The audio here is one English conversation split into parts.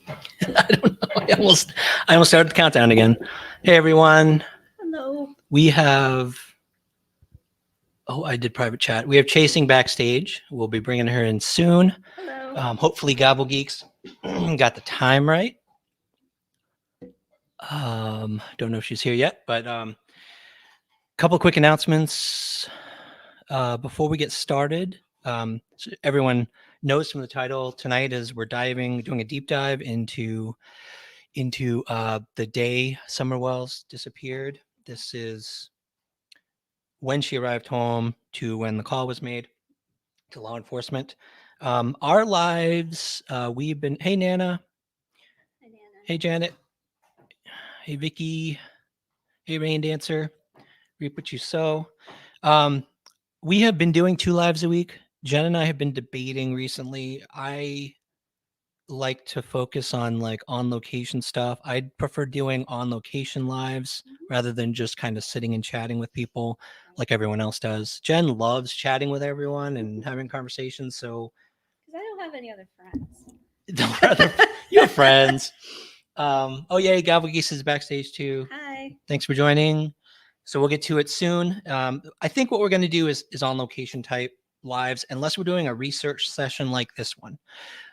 I don't know. I almost started the countdown again. Hey, everyone. Hello. We have, I did private chat. We have Chasing backstage. We'll be bringing her in soon. Hello. Hopefully Gobble Geeks got the time right. Don't know if she's here yet, but couple quick announcements before we get started. So everyone knows from the title tonight is we're doing a deep dive into the day Summer Wells disappeared. This is when she arrived home to when the call was made to law enforcement. Our lives, we've been, hey, Nana. Hi, Nana. Hey, Janet. Hey, Vicky. Hey, Rain Dancer. Reap what you sow. We have been doing 2 lives a week. Jen and I have been debating recently. I like to focus on like on location stuff. I'd prefer doing on location lives rather than just kind of sitting and chatting with people like everyone else does. Jen loves chatting with everyone and having conversations. So, because I don't have any other friends. You have friends. Oh yeah, Gobble Geese is backstage too. Hi. Thanks for joining. So we'll get to it soon. I think what we're going to do is on location type lives, unless we're doing a research session like this one,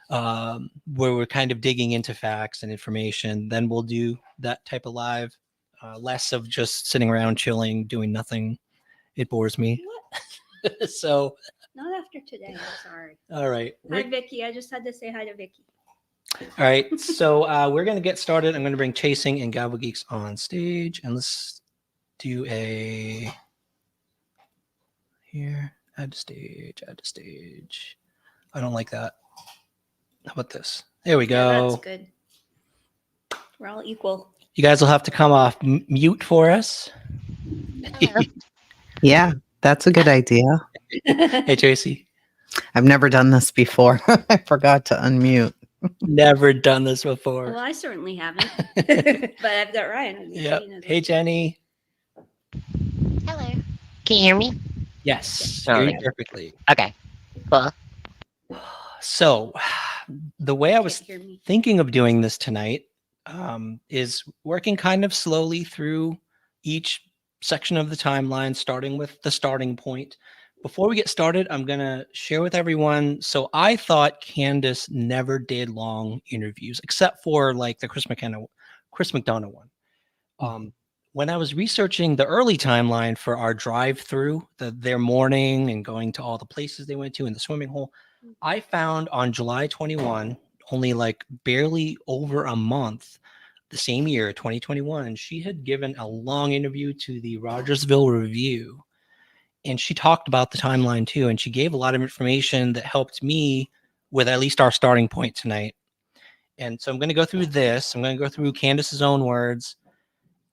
where we're kind of digging into facts and information. Then we'll do that type of live, less of just sitting around chilling, doing nothing. It bores me. So not after today. I'm sorry. All right. Hi, Vicky. I just had to say hi to Vicky. All right. So we're going to get started. I'm going to bring Chasing and Gobble Geeks on stage, and let's do a here. Add to stage. I don't like that. How about this? There we go. Yeah, that's good. We're all equal. You guys will have to come off mute for us. Yeah, that's a good idea. Hey, Tracy. I've never done this before. I forgot to unmute. Never done this before. Well, I certainly haven't. But I've got Ryan. Yep. Hey, Jenny. Hello. Can you hear me? Yes. Oh, Hear you yeah. perfectly. Okay. Cool. So the way I was thinking of doing this tonight is working kind of slowly through each section of the timeline, starting with the starting point. Before we get started, I'm going to share with everyone. So I thought Candace never did long interviews, except for like the Chris McDonough one. When I was researching the early timeline for our drive through their morning and going to all the places they went to in the swimming hole, I found on July 21, only like barely over a month, the same year, 2021, she had given a long interview to the Rogersville Review. And she talked about the timeline too. And she gave a lot of information that helped me with at least our starting point tonight. And so I'm going to go through this. I'm going to go through Candace's own words.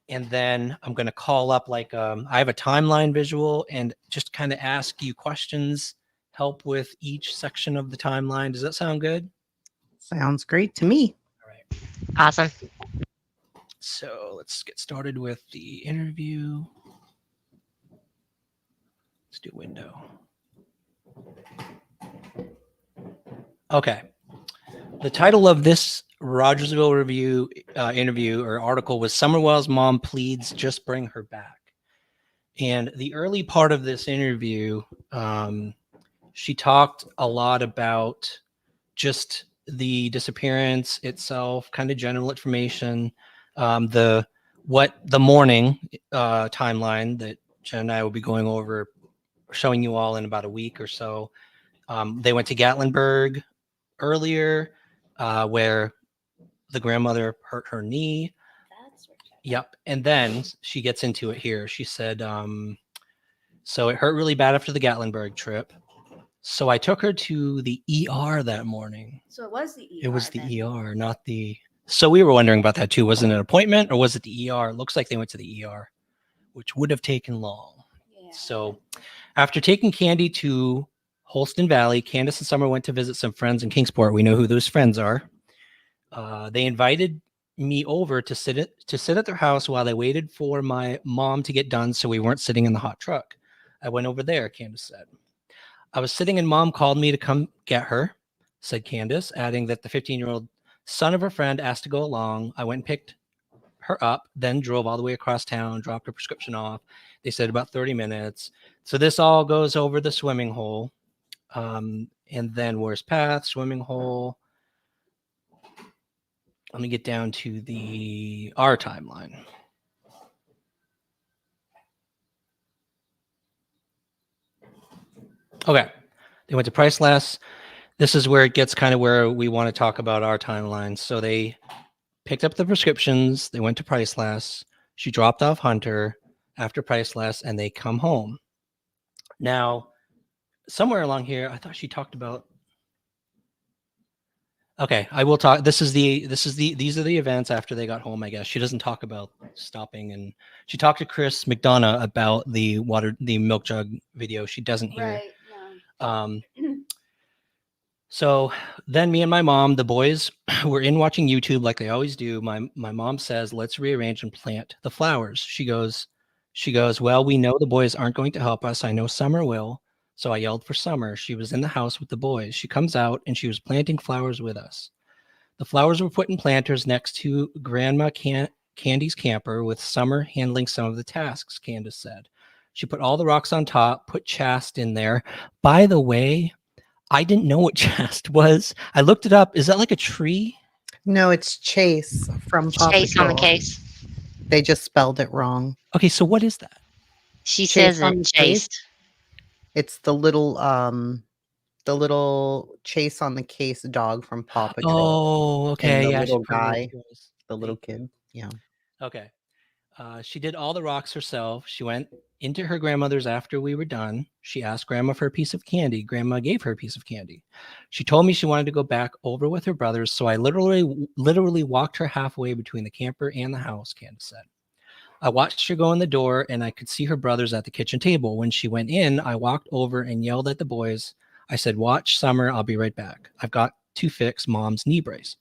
And then I'm going to call up like I have a timeline visual and just kind of ask you questions, help with each section of the timeline. Does that sound good? Sounds great to me. All right. Awesome. So let's get started with the interview. Let's do window. Okay. The title of this Rogersville Review interview or article was Summer Wells' Mom Pleads Just Bring Her Back. And the early part of this interview, she talked a lot about just the disappearance itself, kind of general information, the morning timeline that Jen and I will be going over, showing you all in about a week or so. They went to Gatlinburg earlier, where the grandmother hurt her knee. Yep. And then she gets into it here. She said, so it hurt really bad after the Gatlinburg trip. So I took her to the ER that morning. So it was the ER. It was the ER, not the... So we were wondering about that too. Was it an appointment or was it the ER? It looks like they went to the ER, which would have taken long. Yeah. So after taking Candy to Holston Valley, Candace and Summer went to visit some friends in Kingsport. We know who those friends are. They invited me over to sit at their house while they waited for my mom to get done so we weren't sitting in the hot truck. I went over there, Candace said. I was sitting and Mom called me to come get her, said Candace, adding that the 15-year-old Son of her friend asked to go along. I went and picked her up, then drove all the way across town, dropped her prescription off. They said about 30 minutes. So this all goes over the swimming hole. And then where's path, swimming hole. Let me get down to our timeline. Okay. They went to Priceless. This is where it gets kind of where we want to talk about our timeline. So they picked up the prescriptions. They went to Priceless. She dropped off Hunter after Priceless, and they come home. Now, somewhere along here, I thought she talked about. Okay, I will talk. These are the events after they got home, I guess. She doesn't talk about stopping, and she talked to Chris McDonough about the milk jug video. She doesn't hear. Right. No. So then me and my mom, the boys, were in watching YouTube like they always do. My mom says, let's rearrange and plant the flowers. She goes, well, we know the boys aren't going to help us. I know Summer will. So I yelled for Summer. She was in the house with the boys. She comes out and she was planting flowers with us. The flowers were put in planters next to Grandma Candy's camper, with Summer handling some of the tasks, Candace said. She put all the rocks on top, put chast in there. By the way, I didn't know what chast was. I looked it up. Is that like a tree? No, it's Chase from Paw Chase on the Patrol. case. They just spelled it wrong. Okay, so what is that? She Chase says on it the case? chased. It's the little Chase on the case dog from Paw Patrol. Oh, okay. And the Yeah, little she probably guy, was. the little kid. Yeah. Okay. She did all the rocks herself. She went into her grandmother's after we were done. She asked Grandma for a piece of candy. Grandma gave her a piece of candy. She told me she wanted to go back over with her brothers, so I literally walked her halfway between the camper and the house, Candace said. I watched her go in the door, and I could see her brothers at the kitchen table. When she went in, I walked over and yelled at the boys. I said, watch Summer, I'll be right back. I've got to fix Mom's knee brace.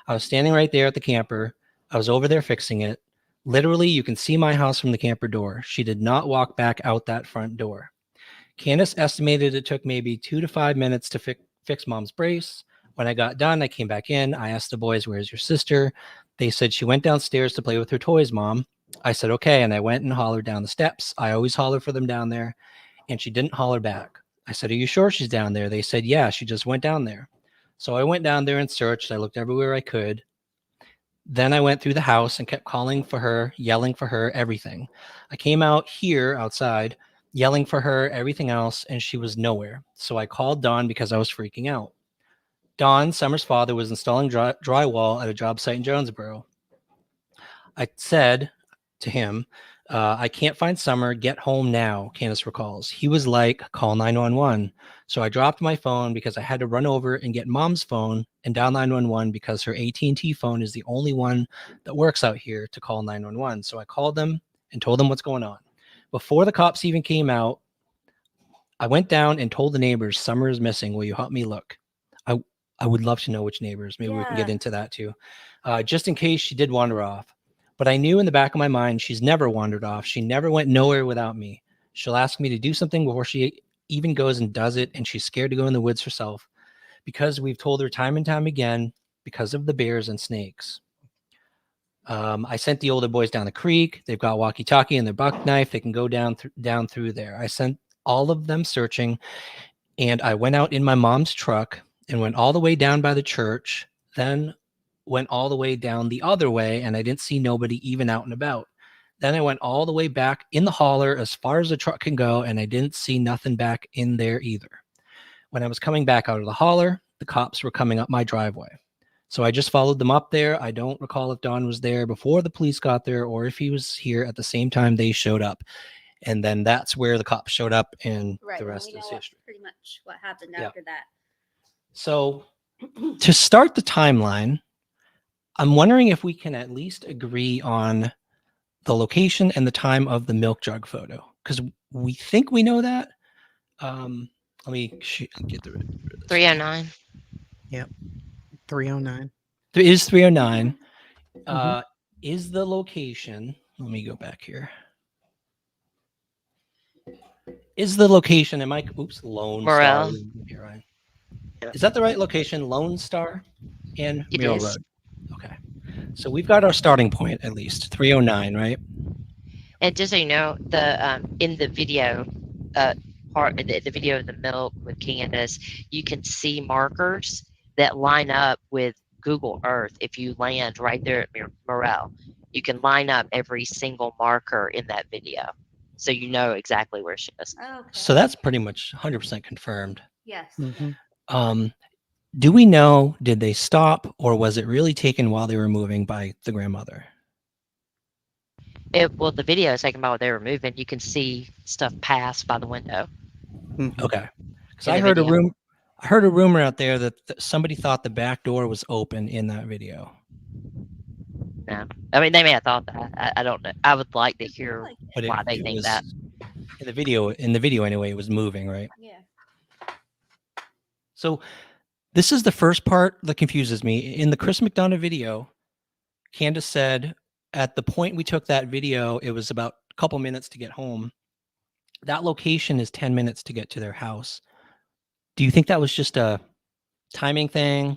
I was standing right there at the camper. I was over there fixing it. Literally, you can see my house from the camper door. She did not walk back out that front door. Candace estimated it took maybe 2 to 5 minutes to fix Mom's brace. When I got done, I came back in. I asked the boys, where's your sister? They said she went downstairs to play with her toys, Mom. I said, okay, and I went and hollered down the steps. I always holler for them down there, and she didn't holler back. I said, are you sure she's down there? They said, yeah, she just went down there. So I went down there and searched. I looked everywhere I could. Then I went through the house and kept calling for her, yelling for her, everything. I came out here outside, yelling for her, everything else, and she was nowhere. So I called Don because I was freaking out. Don, Summer's father, was installing drywall at a job site in Jonesboro. I said to him, I can't find Summer. Get home now, Candace recalls. He was like, call 911. So I dropped my phone because I had to run over and get Mom's phone and dial 911 because her AT&T phone is the only one that works out here to call 911. So I called them and told them what's going on. Before the cops even came out, I went down and told the neighbors, Summer is missing. Will you help me look? I would love to know which neighbors. Maybe we can get into that too. Just in case she did wander off. But I knew in the back of my mind, she's never wandered off. She never went nowhere without me. She'll ask me to do something before she even goes and does it. And she's scared to go in the woods herself because we've told her time and time again because of the bears and snakes. I sent the older boys down the creek. They've got walkie-talkie and their buck knife. They can go down through there. I sent all of them searching, and I went out in my mom's truck and went all the way down by the church, then went all the way down the other way, and I didn't see nobody even out and about. Then I went all the way back in the holler as far as the truck can go, and I didn't see nothing back in there either. When I was coming back out of the holler, the cops were coming up my driveway. So I just followed them up there. I don't recall if Don was there before the police got there or if he was here at the same time they showed up. And then that's where the cops showed up, and the rest is history. Pretty much what happened Yeah. after that. So to start the timeline, I'm wondering if we can at least agree on the location and the time of the milk jug photo, because we think we know that. Let me get the 309. Yep. 309. There is 309. Mhm. Is the location, let me go back here. Is the location, am I, Lone Morel. Star. Here, is that the right location? Lone Star and It Mill is. Road. So we've got our starting point at least 309, right? And just so you know, the in the video, part the video of the milk with Candace, you can see markers that line up with Google Earth. If you land right there at Morel, you can line up every single marker in that video, so you know exactly where she is. Okay. So that's pretty much 100% confirmed. Yes. Mhm. Do we know, did they stop or was it really taken while they were moving by the grandmother? Well, the video is taken by what they were moving. You can see stuff pass by the window. Mhm. Okay. Because In I the heard video. I heard a rumor out there that somebody thought the back door was open in that video. No, I mean they may have thought that. I don't know. I would like to hear Like But why they it think was that. in the video anyway, it was moving, right? Yeah. So this is the first part that confuses me. In the Chris McDonough video, Candace said at the point we took that video, it was about a couple minutes to get home. That location is 10 minutes to get to their house. Do you think that was just a timing thing?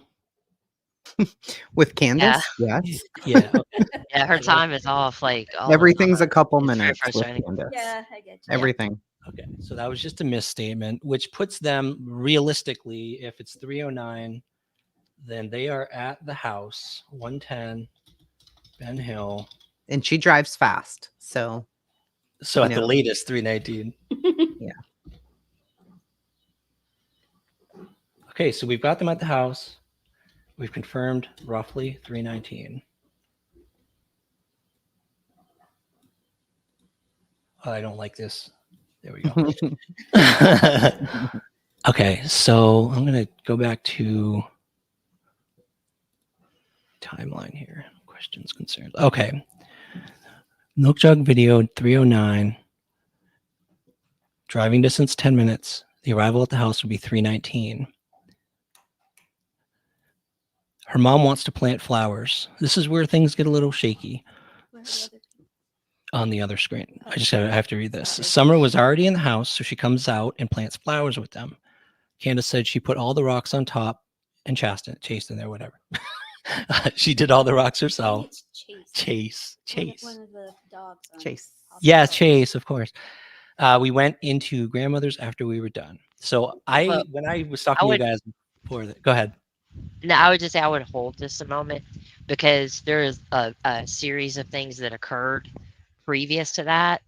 With Candace, yes. Yeah. Okay. Yeah, her time is off like all the Everything's a time. couple It's very minutes with frustrating. Candace. Yeah, I get you. Everything. Okay. So that was just a misstatement, which puts them realistically, if it's 309, then they are at the house, 110 Ben Hill. And she drives fast. So So at the No. latest, 319. Yeah. Okay, so we've got them at the house. We've confirmed roughly 319. Oh, I don't like this. There we go. Okay, so I'm going to go back to timeline here. Questions, concerns. Okay. Milk jug video 309. Driving distance 10 minutes. The arrival at the house would be 319. Her mom wants to plant flowers. This is where things get a little shaky Where's the other two? on the other screen. I have to read this. Summer was already in the house, so she comes out and plants flowers with them. Candace said she put all the rocks on top and chased in there, whatever. She did all the rocks I herself. think it's Chase. Chase. One of the dogs. On Chase. Yeah, Hospital. Chase, of course. We went into grandmother's after we were done. So Well, when I was talking to would- you guys before that, go ahead. No, I would just say I would hold this a moment because there is a series of things that occurred previous to that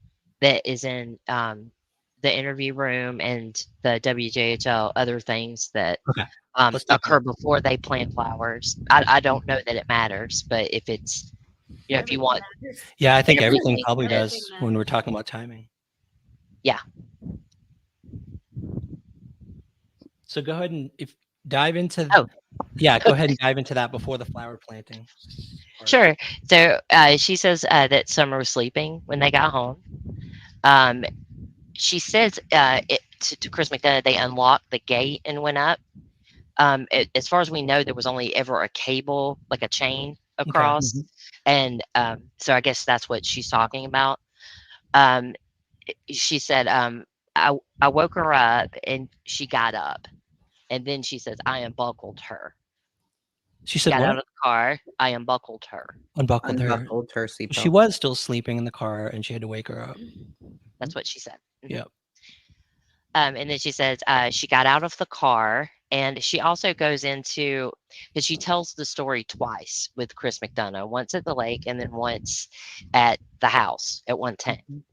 is in the interview room and the WJHL, other things that Okay. Let's talk occur before they plant flowers. I don't know that it matters, but if it's, you know, if you want, Matters. Yeah, I think Everything- everything probably everything does when we're talking about timing. Yeah. So go ahead and dive into. Oh. Yeah, go ahead and dive into that before the flower planting. part. Sure. So she says that Summer was sleeping when they got home. She says to Chris McDonough, they unlocked the gate and went up. As far as we know, there was only ever a cable, like a chain across. Mhm. And so I guess that's what she's talking about. She said, I woke her up and she got up. And then she says, I unbuckled her. She said Got what? out of the car. I unbuckled her. Unbuckled her. Unbuckled her seatbelt. She was still sleeping in the car, and she had to wake her up. That's what she said. Mhm. Yep. And then she says she got out of the car, and she also goes into, because she tells the story twice with Chris McDonough, once at the lake and then once at the house at 110.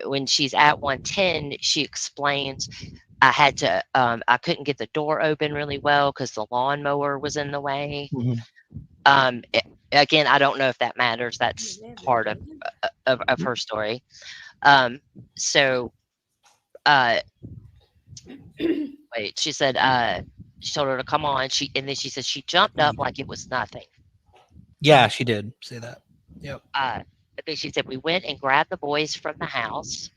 When she's at 110, she explains, I couldn't get the door open really well because the lawnmower was in the way. Mhm. Again, I don't know if that matters. That's part of her story. So wait, she said she told her to come on. And then she said she jumped up like it was nothing. Yeah, she did say that. Yep. But then she said we went and grabbed the boys from the house.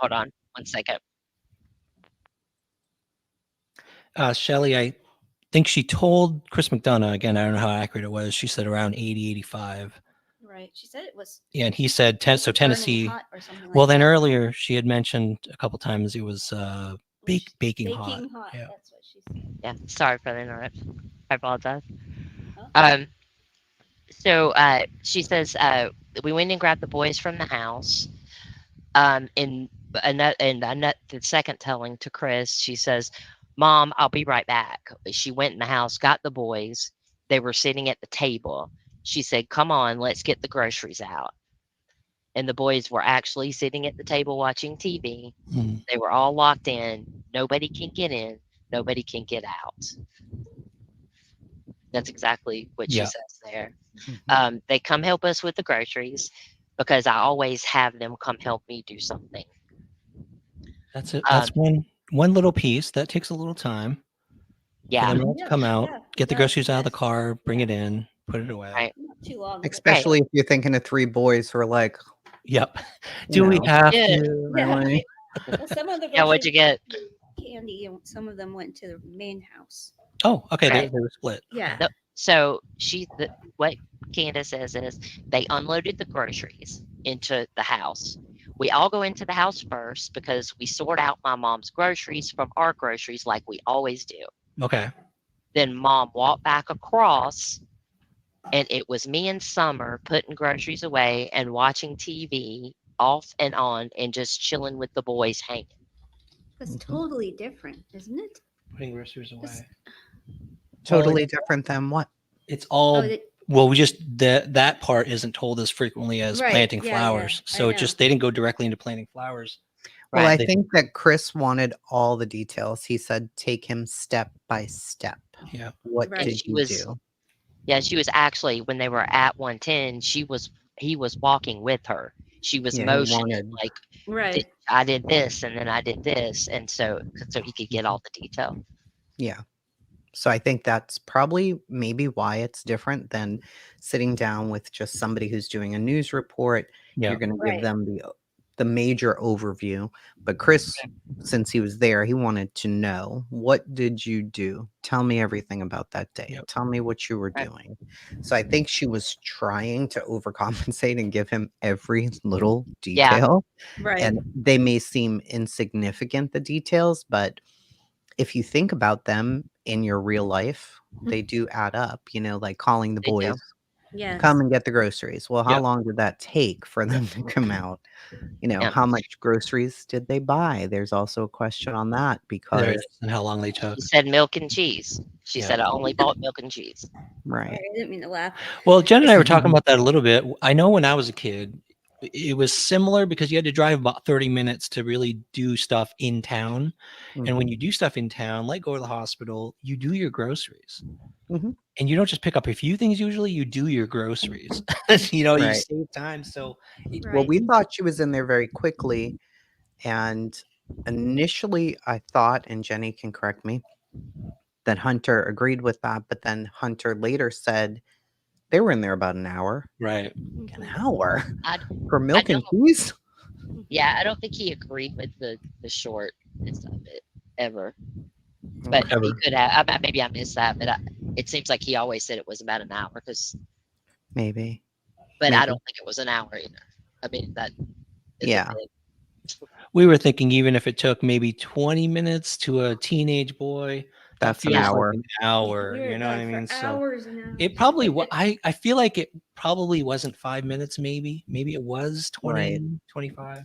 Hold on 1 second. Shelly, I think she told Chris McDonough, again, I don't know how accurate it was. She said around 80, 85. Right. She said it was. Yeah, and he said, so burning Tennessee. hot or something like Well, then that. earlier she had mentioned a couple times it was baking hot. Yeah. That's what she said. Yeah, sorry for the interrupt. I apologize. Huh? So she says we went and grabbed the boys from the house. The second telling to Chris, she says, "Mom, I'll be right back." She went in the house, got the boys. They were sitting at the table. She said, "Come on, let's get the groceries out." And the boys were actually sitting at the table watching TV. Hmm. They were all locked in. Nobody can get in. Nobody can get out. That's exactly what she Yeah. says there. Mhm. They come help us with the groceries because I always have them come help me do something. That's it. Um, That's one little piece that takes a little time for yeah, them all to Yeah, come out, yeah, it get the does, groceries out of the yes. car, bring Yeah. it in, put it away. right, Not too long. but right. Especially if you're thinking of 3 boys who are like, Yep. you Do we know, have Yeah, to? Yeah. really? Well, some of the yeah. What'd groceries you get? candy, and some of them went to the main house. Oh, okay. Right. They were split. Yeah. No, so what Candace says is they unloaded the groceries into the house. We all go into the house first because we sort out my mom's groceries from our groceries like we always do. Okay. Then mom walked back across, and it was me and Summer putting groceries away and watching TV off and on and just chilling with the boys hanging. That's Mhm. totally different, isn't it? Putting groceries This- away. Totally different than what? It's all Oh, well, we just that part isn't told as frequently as Right, planting yeah, flowers. I So it know. just they didn't go directly into planting flowers. Well, I Right. They- think that Chris wanted all the details. He said, take him step by step. Yeah. What Right. did She he was do? Yeah, she was actually when they were at 110, he was walking with her. She was Yeah, he motioning wanted, like Right. I did this and then I did this, and so he could get all the detail. yeah. So I think that's probably maybe why it's different than sitting down with just somebody who's doing a news report. Yeah. You're going to give Right. them the major overview. But Chris, since he was there, he wanted to know, what did you do? Tell me everything about that day. Yep. Tell me what you were Right. doing. So I think she was trying to overcompensate and give him every little Yeah. detail. Right. And they may seem insignificant, the details, but if you think about them in your real life, they do add up, like calling the They do. boys, Yes. come and get the groceries. Well, how Yep. long did that take for them to come out? Yeah. How much groceries did they buy? There's also a question on that There because, is, and how long they took. She said milk and cheese. She Yeah. said I only bought milk and cheese. right. Sorry, I didn't mean to laugh. Well, Jen and I were talking about that a little bit. I know when I was a kid, it was similar because you had to drive about 30 minutes to really do stuff in town. And when Mhm. you do stuff in town, like go to the hospital, you do your groceries. Mhm. And you don't just pick up a few things usually, you do your groceries. You Right. save time. So Well, Right. we thought she was in there very quickly. And initially, I thought, and Jenny can correct me, that Hunter agreed with that. But then Hunter later said they were in there about an hour. right. An Mhm. hour I for milk and cheese? Yeah, I don't think he agreed with the shortness of it ever. But Okay. he Ever. could have. Maybe I missed that, but it seems like he always said it was about an hour. Maybe. But I Maybe. don't think it was an hour either. I mean that is Yeah. a big. We were thinking even if it took maybe 20 minutes to a teenage boy, that That's an feels hour. like an hour. We were You know what I gone mean? for So hours and hours. it probably I feel like it probably wasn't 5 minutes, maybe it was 20, Right. 25.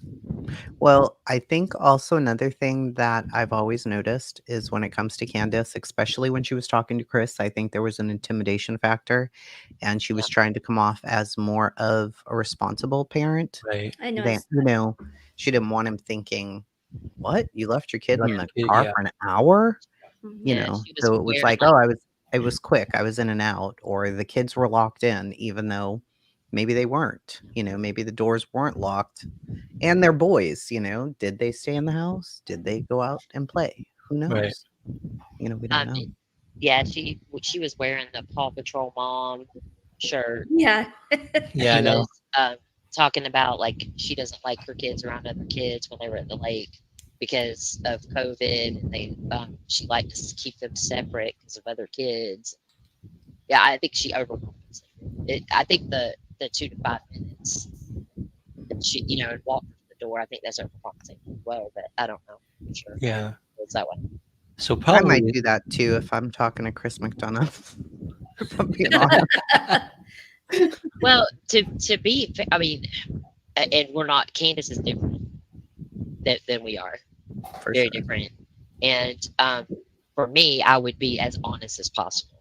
Well, I think also another thing that I've always noticed is when it comes to Candace, especially when she was talking to Chris, I think there was an intimidation factor and she was trying to come off as more of a responsible parent. Right. I know. That, she didn't want him thinking, what? You left your kid in the Yeah. car for an hour? Yeah, she was So it was wearing like, like oh, it was quick. I was in and out, or the kids were locked in, even though maybe they weren't, maybe the doors weren't locked. And they're boys, did they stay in the house? Did they go out and play? Who knows? Right. We don't know. yeah, she was wearing the Paw Patrol mom shirt. Yeah. Yeah, I She know. was talking about like she doesn't like her kids around other kids when they were at the lake because of COVID, and they she liked to keep them separate because of other kids. Yeah, I think she overcompensated. I think the 2 to 5 minutes that she and walked to the door. I think that's overcompensating as well, but I don't know for sure. Yeah. It's that way. So I might probably do that too if I'm talking to Chris McDonough. If I'm being honest. Well, to be, I mean, and we're not. Candace is different than we are. For Very sure. different. And for me, I would be as honest as possible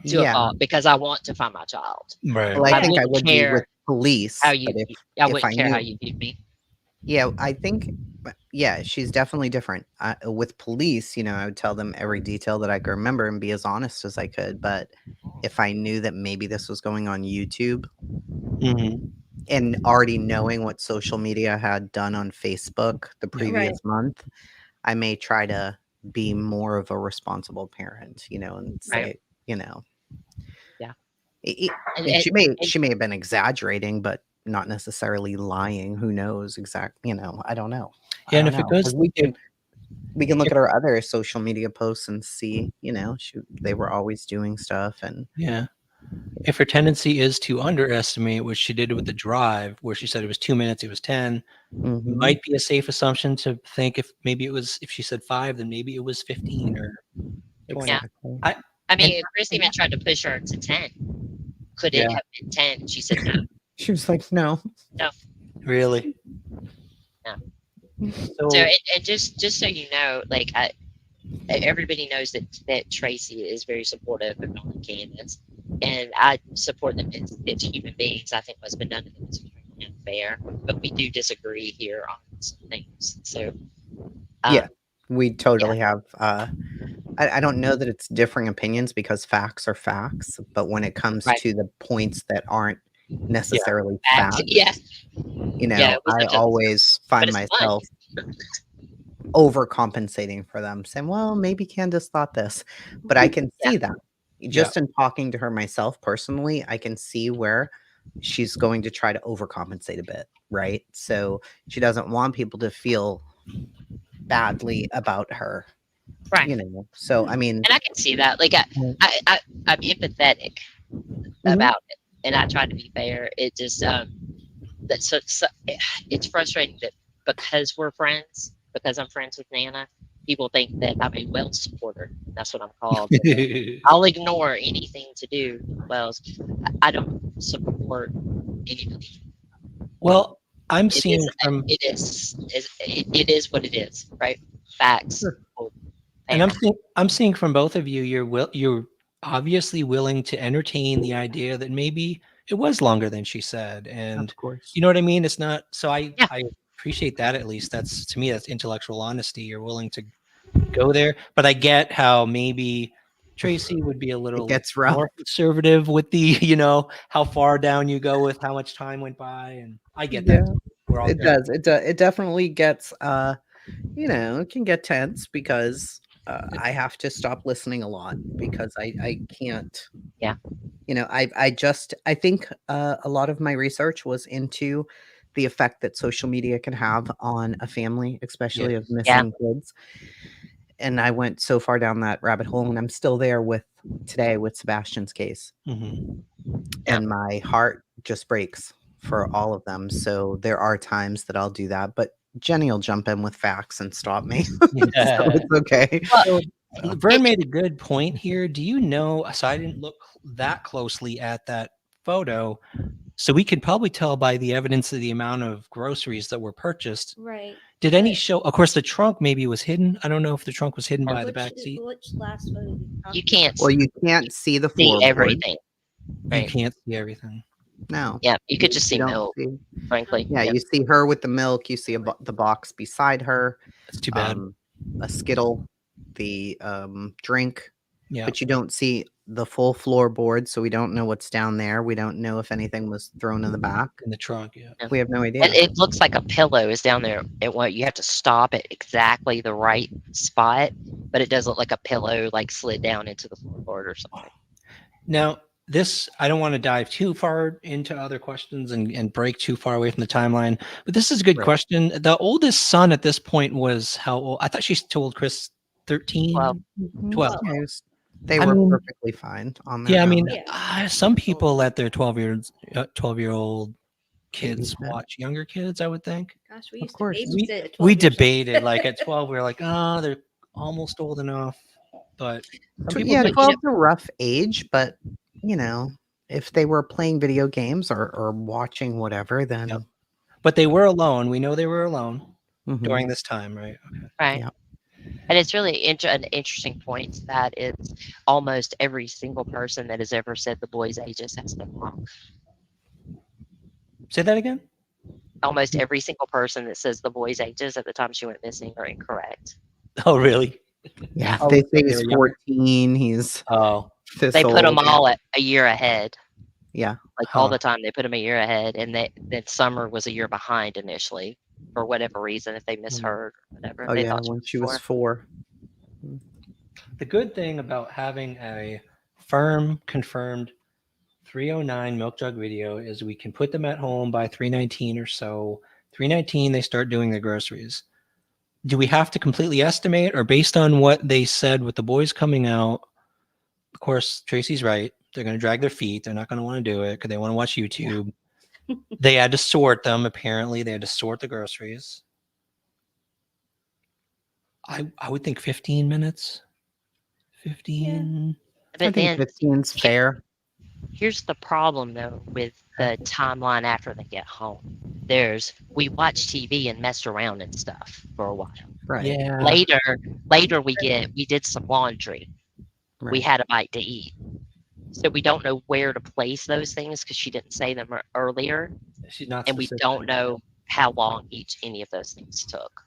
to a Yeah. fault because I want to find my child. Right. Well, I Yeah. think I wouldn't would be with care police, how but you. I if I wouldn't care how knew, you viewed me. yeah, I think, yeah, she's definitely different. With police, I would tell them every detail that I could remember and be as honest as I could. But if I knew that maybe this was going on YouTube Mhm. and already knowing what social media had done on Facebook the Yeah. previous month, I may try to be more of a responsible parent, and Right. say, Yeah. and And, she may have been exaggerating, but not necessarily lying. Who knows exactly? I don't know. Yeah, and if it 'Cause goes, we can look at our other social media posts and see, they were always doing stuff and yeah, if her tendency is to underestimate, which she did with the drive, where she said it was 2 minutes, it was 10, Mhm. might be a safe assumption to think if she said 5, then maybe it was 15 or 20. Exactly. I I and mean, Chris even tried to push her to 10. Could it Yeah. have been 10? She said no. She was like, "No." really. No. So So and just so you know, like everybody knows that Tracy is very supportive of Nolan Candace, and I support them as human beings. I think what's been done to them is extremely unfair, but we do disagree here on some things. So Yeah. We totally have, I don't know that it's differing opinions because facts are facts, but when it comes Right. to the points that aren't necessarily Fact, facts, yeah, yeah, it was I such a- always but find it's fun. myself overcompensating for them, saying, "Well, maybe Candace thought this," but I can Yeah. see that. Just in talking to her myself personally, I can see where she's going to try to overcompensate a bit, right? So she doesn't want people to feel badly about her, Right. So, I mean, And I can see that. Like I'm empathetic mhm, about it, and I try to be fair. It just that's so it's frustrating that because we're friends, because I'm friends with Nana, people think that I'm a Wells supporter. That's what I'm called. I'll ignore anything to do with Wells. I don't support anybody. well, I'm It seeing is from it is what it is, right? Facts. sure, will and pan. I'm seeing from both of you, you're obviously willing to entertain the idea that maybe it was longer than she said, and of course. you know what I mean. It's not so. Yeah. I appreciate that. At least that's to me that's intellectual honesty. You're willing to go there, but I get how maybe Tracy would be a It little gets rough. more conservative with the how far down you go with how much time went by, and I get that. Yeah, We're all it does. It definitely gets, it can get tense because, I have to stop listening a lot because I can't. Yeah. I think, a lot of my research was into the effect that social media can have on a family, especially of Yes. Yeah. missing kids, and I went so far down that rabbit hole, and I'm still there today with Sebastian's case, Mhm. Yeah. and my heart just breaks for all of them, so there are times that I'll do that, but Jenny will jump in with facts and stop me, so Yeah. it's okay. So So Vern made a good point here. Do you know? So I didn't look that closely at that photo. So we could probably tell by the evidence of the amount of groceries that were purchased. Right. Did any But show? Of course, the trunk maybe was hidden. I don't know if the trunk was hidden by the back seat. which last photo we You talking can't well, you can't see the see floorboard. everything. You Right. can't see everything. No. Yeah. You could just You see don't milk, see. frankly. Yeah, Yeah. you see her with the milk, you see the box beside her, That's too bad. a Skittle, the, drink, Yeah. but you don't see the full floorboard, so we don't know what's down there. We don't know if anything was thrown in the back. In the trunk. Yeah. Yeah. We have no idea. And it looks like a pillow is down there. You have to stop at exactly the right spot, but it does look like a pillow like slid down into the floorboard or something. Now, I don't want to dive too far into other questions and break too far away from the timeline, but this is a good Right. question. The oldest son at this point was how old? I thought she told Chris 13, 12. 12. Yeah, they I were mean, perfectly fine on their Yeah, I own. mean, Yeah. some people let their 12-year-old kids Babysit. watch younger kids, I would think. Gosh, we Of used to course. babysit at 12 We years old. debated like at 12, we were like, oh, they're almost old enough. But some people Yeah, do. 12's a rough age, but, if they were playing video games or watching whatever, Yep. then But they were alone. We know they were alone Mhm. during this time, right? Okay. Right. Yeah. And it's really an interesting point that it's almost every single person that has ever said the boys' ages has been wrong. Say that again. Almost every single person that says the boys' ages at the time she went missing are incorrect. Oh, really? yeah, Oh, they they say were he's younger? 14, he's Oh, this They put them old. all at a year ahead. Yeah. Like all Huh. the time, they put them a year ahead, and then Summer was a year behind initially for whatever reason, if they misheard or whatever. Oh They yeah, thought when she was 4. 4. the good thing about having a firm, confirmed 309 milk jug video is we can put them at home by 319 or so. 319, they start doing the groceries. Do we have to completely estimate, or based on what they said with the boys coming out? Of course, Tracy's right. They're going to drag their feet. They're not going to want to do it because they want to watch YouTube. They had to sort them. Apparently, they had to sort the groceries. I would think 15 minutes. 15. I But think then 15's fair. here's the problem though with the timeline after they get home. We watch TV and mess around and stuff for a while. Right. Yeah. Later we did some laundry. We Right. had a bite to eat. So we don't know where to place those things because she didn't say them earlier, She's not and we specific. don't know how long any of those things took.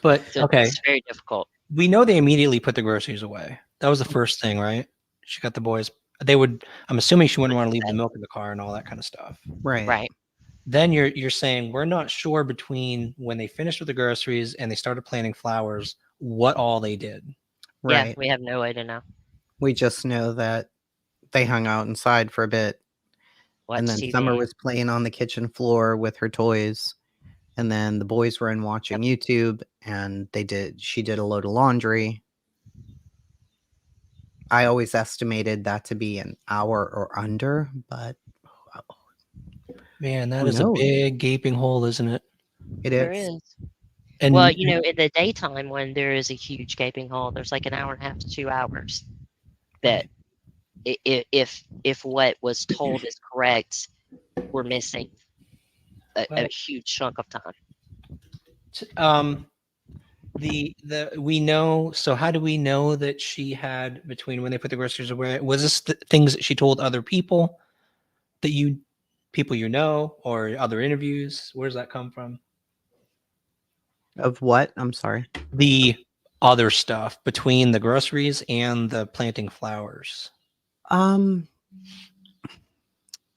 But So okay, it's very difficult. we know they immediately put the groceries away. That was the first thing, right? She got the boys. They would. I'm assuming she wouldn't want to leave the milk in the car and all that kind of stuff. Right. Right. Then you're saying we're not sure between when they finished with the groceries and they started planting flowers what all they did. Yeah, Right. we have no way to know. We just know that they hung out inside for a bit, Watch and then TV. Summer was playing on the kitchen floor with her toys, and then the boys were in watching YouTube, and she did a load of laundry. I always estimated that to be an hour or under, but Man, that Who is a knows? big gaping hole, isn't it? it There is. is. And Well, in the daytime when there is a huge gaping hole, there's like an hour and a half to 2 hours that if what was told is correct, we're missing a Well, huge chunk of time. the we know. So how do we know that she had between when they put the groceries away? Was this things that she told other people that people you know, or other interviews? Where does that come from? Of what? I'm sorry. The other stuff between the groceries and the planting flowers.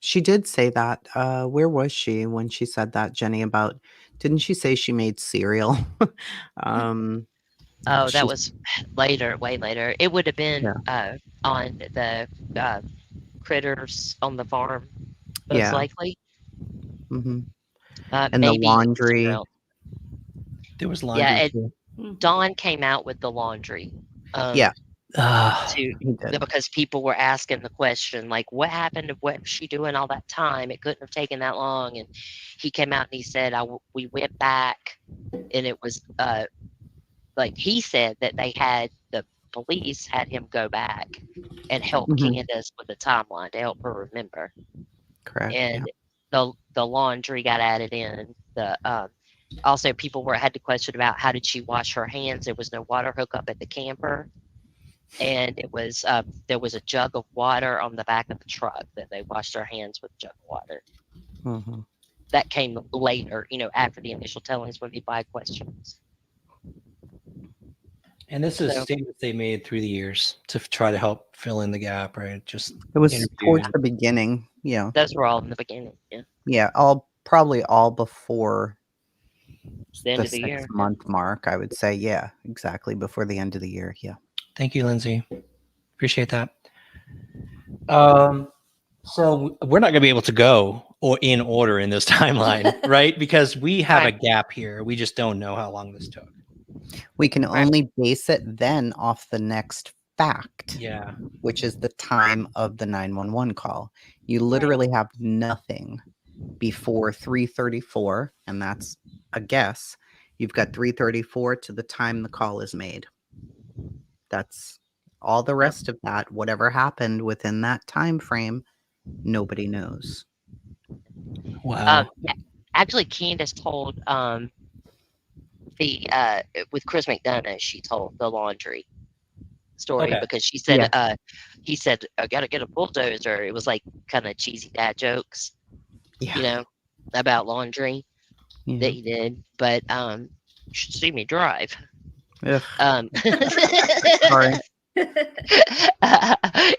She did say that. Where was she when she said that, Jenny? About didn't she say she made cereal? um, Oh, she, that was later, way later. It would have been Yeah. on the critters on the farm, most Yeah. likely. hmm And the Maybe laundry. somewhere else. There was laundry too. Dawn came out with the laundry. Yeah. Ah, Because people were asking the question, like, what happened to what was she doing all that time? It couldn't have taken that long. And he came out and he said, we went back, and it was like he said that the police had him go back and help Mhm. Candace with the timeline to help her remember. Correct. And Yeah. the laundry got added in. Also people had to question about how did she wash her hands. There was no water hookup at the camper. And it was there was a jug of water on the back of the truck that they washed their hands with a jug of water. Mhm. That came later, after the initial tellings when people had questions. and this is So- statements they made through the years to try to help fill in the gap, right? Just It was interviews. towards the beginning. Yeah. Those were all in the beginning. Yeah. Yeah. Probably all before The end the of the year. 6-month mark, I would say. Yeah, exactly. Before the end of the year. Yeah. Thank you, Lindsay. Appreciate that. So we're not going to be able to go or in order in this timeline, right? Because we have a gap here. We just don't know how long this took. We can only base it then off the next fact. Yeah. Which is the time of the 911 call. You literally have nothing before 3:34, and that's a guess. You've got 3:34 to the time the call is made. That's all the rest of that. Whatever happened within that time frame, Nobody knows. Wow. Actually, Candace told the with Chris McDonough, she told the laundry story Okay. because she said Yeah. he said I gotta get a bulldozer. It was like kind of cheesy dad jokes, Yeah. you know, about laundry Yeah. that he did. But you should see me drive. Ugh, Um, sorry.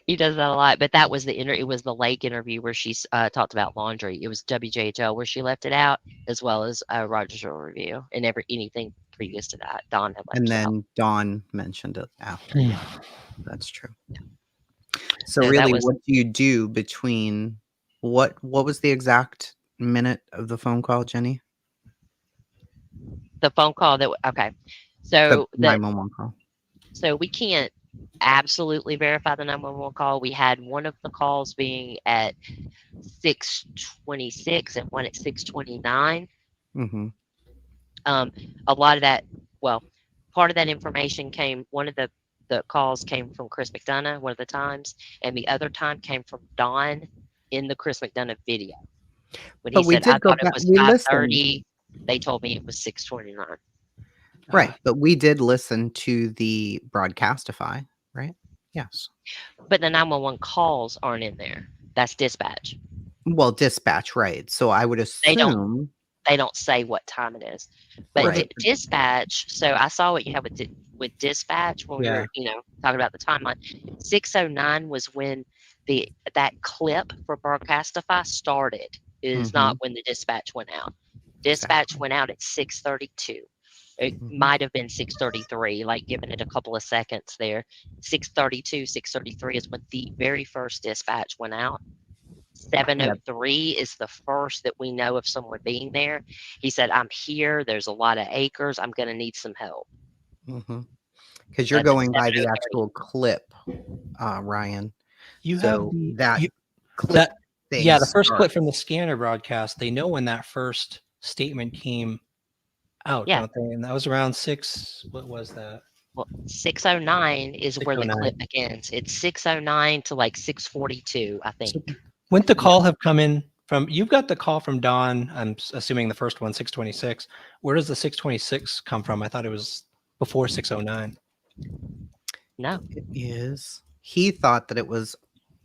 he does that a lot. But that was it was the Lake interview where she talked about laundry. It was WJHL where she left it out, as well as Rogers Review and anything previous to that. Dawn had left And it out. then Dawn mentioned it after. Hmm. Yeah, that's true. So No, that really, was what do you do between what was the exact minute of the phone call, Jenny? the phone call that. Okay, The so that 911 call. so we can't absolutely verify the 911 call. We had one of the calls being at 6:26 and one at 6:29. Mm-hmm. A lot of that, well, part of that information came. One of the calls came from Chris McDonough one of the times, and the other time came from Don in the Chris McDonough video when he But we said, "I did go thought it back. was We listened. 5:30." They told me it was 6:29. Right. But we did listen to the broadcastify, right? Yes. But the 911 calls aren't in there. That's dispatch. Well, dispatch, right. So I would They don't assume, they don't say what time it is. But right. dispatch, so I saw what you have with dispatch when we Yeah. were, talking about the timeline. 6:09 was when that clip for Broadcastify started. Is not Mhm. when the dispatch went out. Dispatch Exactly. went out at 6:32. It Mhm. might have been 6:33, like giving it a couple of seconds there. 6:32, 6:33 is when the very first dispatch went out. Yep. 7:03 is the first that we know of someone being there. He said, "I'm here. There's a lot of acres. I'm going to need some help." Mhm. Because you're That's at going by the 7:03. actual clip, Ryan. You have So the that you, clip that thing yeah, the first clip starts. from the scanner broadcast. They know when that first statement came out, Yeah. don't they? And that was around six. What was that? Well, 6:09 is where the 6:09. clip begins. It's 6:09 to like 6:42, I So think. wouldn't the Yeah. call have come in from? You've got the call from Dawn. I'm assuming the first one, 6:26. Where does the 6:26 come from? I thought it was before 6:09. No, It is. He thought that it was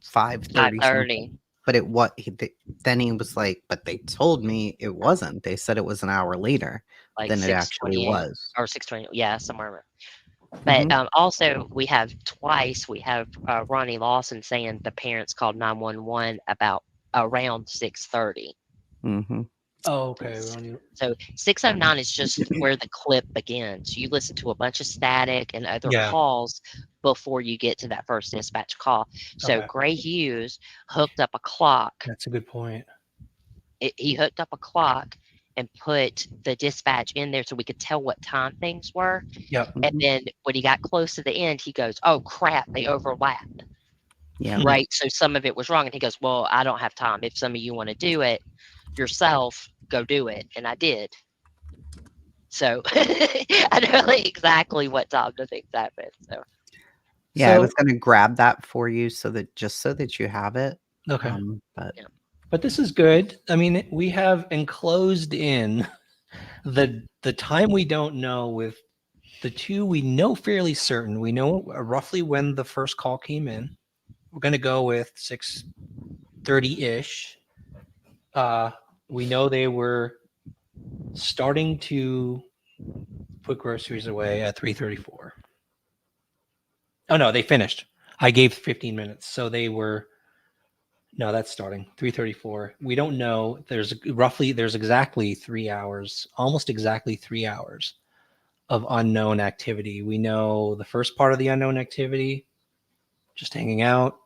5:30 something, 5:30, but then he was like, "But they told me it wasn't. They said it was an hour later like than it actually 6:28 was." or 6:20. Yeah, somewhere around. But Mhm. also, we have Ronnie Lawson saying the parents called 911 about around 6:30. Mhm. Oh, okay. Ronnie. So 6:09 is just where the clip begins. You listen to a bunch of static and other Yeah. calls before you get to that first dispatch call. So Okay. Gray Hughes hooked up a clock. That's a good point. He hooked up a clock and put the dispatch in there so we could tell what time things were. Yep. And Mhm. then when he got close to the end, he goes, "Oh crap, they overlapped." Yeah. Right. So some of it was wrong. And he goes, "Well, I don't have time. If some of you want to do it yourself, go do it." And I did. So I know exactly what time the things happened. So Yeah, I So was gonna grab that for you so that you have it. okay. But yeah. But this is good. I mean, we have enclosed in the time we don't know with the two we know fairly certain. We know roughly when the first call came in. We're going to go with 6:30-ish. We know they were starting to put groceries away at 3:34. Oh no, they finished. I gave 15 minutes. So they were no, that's starting 3:34. We don't know. There's exactly 3 hours, almost exactly 3 hours of unknown activity. We know the first part of the unknown activity, just hanging out,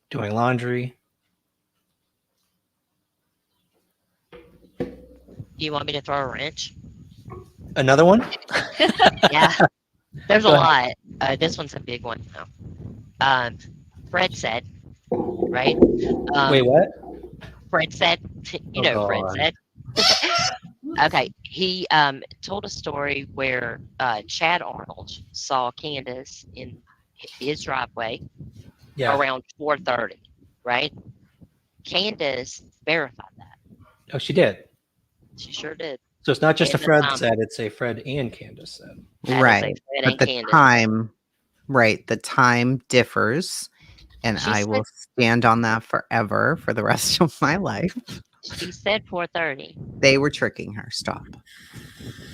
doing laundry. Do you want me to throw a wrench? Another one? Yeah, there's a Go ahead. lot. This one's a big one though. Fred said, right? Wait, Um, what? Fred said, you Oh know, Fred god. said. Okay, he told a story where Chad Arnold saw Candace in his driveway Yeah. around 4:30, right? Candace verified that. Oh, she did. She sure did. So it's not just a And the Fred time, said, it's a Fred and Candace said. that is a Right. Fred But and the Candace. time, right, the time differs, and She I said will stand on that forever for the rest of my life. she said 4:30. They were tricking her. Stop.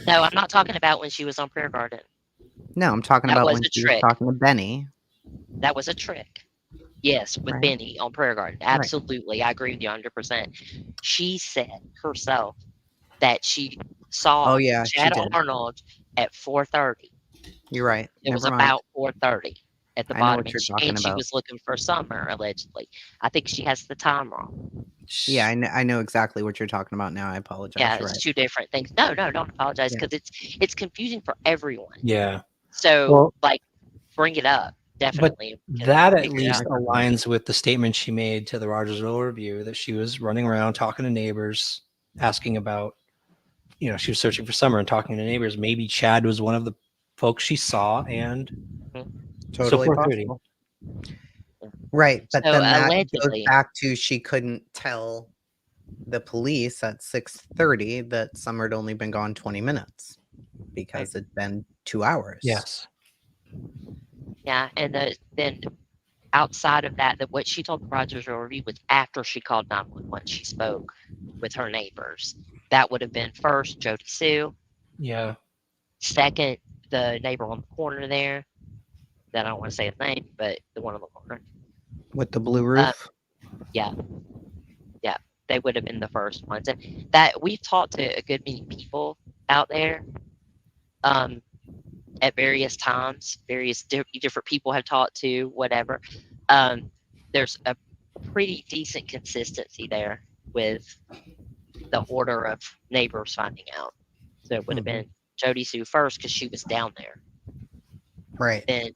No, I'm not talking about when she was on Prayer Garden. No, I'm talking That about was when a she was trick. talking to Benny. That was a trick. Yes, with Right. Benny on Prayer Garden. Absolutely. I agree with you 100%. She said herself that she saw Oh, yeah, she Chad did. Arnold at 4:30. You're right. It was Never mind. about 4:30 at the I know bottom, what you're talking and she about. was looking for Summer, allegedly. I think she has the time wrong. Yeah, I know exactly what you're talking about now. I apologize. Yeah, You're it's right. 2 different things. No, don't apologize Yeah. because it's confusing for everyone. Yeah. So, Well, like, bring it up, but definitely. We can that at figure it least out. aligns with the statement she made to the Rogersville Review that she was running around talking to neighbors, asking about, she was searching for Summer and talking to neighbors. Maybe Chad was one of the folks she saw, and Totally 4:30. possible. Right, but So, then that goes allegedly back to she couldn't tell the police at 6:30 that Summer had only been gone 20 minutes because it'd been 2 hours. Yes. yeah, and then outside of that, what she told the Rogersville Review was after she called 911, she spoke with her neighbors. That would have been first Jody Sue, Yeah. second the neighbor on the corner there. That I don't want to say his name, but the one on the corner. With the blue roof? Yeah, they would have been the first ones. And that we've talked to a good many people out there at various times. Various different people have talked to whatever. There's a pretty decent consistency there with the order of neighbors finding out. So it would have been Jody Sue first because she was down there. Right. Then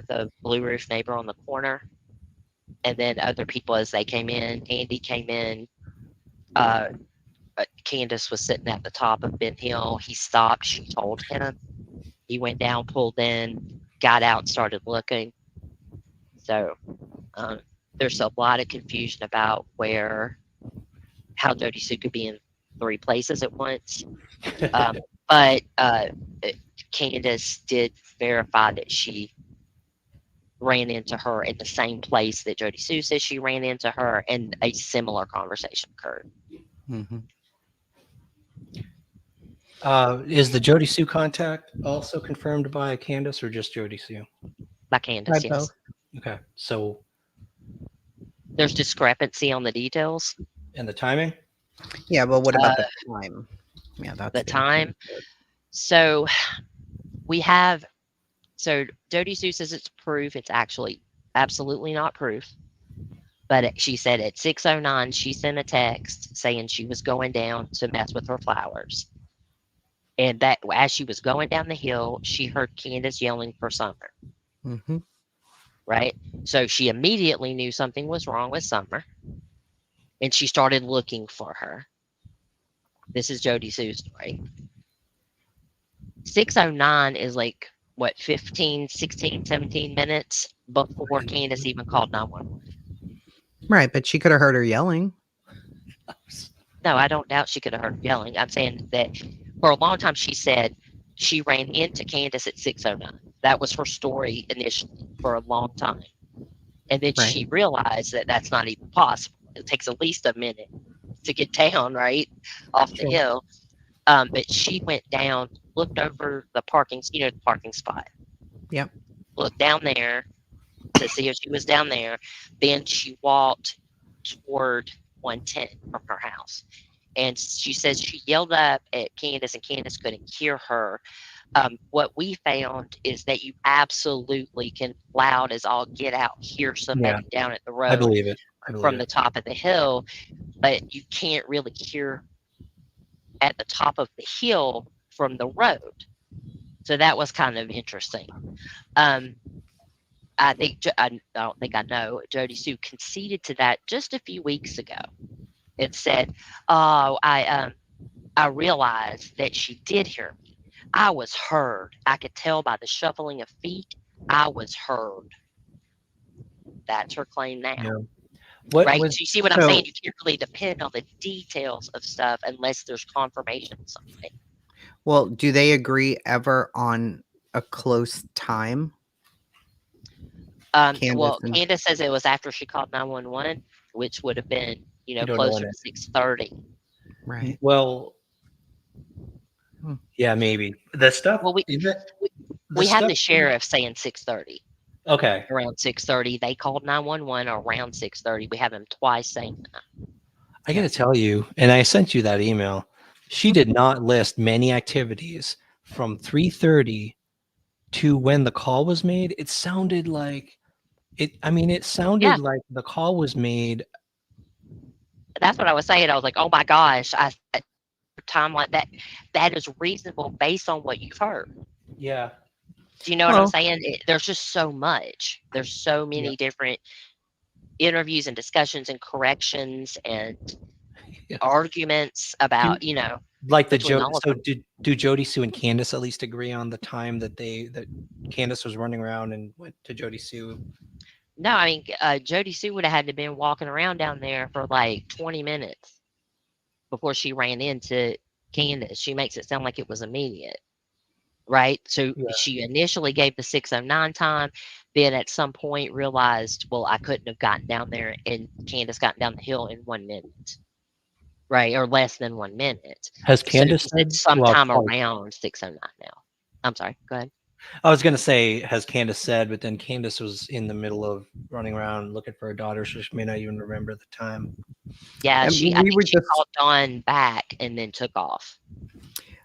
the blue roof neighbor on the corner, and then other people as they came in. Andy came in. Candace was sitting at the top of Ben Hill. He stopped. She told him. He went down, pulled in, got out, and started looking. So there's a lot of confusion about how Jody Sue could be in 3 places at once. But Candace did verify that she ran into her in the same place that Jody Sue says she ran into her, and a similar conversation occurred. Mm-hmm. Is the Jody Sue contact also confirmed by Candace or just Jody Sue? By Candace, By yes. both. Okay. So, There's discrepancy on the details. and the timing? Yeah, but what about the time? Yeah, that's The time. So Jody Sue says it's proof. It's actually absolutely not proof. But she said at 6:09, she sent a text saying she was going down to mess with her flowers. And that as she was going down the hill, she heard Candace yelling for Summer. Mm-hmm. Right? So she immediately knew something was wrong with Summer. And she started looking for her. This is Jody Sue's story. 6:09 is like, what, 15, 16, 17 minutes before Candace even called 911. Right, but she could have heard her yelling. No, I don't doubt she could have heard yelling. I'm saying that for a long time she said she ran into Candace at 6:09. That was her story initially for a long time. And then Right. she realized that that's not even possible. It takes at least a minute to get down, right, off the hill. But she went down, looked over the parking spot. Yep. Looked down there to see if she was down there. Then she walked toward 110 from her house. And she says she yelled up at Candace, and Candace couldn't hear her. What we found is that you absolutely can, loud as all get out, hear somebody down at the road. I believe it. From the top of the hill, but you can't really hear at the top of the hill from the road. So that was kind of interesting. I don't think I know. Jody Sue conceded to that just a few weeks ago. It said, "Oh, I realized that she did hear me. I was heard. I could tell by the shuffling of feet. I was heard." That's her claim now. Yeah. What right? was So you see what I'm saying? So, You can't really depend on the details of stuff unless there's confirmation of something. well, do they agree ever on a close time? Candace Well, and Candace says it was after she called 911, which would have been, you don't know when closer it? to 6:30. right. Well, Hmm. yeah, maybe the stuff. Well, we Is it we, the we have stuff? the sheriff saying 6:30. Okay, Around 6:30, they called 911 around 6:30. We have him twice saying that. I got Yeah. to tell you, and I sent you that email. She did not list many activities from 3:30 to when the call was made. It sounded like it. I mean, it Yeah, sounded like the call was made. that's what I was saying. I was like, oh my gosh, time like that, that is reasonable based on what you've heard. Yeah, Do you know what I'm Well, saying? There's just so much. There's so yeah, many different interviews and discussions and corrections and yeah. arguments Do about, like the between Joe. all of So them. do Jody Sue and Candace at least agree on the time that Candace was running around and went to Jody Sue? No, I mean, Jody Sue would have had to been walking around down there for like 20 minutes before she ran into Candace. She makes it sound like it was immediate, right? So Yeah. she initially gave the 6:09 time, then at some point realized, well, I couldn't have gotten down there, and Candace got down the hill in 1 minute, right? Or less than 1 minute. Has So Candace she said said? Well, sometime probably. around 6:09 now. I'm sorry, go ahead. I was gonna say, has Candace said, but then Candace was in the middle of running around looking for her daughter, so she may not even remember the time. Yeah, and I we think were she just called Dawn back and then took off,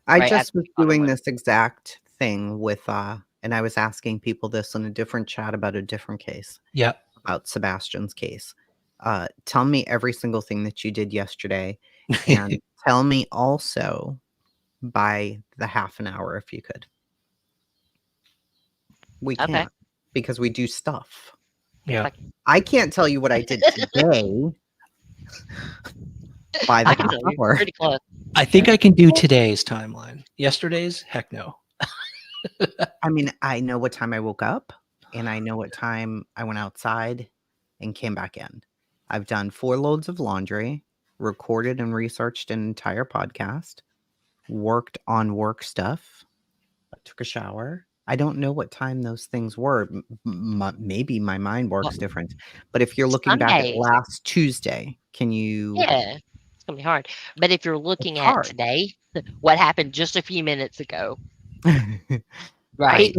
I right just after was she called doing 911. this exact thing with and I was asking people this in a different chat about a different case, Yeah. about Sebastian's case. Tell me every single thing that you did yesterday, and tell me also by the half an hour if you could. We Okay. can't because we do stuff. Yeah. Like, I can't tell you what I did today by the I can half tell you, hour. pretty close. I think I can do today's timeline. Yesterday's, heck no. I mean, I know what time I woke up, and I know what time I went outside and came back in. I've done 4 loads of laundry, recorded and researched an entire podcast, worked on work stuff, took a shower. I don't know what time those things were. Maybe my mind Well, works different. But if you're looking some back at days, last Tuesday, can you? yeah, it's gonna be hard. But if you're It's looking at hard. today, what happened just a few minutes ago, I right?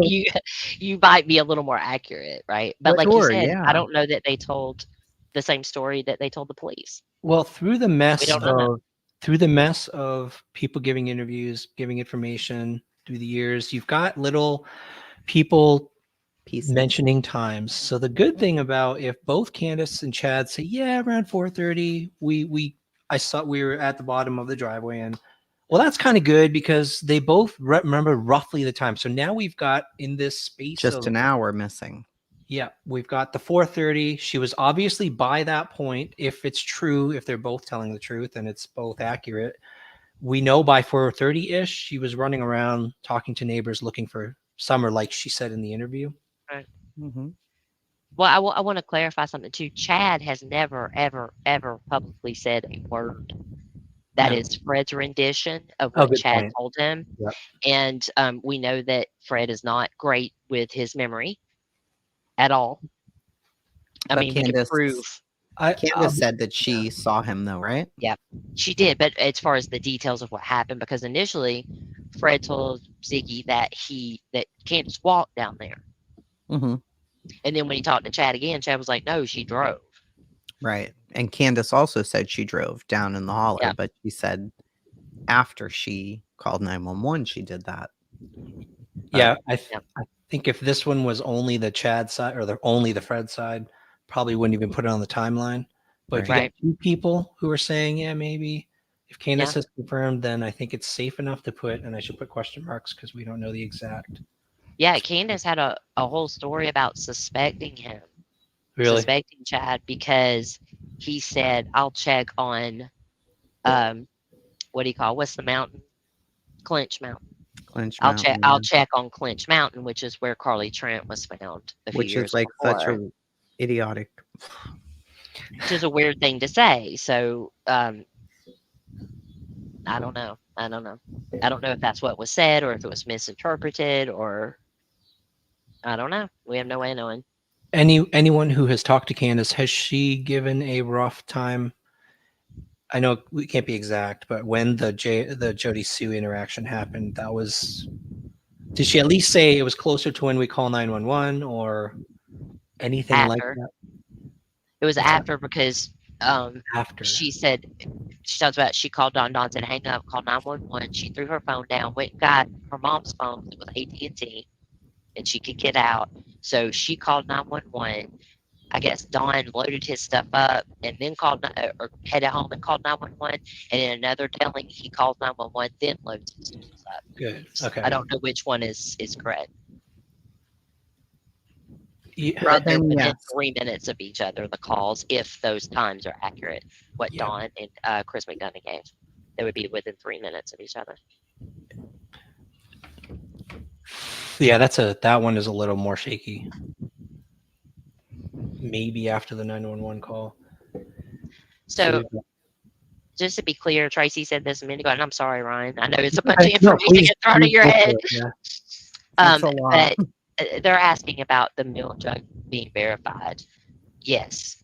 You might be a little more accurate, right? But like you sure, said, I yeah. don't know that they told the same story that they told the police. Well, We don't know that. through the mess of people giving interviews, giving information through the years, you've got little people Pieces. mentioning times. So the good thing about if both Candace and Chad say, yeah, around 4:30, I saw we were at the bottom of the driveway, and well, that's kind of good because they both remember roughly the time. So now we've got in this space Just of an hour missing. yeah, we've got the 4:30. She was obviously by that point, if it's true, if they're both telling the truth and it's both accurate, we know by 4:30-ish, she was running around talking to neighbors looking for Summer, like she said in the interview. Right. Mm-hmm. Well, I want to clarify something too. Chad has never, ever, ever publicly said a word. That No. is Fred's rendition of Oh, what good Chad point. told him. Yep. And we know that Fred is not great with his memory at all. I But mean, we can prove. Candace said that she saw him though, right? Yeah, she did. But as far as the details of what happened, because initially Fred told Ziggy that Candace walked down there. Mm-hmm. And then when he talked to Chad again, Chad was like, no, she drove. Right. And Candace also said she drove down in the holler, Yeah. but she said after she called 911, she did that. Yeah, But I think if this one was only the Chad side or only the Fred side, probably wouldn't even put it on the timeline. But if you Right. got two people who are saying, yeah, maybe if Candace Yeah. has confirmed, then I think it's safe enough to put, and I should put question marks because we don't know the exact. Yeah, Candace had a whole story about suspecting him, Really? suspecting Chad, because he said, I'll check on, what do you call, what's the mountain? Clinch Mountain. Clinch I'll Mountain, check on Clinch Mountain, which is where Carly Trent was found a few which is years like such before. a idiotic. which is a weird thing to say. So I don't know. I don't know. I don't know if that's what was said or if it was misinterpreted or I don't know. We have no way of knowing. Anyone who has talked to Candace, has she given a rough time? I know we can't be exact, but when the Jody Sue interaction happened, that was. Did she at least say it was closer to when we call 911 or anything like After that? it was What's that? after because After. she said she talks about she called Don said hang up, call 911. She threw her phone down, went and got her mom's phone with AT&T, and she could get out. So she called 911. I guess Don loaded his stuff up and then called or headed home and called 911. And in another telling, he called 911, then loads his tools up. Good. So Okay. I don't know which one is correct. Yeah. Well, But they're then within yes. 3 minutes of each other, the calls, if those times are accurate. What Yeah. Don and Chris McDonough gave, they would be within 3 minutes of each other. Yeah, that one is a little more shaky. Maybe after the 911 call. So we've- just to be clear, Tracy said this a minute ago, and I'm sorry, Ryan. I know it's a bunch Okay, of no, information please- get thrown at please your go for head. it, yeah. It's a lot. But they're asking about the milk jug being verified. Yes,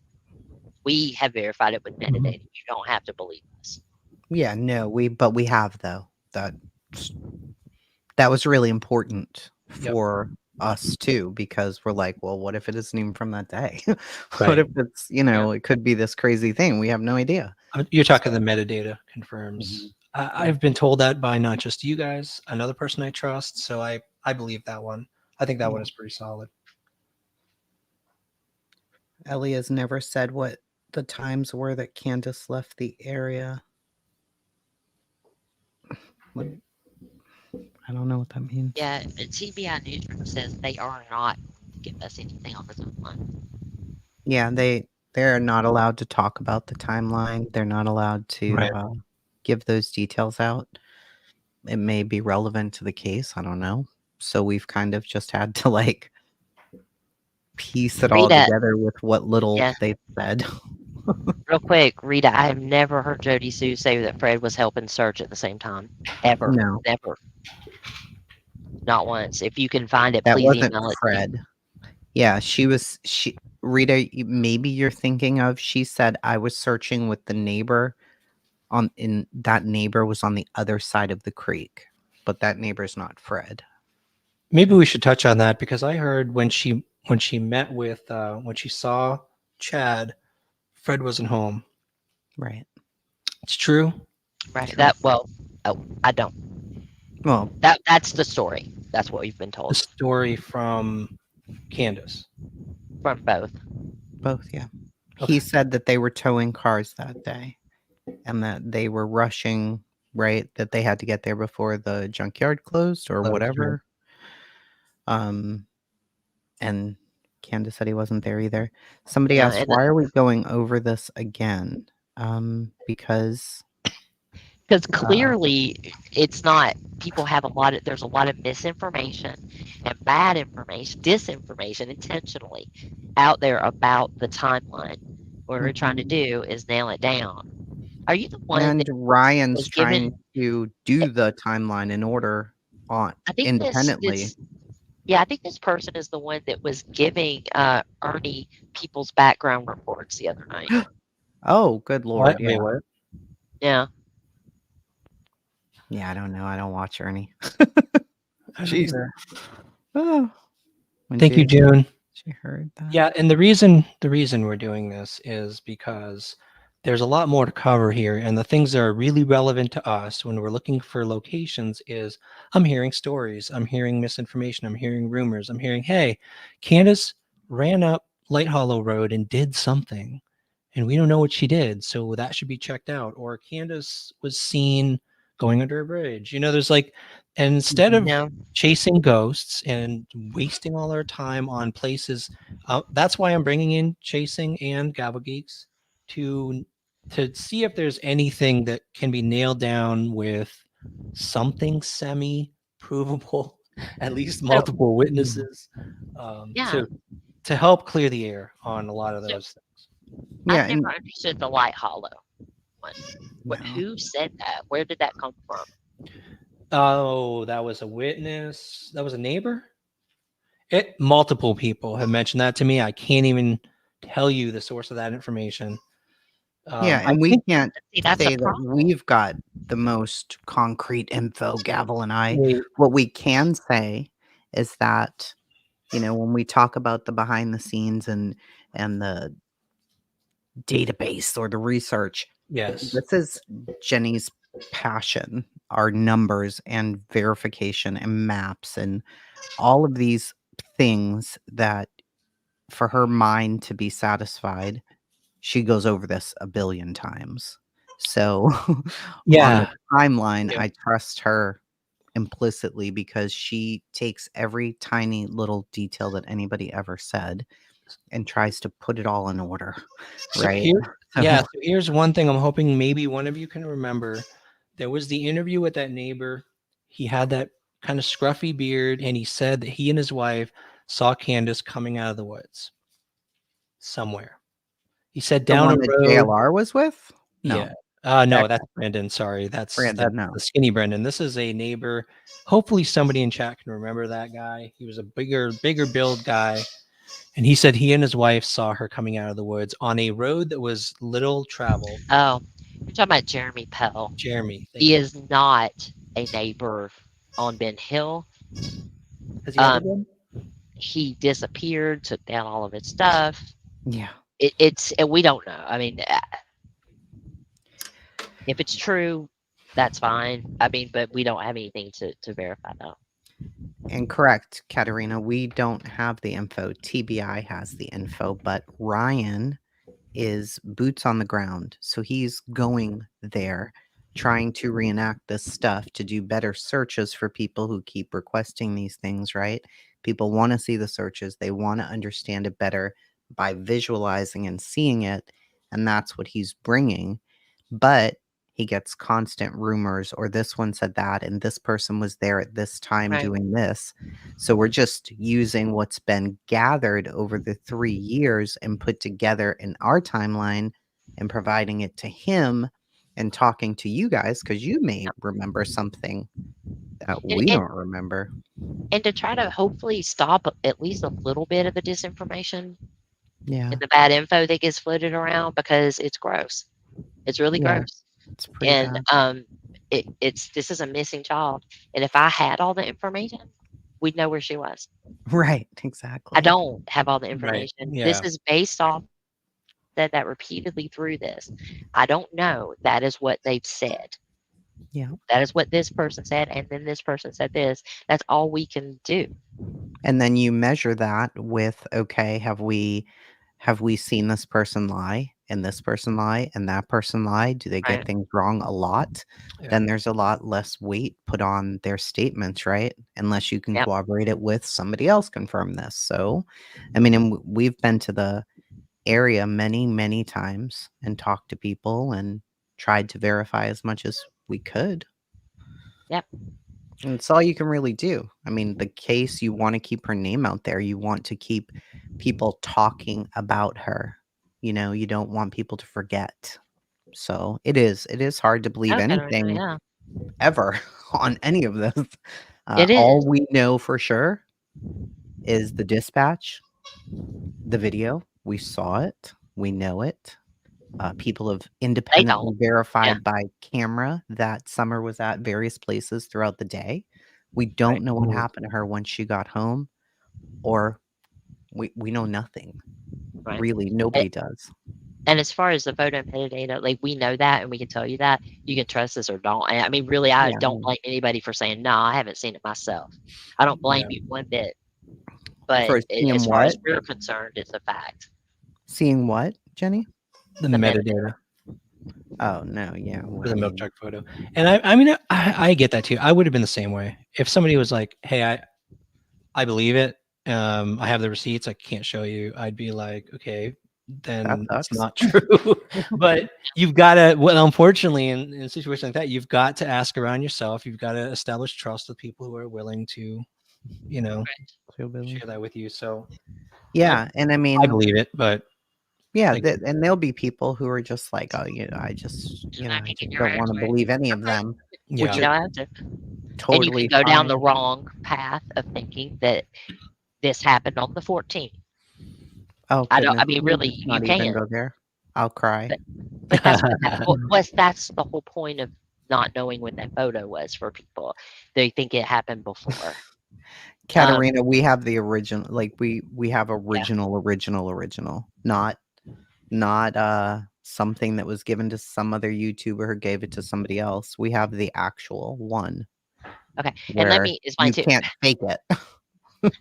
we have verified it with Mhm. metadata. You don't have to believe us. Yeah, no, but we have though. That was really important Yep. for us too, because we're like, well, what if it isn't even from that day? What Right. if it's, it could be this crazy thing? We have no idea. You're talking the metadata confirms. Mhm. I've been told that by not just you guys, another person I trust. So I believe that one. I think that one is pretty solid. Ellie has never said what the times were that Candace left the area. I don't know what that means. Yeah, TBI Newsroom says they are not giving us anything on the timeline. Yeah, they're not allowed to talk about the timeline. They're not allowed to Right. give those details out. It may be relevant to the case. I don't know. So we've kind of just had to piece it all Rita, together with what little yeah. they've said. Real quick, Rita, I have never heard Jody Sue say that Fred was helping search at the same time. Ever. No. Never. Not once. If you can find it, That please wasn't email it to me. Fred. Yeah, Rita, maybe you're thinking of, she said I was searching with the neighbor that neighbor was on the other side of the creek, but that neighbor's not Fred. Maybe we should touch on that because I heard when she met with when she saw Chad, Fred wasn't home. Right. It's true. Right. True. I don't. Well, That's the story. That's what we've been The told story from Candace. from both. both, yeah. Okay. He said that they were towing cars that day and that they were rushing, right? That they had to get there before the junkyard closed or Closed, whatever. And Candace said he wasn't there either. Somebody Yeah, asked, and why are we going over this again? Because clearly it's not. People have there's a lot of misinformation and bad information, disinformation intentionally out there about the timeline. What we're trying to do is nail it down. Are you the one and that Ryan's was given? trying to do the timeline in order I think independently. I think this person is the one that was giving Ernie people's background reports the other night. Oh, good Lord. What? Yeah. Wait, what? Yeah. Yeah, I don't know. I don't watch Ernie. I don't Jeez. either. Oh, Thank you, June. She heard that. Yeah, and the reason we're doing this is because there's a lot more to cover here, and the things that are really relevant to us when we're looking for locations is I'm hearing stories, I'm hearing misinformation, I'm hearing rumors, I'm hearing, hey, Candace ran up Light Hollow Road and did something, and we don't know what she did, so that should be checked out. Or Candace was seen going under a bridge. There's and instead of Yeah. chasing ghosts and wasting all our time on places, that's why I'm bringing in Chasing and Gavel Geeks to see if there's anything that can be nailed down with something semi provable, at least multiple witnesses, Yeah. to help clear the air on a lot of So- those things. Yeah, I and never understood the light hollow one. no. Who said that? Where did that come from? Oh, that was a witness. That was a neighbor. Multiple people have mentioned that to me. I can't even tell you the source of that information. Yeah, I and we think can't See, that's a say that problem. we've got the most concrete info, Gavel and I. wait, What we can say is that, when we talk about the behind the scenes and the database or the research, yes, this is Jenny's passion, our numbers and verification and maps and all of these things that for her mind to be satisfied, she goes over this a billion times. So on the yeah, timeline, yeah. I trust her implicitly because she takes every tiny little detail that anybody ever said and tries to put it all in order, So right? here, yeah. So So here's one thing I'm hoping maybe one of you can remember. There was the interview with that neighbor. He had that kind of scruffy beard, and he said that he and his wife saw Candace coming out of the woods somewhere. He said the down a one that road. JLR was with? Yeah. No, No, that that's Brendan. Sorry, that's Brandon, no. the skinny Brendan. This is a neighbor. Hopefully, somebody in chat can remember that guy. He was a bigger build guy, and he said he and his wife saw her coming out of the woods on a road that was little traveled. Oh, you're talking about Jeremy Pell. Jeremy, thank He you. is not a neighbor on Ben Hill. Has he ever Um, been? he disappeared, took down all of his stuff. Yeah. We don't know. I mean, if it's true, that's fine. I mean, but we don't have anything to verify that. And correct, Katerina, we don't have the info. TBI has the info, but Ryan is boots on the ground. So he's going there, trying to reenact this stuff to do better searches for people who keep requesting these things, right? People want to see the searches, they want to understand it better by visualizing and seeing it. And that's what he's bringing. But he gets constant rumors, or this one said that, and this person was there at this time Right. doing this. So we're just using what's been gathered over the 3 years and put together in our timeline and providing it to him and talking to you guys because you may remember something that And, we and don't remember. and to try to hopefully stop at least a little bit of the disinformation Yeah. and the bad info that gets floated around because it's gross. It's really Yeah. gross. It's pretty And bad. this is a missing child. And if I had all the information, we'd know where she was. Right. I Exactly. don't have all the Right. information. This Yeah. is based off that repeatedly through this. I don't know. That is what they've said. Yeah. That is what this person said, and then this person said this. That's all we can do. And then you measure that with, okay, have we seen this person lie and this person lie and that person lie? Do they get Right. things wrong a lot? Yeah. Then there's a lot less weight put on their statements, right? Unless you can Yep. corroborate it with somebody else confirm this. So, I mean, and we've been to the area many, many times and talked to people and tried to verify as much as we could. Yep. And it's all you can really do. I mean, the case, you want to keep her name out there. You want to keep people talking about her. You don't want people to forget. So it is hard to believe Definitely, anything yeah. ever on any of this. It All is. we know for sure is the dispatch, the video. We saw it. We know it. People have They independently don't. Yeah. verified by camera that Summer was at various places throughout the day. We Right. don't know what Mhm. happened to her when she got home, or we know nothing. Right. Really, nobody does. And as far as the photo and metadata, like we know that and we can tell you that. You can trust us or don't. And I mean, really, I Yeah, don't blame anybody for saying, no, I haven't seen it myself. I don't blame Yeah. you one bit. But for seeing as far as what? we're concerned, it's a fact. Seeing what, Jenny? The The metadata Oh no, yeah. for the milk jug photo, and I mean, I get that too. I would have been the same way if somebody was like, "Hey, I believe it. I have the receipts. I can't show you." I'd be like, "Okay, That then it's sucks. not true." But you've got to. Well, unfortunately, in a situation like that, you've got to ask around yourself. You've got to establish trust with people who are willing to, So, Billy. share that with you. So Yeah, and I I mean, believe it, but Yeah, Like, and there'll be people who are just like, oh, I just, I I can just get your don't want to answer. believe any of them, which yeah. You is don't have to. And you can totally go down the fine. wrong path of thinking that this happened on the 14th. Oh I don't. goodness, I mean, can we really, just you not even can. go there? I'll cry. But that's the whole point of not knowing when that photo was for people. They think it happened before. Katerina, we have the original, like we have Yeah. original, not something that was given to some other YouTuber who gave it to somebody else. We have the actual one Okay. And let where me explain you too. can't fake it.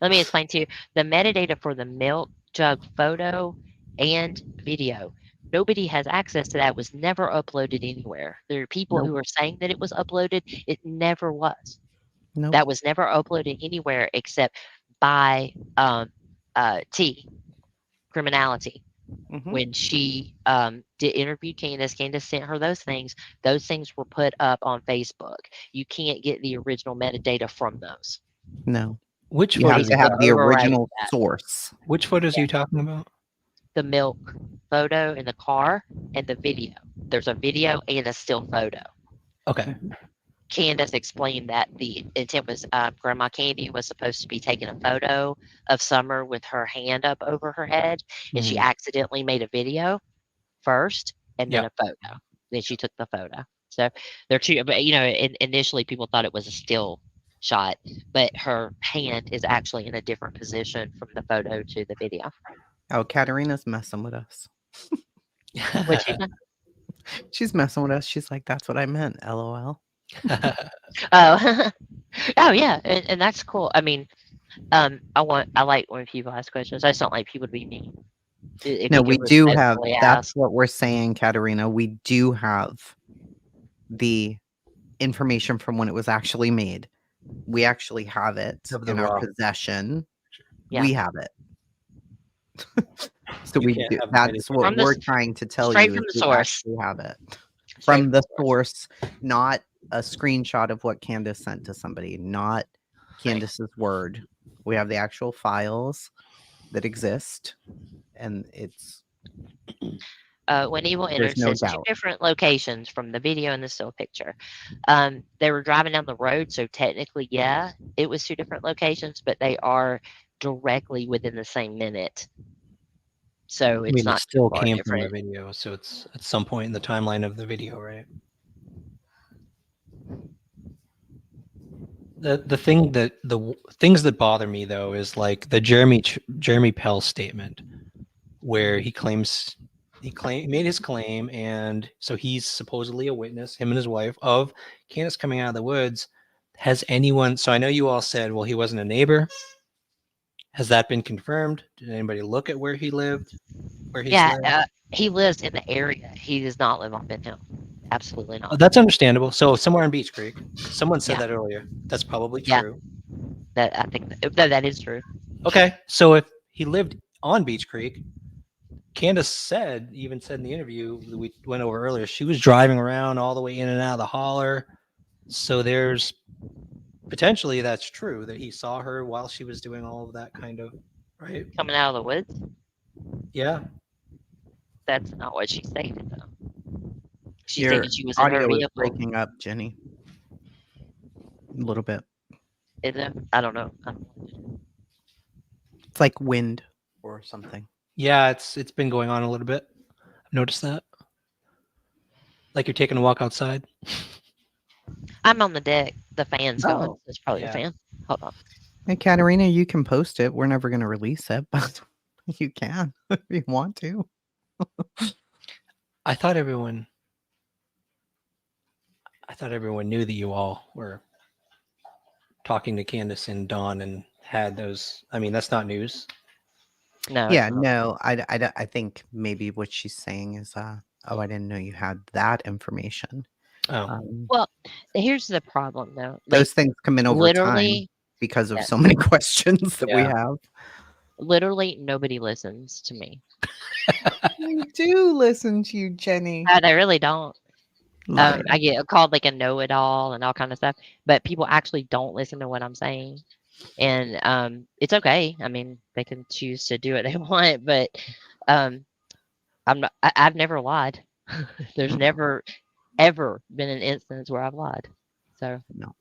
Let me explain to you the metadata for the milk jug photo and video. Nobody has access to that. Was never uploaded anywhere. There are people Nope. who are saying that it was uploaded. It never was. Nope. That was never uploaded anywhere except by T Criminality. Mhm. When she did interview Candace, Candace sent her those things. Those things were put up on Facebook. You can't get the original metadata from those. No. Which You have photos? to have Facebook the overrides original that. source. Which photos are Yeah. you talking about? The milk photo in the car and the video. There's a video and a still photo. Okay. Candace explained that the intent was Grandma Candy was supposed to be taking a photo of Summer with her hand up over her head, and she Mhm. accidentally made a video first and then Yep. a photo. Then she took the photo. So they're two, but initially people thought it was a still shot, but her hand is actually in a different position from the photo to the video. Oh, Katerina's messing with us. What she done? She's messing with us. She's like, that's what I meant. LOL. Oh, oh yeah, and that's cool. I mean, I like when people ask questions. I just don't like people to be mean. If No, you we can do have, respectfully that's ask, what we're saying, Katerina. We do have the information from when it was actually made. We actually have it Of the in our raw. possession. Yeah. We have it. So You we can't do. have That's what From the we're trying to tell straight you from is the we source. actually have it. Straight From the source, not a screenshot of what Candace sent to somebody, not Candace's word. We have the actual files that exist, and it's When Evil there's entered, no says two doubt. different locations from the video and the still picture. They were driving down the road, so technically, yeah, it was two different locations, but they are directly within the same minute. So I it's mean, it not too still far came from a different. video, so it's at some point in the timeline of the video, right? The things that bother me though is like the Jeremy Pell statement where he made his claim, and so he's supposedly a witness, him and his wife, of Candace coming out of the woods. Has anyone? So I know you all said, well, he wasn't a neighbor. Has that been confirmed? Did anybody look at where he lived? Where he's Yeah, lived? he lives in the area. He does not live on Ben Hill. Absolutely Oh, not. that's understandable. So somewhere in Beach Creek. Someone said Yeah. that earlier. That's probably Yeah. true. That I think that is true. Okay. So if he lived on Beach Creek, Candace even said in the interview that we went over earlier, she was driving around all the way in and out of the holler. So there's potentially that's true that he saw her while she was doing all of that kind of, right? Coming out of the woods. Yeah. That's not what she stated though. She Your stated she was in her audio is vehicle. breaking up, Jenny. A little bit. Is it? I don't know. It's like wind or something. Yeah, it's been going on a little bit. I've noticed that. Like you're taking a walk outside. I'm on the deck. The fan's going. Oh, It's probably yeah. the fan. Hold on. Hey, Katerina, you can post it. We're never going to release it, but you can if you want to. I thought everyone knew that you all were talking to Candace and Dawn and had those. I mean, that's not news. No. Yeah, it's not. no, I think maybe what she's saying is, oh, I didn't know you had that information. Oh, Well, here's the problem though. Like Those things come in over time literally, because of yeah. so many questions that we Yeah. have. literally nobody listens to me. We do listen to you, Jenny. They really don't. Liar. I get called like a know-it-all and all kind of stuff, but people actually don't listen to what I'm saying, and it's okay. I mean, they can choose to do what they want, but I've never lied. There's never ever been an instance where I've lied. So No.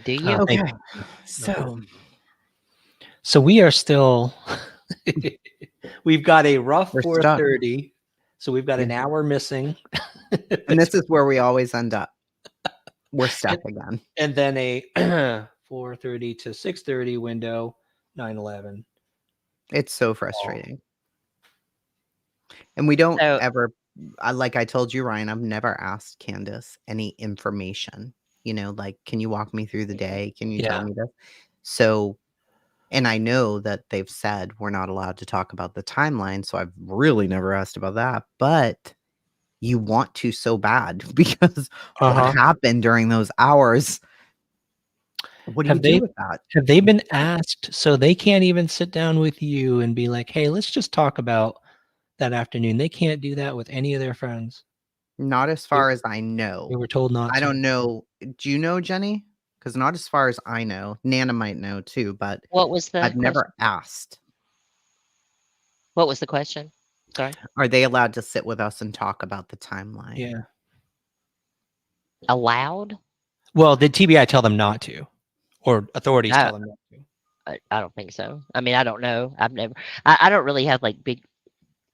do you? Thank Okay. you. So we are still. We've got a rough we're stuck. 4:30, so we've got an Yeah. hour missing, And this is where we always end up. We're stuck again. and then a 4:30 to 6:30 window, 9/11. It's so frustrating. And we don't So ever, like I told you, Ryan, I've never asked Candace any information. Like, can you walk me through the day? Can you tell Yeah. me this? So, and I know that they've said we're not allowed to talk about the timeline. So I've really never asked about that. But you want to so bad because what happened during those hours? What do you Have do they with that? have they been asked, so they can't even sit down with you and be like, "Hey, let's just talk about that afternoon." They can't do that with any of their friends. Not as They far as I they know. were told not I to. don't know. Do you know, Jenny? Because not as far as I know. Nana might know too, but what was the I've question? never asked. What was the question? Sorry. Are they allowed to sit with us and talk about the timeline? Yeah. Allowed? Well, did TBI tell them not to? Or authorities No, tell them not to? I don't think so. I mean, I don't know. I've never. I don't really have like big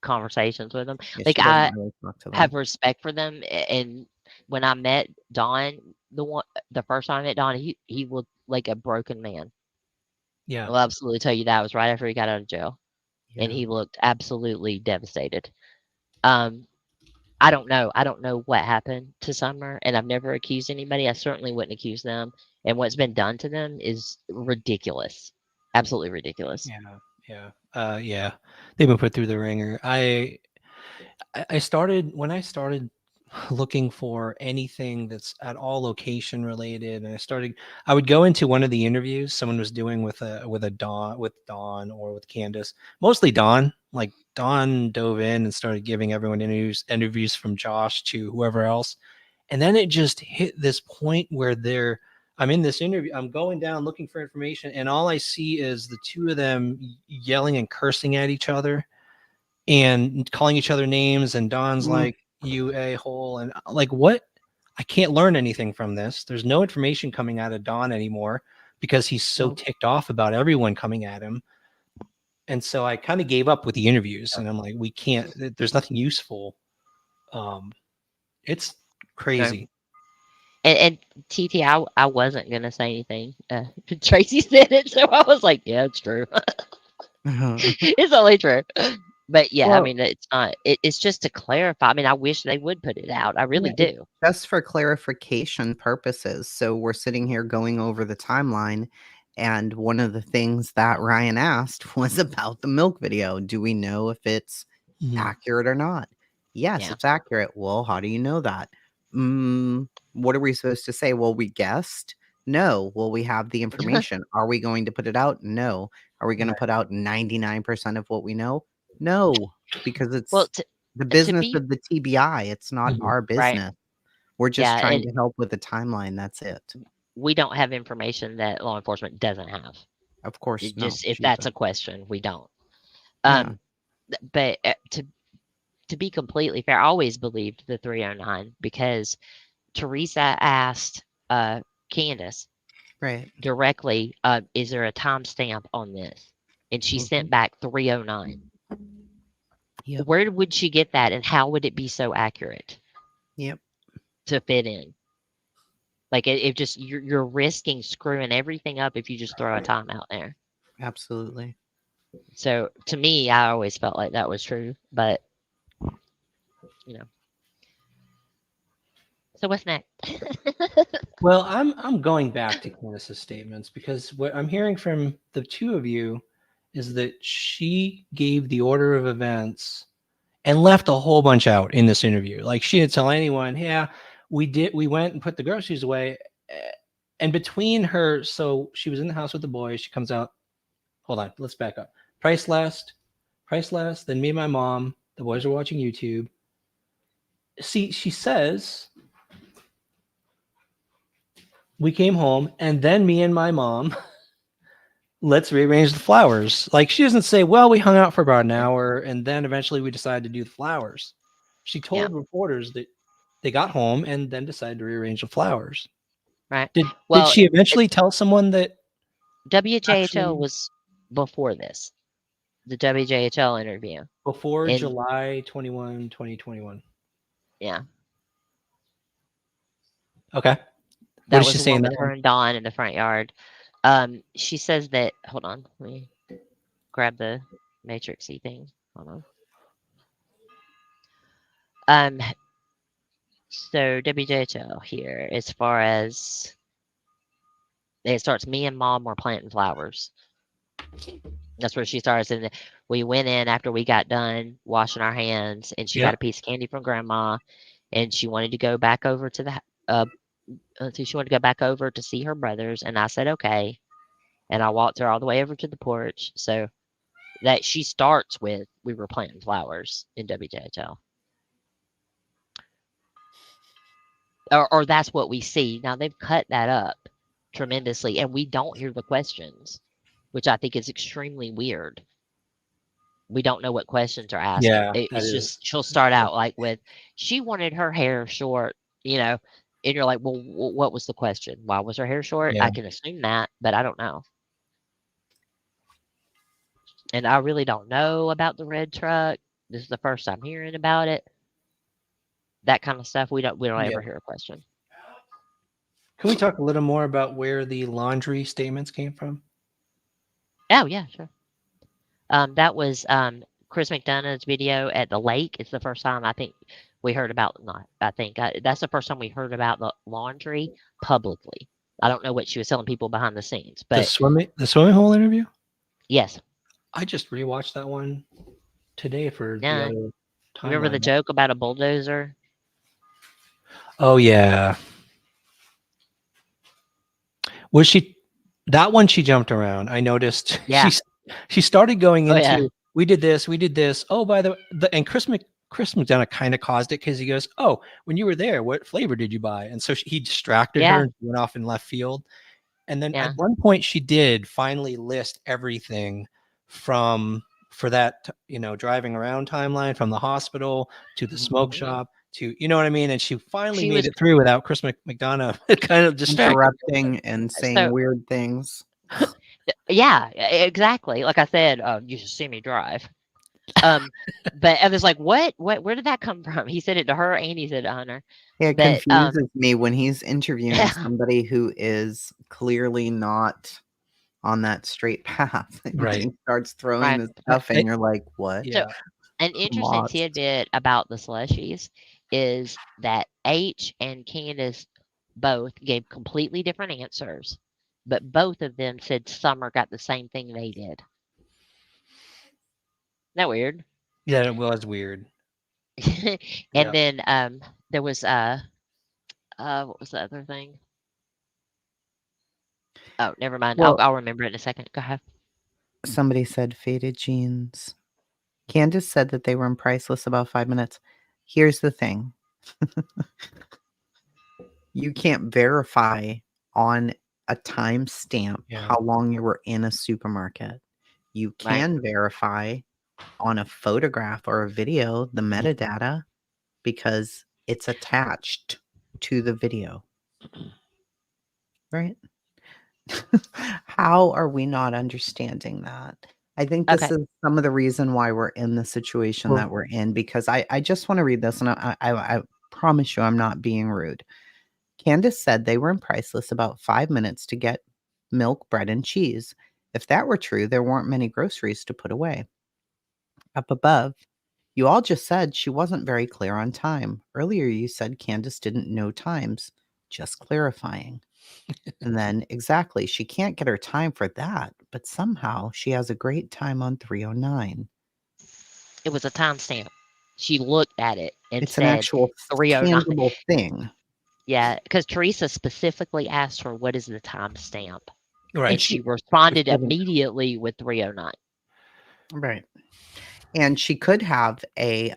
conversations with them. Yeah, Like she doesn't I really talk to have them. respect for them, and when I met Don, the first time I met Don, he looked like a broken man. Yeah. I'll absolutely tell you that was right after he got out of jail, and Yeah. he looked absolutely devastated. Um, I don't know. I don't know what happened to Summer, and I've never accused anybody. I certainly wouldn't accuse them. And what's been done to them is ridiculous, absolutely ridiculous. Yeah. They've been put through the ringer. I started when I started looking for anything that's at all location related, and I would go into one of the interviews someone was doing with Dawn or with Candace, mostly Dawn. Like Dawn dove in and started giving everyone interviews from Josh to whoever else, and then it just hit this point where I'm in this interview, I'm going down looking for information, and all I see is the two of them yelling and cursing at each other and calling each other names, and Don's like, "You a-hole," and like, what? I can't learn anything from this. There's no information coming out of Don anymore because he's so Nope. ticked off about everyone coming at him. And so I kind of gave up with the interviews, and I'm like, we can't. There's nothing useful. It's crazy. And TT, I wasn't gonna say anything. Tracy said it, so I was like, yeah, it's true. It's only true. But yeah, I Well, mean, it's not. It's just to clarify. I mean, I wish they would put it out. I yeah, really it's do. just for clarification purposes. So we're sitting here going over the timeline, and one of the things that Ryan asked was about the milk video. Do we know if it's Mhm. accurate or not? Yes, Yeah. it's accurate. Well, how do you know that? What are we supposed to say? Well, we guessed. No. Well, we have the information. Are we going to put it out? No. Are we going to Right. put out 99% of what we know? No, because Well, it's the to business be of the TBI. It's not Mhm. our right. business. We're just Yeah, trying and to help with the timeline. That's it. we don't have information that law enforcement doesn't have. Of course, It no. just if that's Jesus. a question, we don't. Yeah. Um, but to be completely fair, I always believed the 309 because Teresa asked Candace Right. directly, "Is there a timestamp on this?" And she sent Mhm. back 309. Yep. Where would she get that, and how would it be so accurate Yep. to fit in? Like it just you're risking screwing everything up if you just throw a time out there. Absolutely. So to me, I always felt like that was true, but you know. So what's next? Well, I'm going back to Candace's statements because what I'm hearing from the two of you is that she gave the order of events and left a whole bunch out in this interview. Like she didn't tell anyone, yeah, we went and put the groceries away. And between her, so she was in the house with the boys, she comes out, hold on, let's back up. Price less, then me and my mom, the boys are watching YouTube. See, she says we came home and then me and my mom let's rearrange the flowers. Like she doesn't say, well, we hung out for about an hour and then eventually we decided to do the flowers. She told reporters that they got home and then decided to rearrange the flowers. Right. Did Well, she eventually tell someone that WJHL actually was before this, the WJHL interview. before And July 21, 2021? yeah, Okay. What that did was she the say one in with that her one? and Dawn in the front yard. She says that, hold on, let me grab the matrixy thing. Hold on. So WJHL here, as far as it starts, me and Mom were planting flowers. That's where she starts, and we went in after we got done washing our hands, and she got a piece of candy from Grandma, and she wanted to go back over to the she wanted to go back over to see her brothers, and I said okay, and I walked her all the way over to the porch. So that she starts with, we were planting flowers in WJHL. Or that's what we see. Now they've cut that up tremendously, and we don't hear the questions, which I think is extremely weird. We don't know what questions are asked. Yeah, that It's is. just she'll start out like with, she wanted her hair short, and you're like, well, what was the question? Why was her hair short? Yeah. I can assume that, but I don't know. And I really don't know about the red truck. This is the first time hearing about it. That kind of stuff, we don't Yeah. ever hear a question. Can we talk a little more about where the laundry statements came from? Oh yeah, sure. That was Chris McDonough's video at the lake. It's the first time I think we heard about. Not I think that's the first time we heard about the laundry publicly. I don't know what she was telling people behind the scenes, The but swimming hole interview? yes. I just rewatched that one today for the Yeah. other Remember the timeline. joke about a bulldozer? Oh yeah. Was she that one she jumped around. I noticed Yeah. she started going Oh, into yeah. we did this. Oh, by the and Chris McDonough kind of caused it because he goes, oh, when you were there, what flavor did you buy? And so he distracted her Yeah. and went off in left field. And then Yeah. at one point she did finally list everything for that, driving around timeline from the hospital to the smoke Mhm. shop to, you know what I mean? And she finally She made was it through without Chris kind of distracting. Interrupting and saying So weird things. yeah, exactly. Like I said, you should see me drive. But I was like, what? Where did that come from? He said it to her and he said it to Hunter. It But confuses me when he's interviewing yeah, somebody who is clearly not on that straight path. And Right. he starts throwing right. this stuff and you're like, what? Yeah. An interesting Lost. tidbit about the slushies is that H and Candace both gave completely different answers, but both of them said Summer got the same thing they did. Isn't that weird? Yeah, it was weird. And Yeah. then there was what was the other thing? Oh, never mind. Well- I'll remember it in a second. Go ahead. Somebody said faded jeans. Candace said that they were in Priceless about 5 minutes. Here's the thing. You can't verify on a timestamp Yeah. how long you were in a supermarket. You Right. can verify on a photograph or a video the metadata because it's attached to the video. Right? How are we not understanding that? I think this Okay. is some of the reason why we're in the situation Well- that we're in, because I just want to read this, and I promise you I'm not being rude. Candace said they were in Priceless about 5 minutes to get milk, bread, and cheese. If that were true, there weren't many groceries to put away. Up above, you all just said she wasn't very clear on time. Earlier, you said Candace didn't know times. Just clarifying. And then, exactly, she can't get her time for that, but somehow she has a great time on 309. It was a timestamp. She looked at it and It's an said actual 309. tangible thing. Yeah, because Teresa specifically asked her, what is the timestamp? Right. And she responded She doesn't- immediately with 309. Right. And she could have a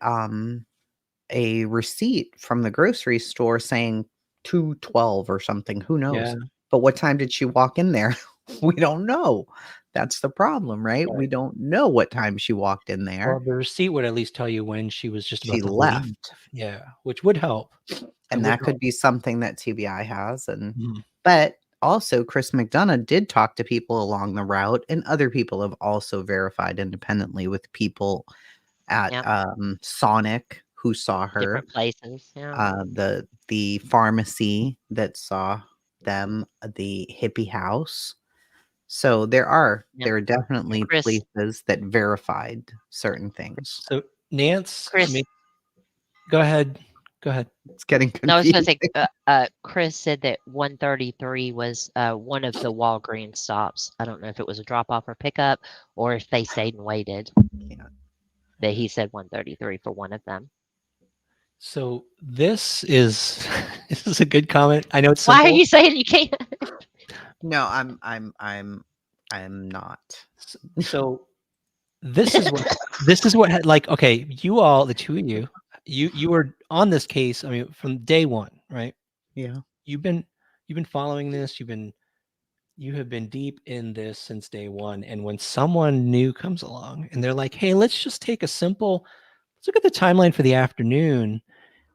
receipt from the grocery store saying 2:12 or something. Who knows? Yeah. But what time did she walk in there? We don't know. That's the problem, right? We Right. don't know what time she walked in there. Well, the receipt would at least tell you when she was just She about to leave. left. Yeah, which would help. It And would that could help. be something that TBI has. And Mhm. but also Chris McDonough did talk to people along the route, and other people have also verified independently with people at Yeah. Sonic who saw her, Different places. Yeah. the pharmacy that saw them, the hippie house. So there are Yeah. definitely Chris places that verified certain things. So Nance, Chris go ahead. Go ahead. It's getting No, I was gonna confusing. say, Chris said that 133 was one of the Walgreens stops. I don't know if it was a drop off or pickup, or if they stayed and waited. Yeah. That he said 133 for one of them. So this is this is a good comment. I know it's Why are simple. you saying you can't? No, I'm not. So this is what like, okay, you all, the two of you were on this case. I mean, from day one, right? Yeah. You've been following this. You have been deep in this since day one. And when someone new comes along and they're like, hey, let's just take a simple, let's look at the timeline for the afternoon.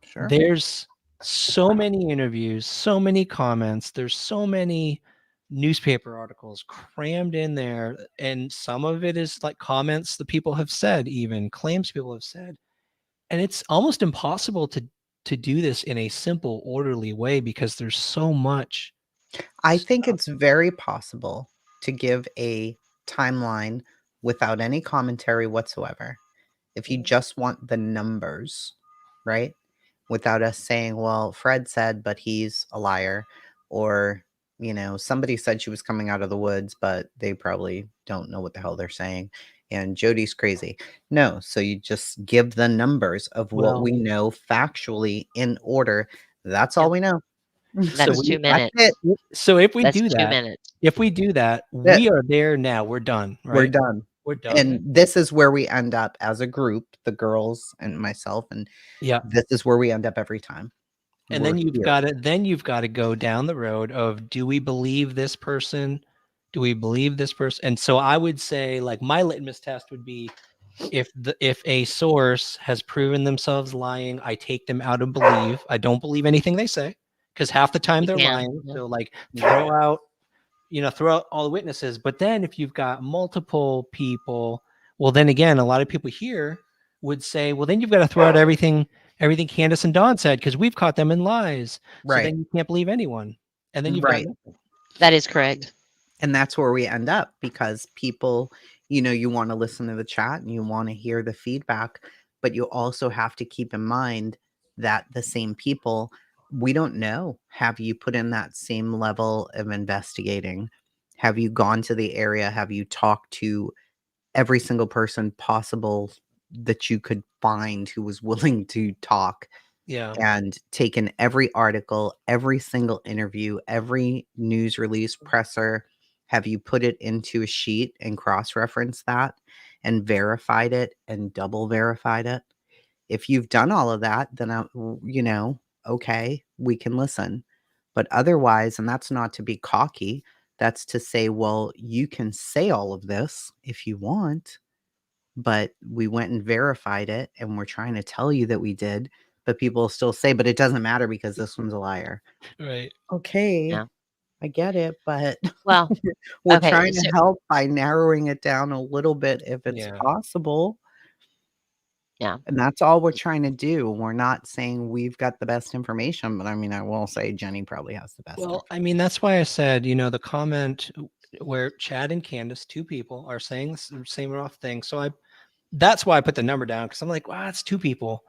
Sure. There's so many interviews, so many comments, there's so many newspaper articles crammed in there, and some of it is like comments that people have said, even claims people have said, and it's almost impossible to do this in a simple, orderly way because there's so much I think stuff. it's very possible to give a timeline without any commentary whatsoever. If you just want the numbers, right? Without us saying, well, Fred said, but he's a liar. Or, somebody said she was coming out of the woods, but they probably don't know what the hell they're saying. And Jody's crazy. No. So you just give the numbers of what we Well, know factually in order. That's all Yep. we know. so That's we 2 That's minutes. it. so if we That's do 2 that, minutes. It. we are there now. We're done, We're right? done. We're done. And this is where we end up as a group, the girls and myself. And Yeah. this is where we end up every time. And We're then you've here. got to go down the road of, do we believe this person? Do we believe this person? And so I would say, like, my litmus test would be, if a source has proven themselves lying, I take them out of believe. I don't believe anything they say, because half the time You they're can. lying. Yeah. So like, throw out all the witnesses. But then if you've got multiple people, well, then again, a lot of people here would say, well, then you've got to throw out everything Candace and Dawn said, because we've caught them in lies. So Right. then you can't believe anyone. And then you've got Right. nothing. That is correct. And that's where we end up, because people, you want to listen to the chat and you want to hear the feedback, but you also have to keep in mind that the same people, we don't know. Have you put in that same level of investigating? Have you gone to the area? Have you talked to every single person possible that you could find who was willing to talk, Yeah. and taken every article, every single interview, every news release, presser? Have you put it into a sheet and cross-referenced that and verified it and double verified it? If you've done all of that, then okay, we can listen. But otherwise, and that's not to be cocky, that's to say, well, you can say all of this if you want, but we went and verified it, and we're trying to tell you that we did, but people still say, but it doesn't matter because this one's a liar. Right. Okay, Yeah. I get it, but Well, we're okay. trying So to help by narrowing it down a little bit if it's Yeah. possible. Yeah. And that's all we're trying to do. We're not saying we've got the best information, but I mean, I will say Jenny probably has the best. Well, I mean, that's why I said, the comment where Chad and Candace, two people, are saying the same rough thing. So that's why I put the number down, because I'm like, wow, it's two people.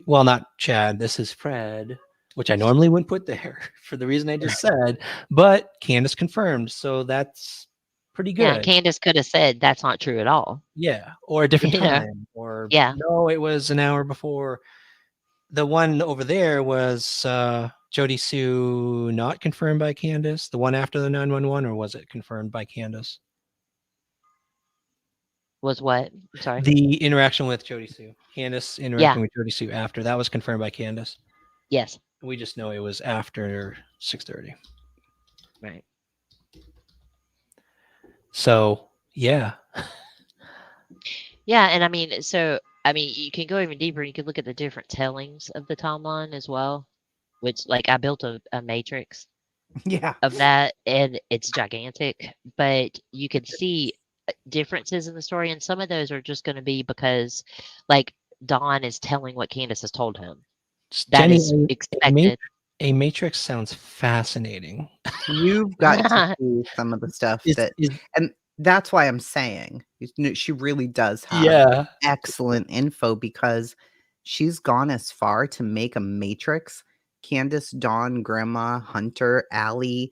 Well, not Chad. This is Fred, which I normally wouldn't put there for the reason I just said, but Candace confirmed. So that's pretty yeah, good. Candace could have said that's not true at all. Yeah. Or a different Yeah. time. Or Yeah. no, it was an hour before. The one over there was Jody Sue not confirmed by Candace. The one after the 911, or was it confirmed by Candace? Was what? I'm sorry. The interaction with Jody Sue. Candace interacting with Jody Sue after. That was confirmed by Candace. Yes. We just know it was after 6:30. Right. So yeah, Yeah, and I mean, so I mean, you can go even deeper. You can look at the different tellings of the timeline as well, which like I built a matrix Yeah. of that, and it's gigantic. But you can see differences in the story, and some of those are just going to be because, like, Don is telling what Candace has told him. That Jenny, is a expected. matrix sounds fascinating. You've got to see some of the stuff Is that, is and that's why I'm saying she really does have yeah. excellent info because she's gone as far to make a matrix. Candace, Dawn, Grandma, Hunter, Allie,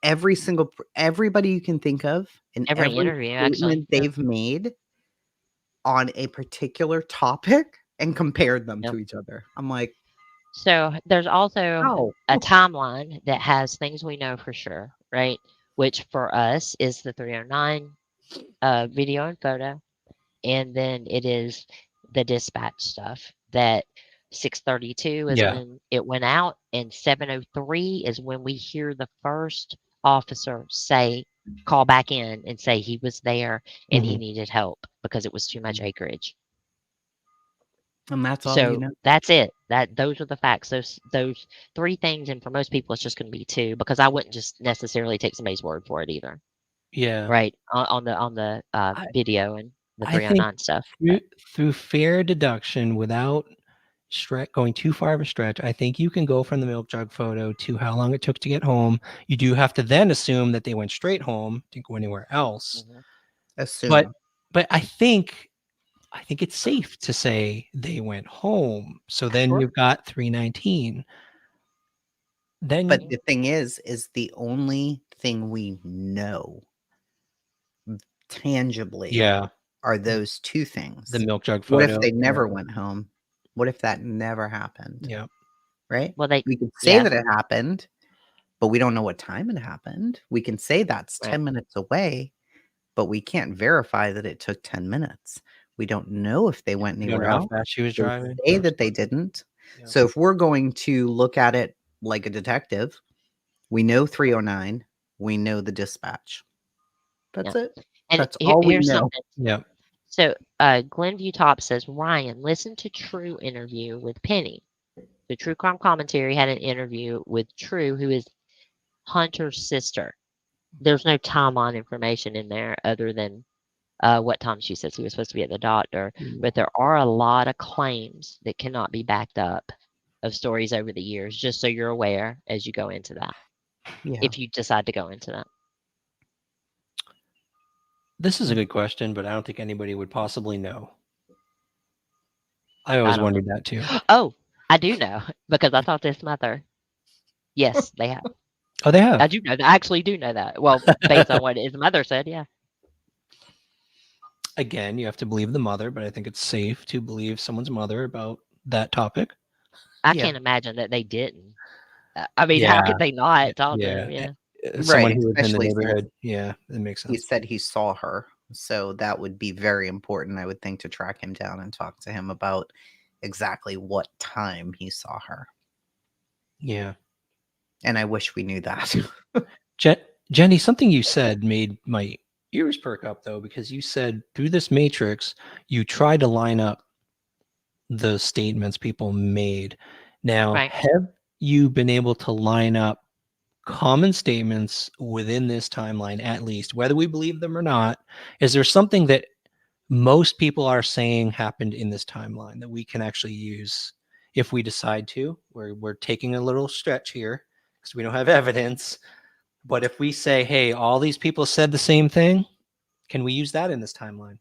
everybody you can think of, and Every every interview, actually. statement they've made on a particular topic and compared them Yep. to each other. I'm like, So there's also oh, a timeline that has things we know for sure, right? Which for us is the 309 video and photo, and then it is the dispatch stuff. That 6:32 is Yeah. when it went out, and 7:03 is when we hear the first officer call back in and say he was there and he Mhm. needed help because it was too much acreage. and that's all you So know. that's it. Those are the facts. Those three things, and for most people, it's just going to be two because I wouldn't just necessarily take somebody's word for it either, Yeah. right? On the I video and the I think 309 stuff. through fair deduction without going too far of a stretch, I think you can go from the milk jug photo to how long it took to get home. You do have to then assume that they went straight home, didn't go anywhere else. Mhm. But Assume. I think it's safe to say they went home. So then Sure. you've got 319. Then But the thing is the only thing we know tangibly yeah, are those two the things. milk jug What if photo. they never went home? What if that never happened? Yeah. Right? Well, We could say yeah, that it happened, but we don't know what time it happened. We can say that's right. 10 minutes away, but we can't verify that it took 10 minutes. We don't know if they went We don't anywhere know how else. fast she was They driving. say that they didn't. Yeah. So if we're going to look at it like a detective, we know 309, we know the dispatch. That's Yeah. it. And That's all we here's know. something. Yeah. So Glenview Top says, Ryan, listen to True interview with Penny. The True Crime Commentary had an interview with True, who is Hunter's sister. There's no timeline information in there other than what time she says he was supposed to be at the doctor. But there are a lot of claims that cannot be backed up of stories over the years, just so you're aware as you go into that, Yeah. if you decide to go into that. This is a good question, but I don't think anybody would possibly know. I I always don't wondered know. that too. Oh, I do know because I talked to his mother. Yes, they have. Oh, they I have. do know that. I actually do know that. Well, based on what his mother said, yeah. Again, you have to believe the mother, but I think it's safe to believe someone's mother about that topic. I Yeah. can't imagine that they didn't. I mean, how Yeah. could they not talk to Yeah. him? Yeah. Someone Right. who was in the Especially since neighborhood. Yeah, it makes he sense. said he saw her. So that would be very important, I would think, to track him down and talk to him about exactly what time he saw her. Yeah. And I wish we knew that. Jenny, something you said made my ears perk up though, because you said through this matrix, you try to line up the statements people made. Now, Right. have you been able to line up common statements within this timeline, at least, whether we believe them or not? Is there something that most people are saying happened in this timeline that we can actually use if we decide to? We're taking a little stretch here because we don't have evidence. But if we say, hey, all these people said the same thing, can we use that in this timeline?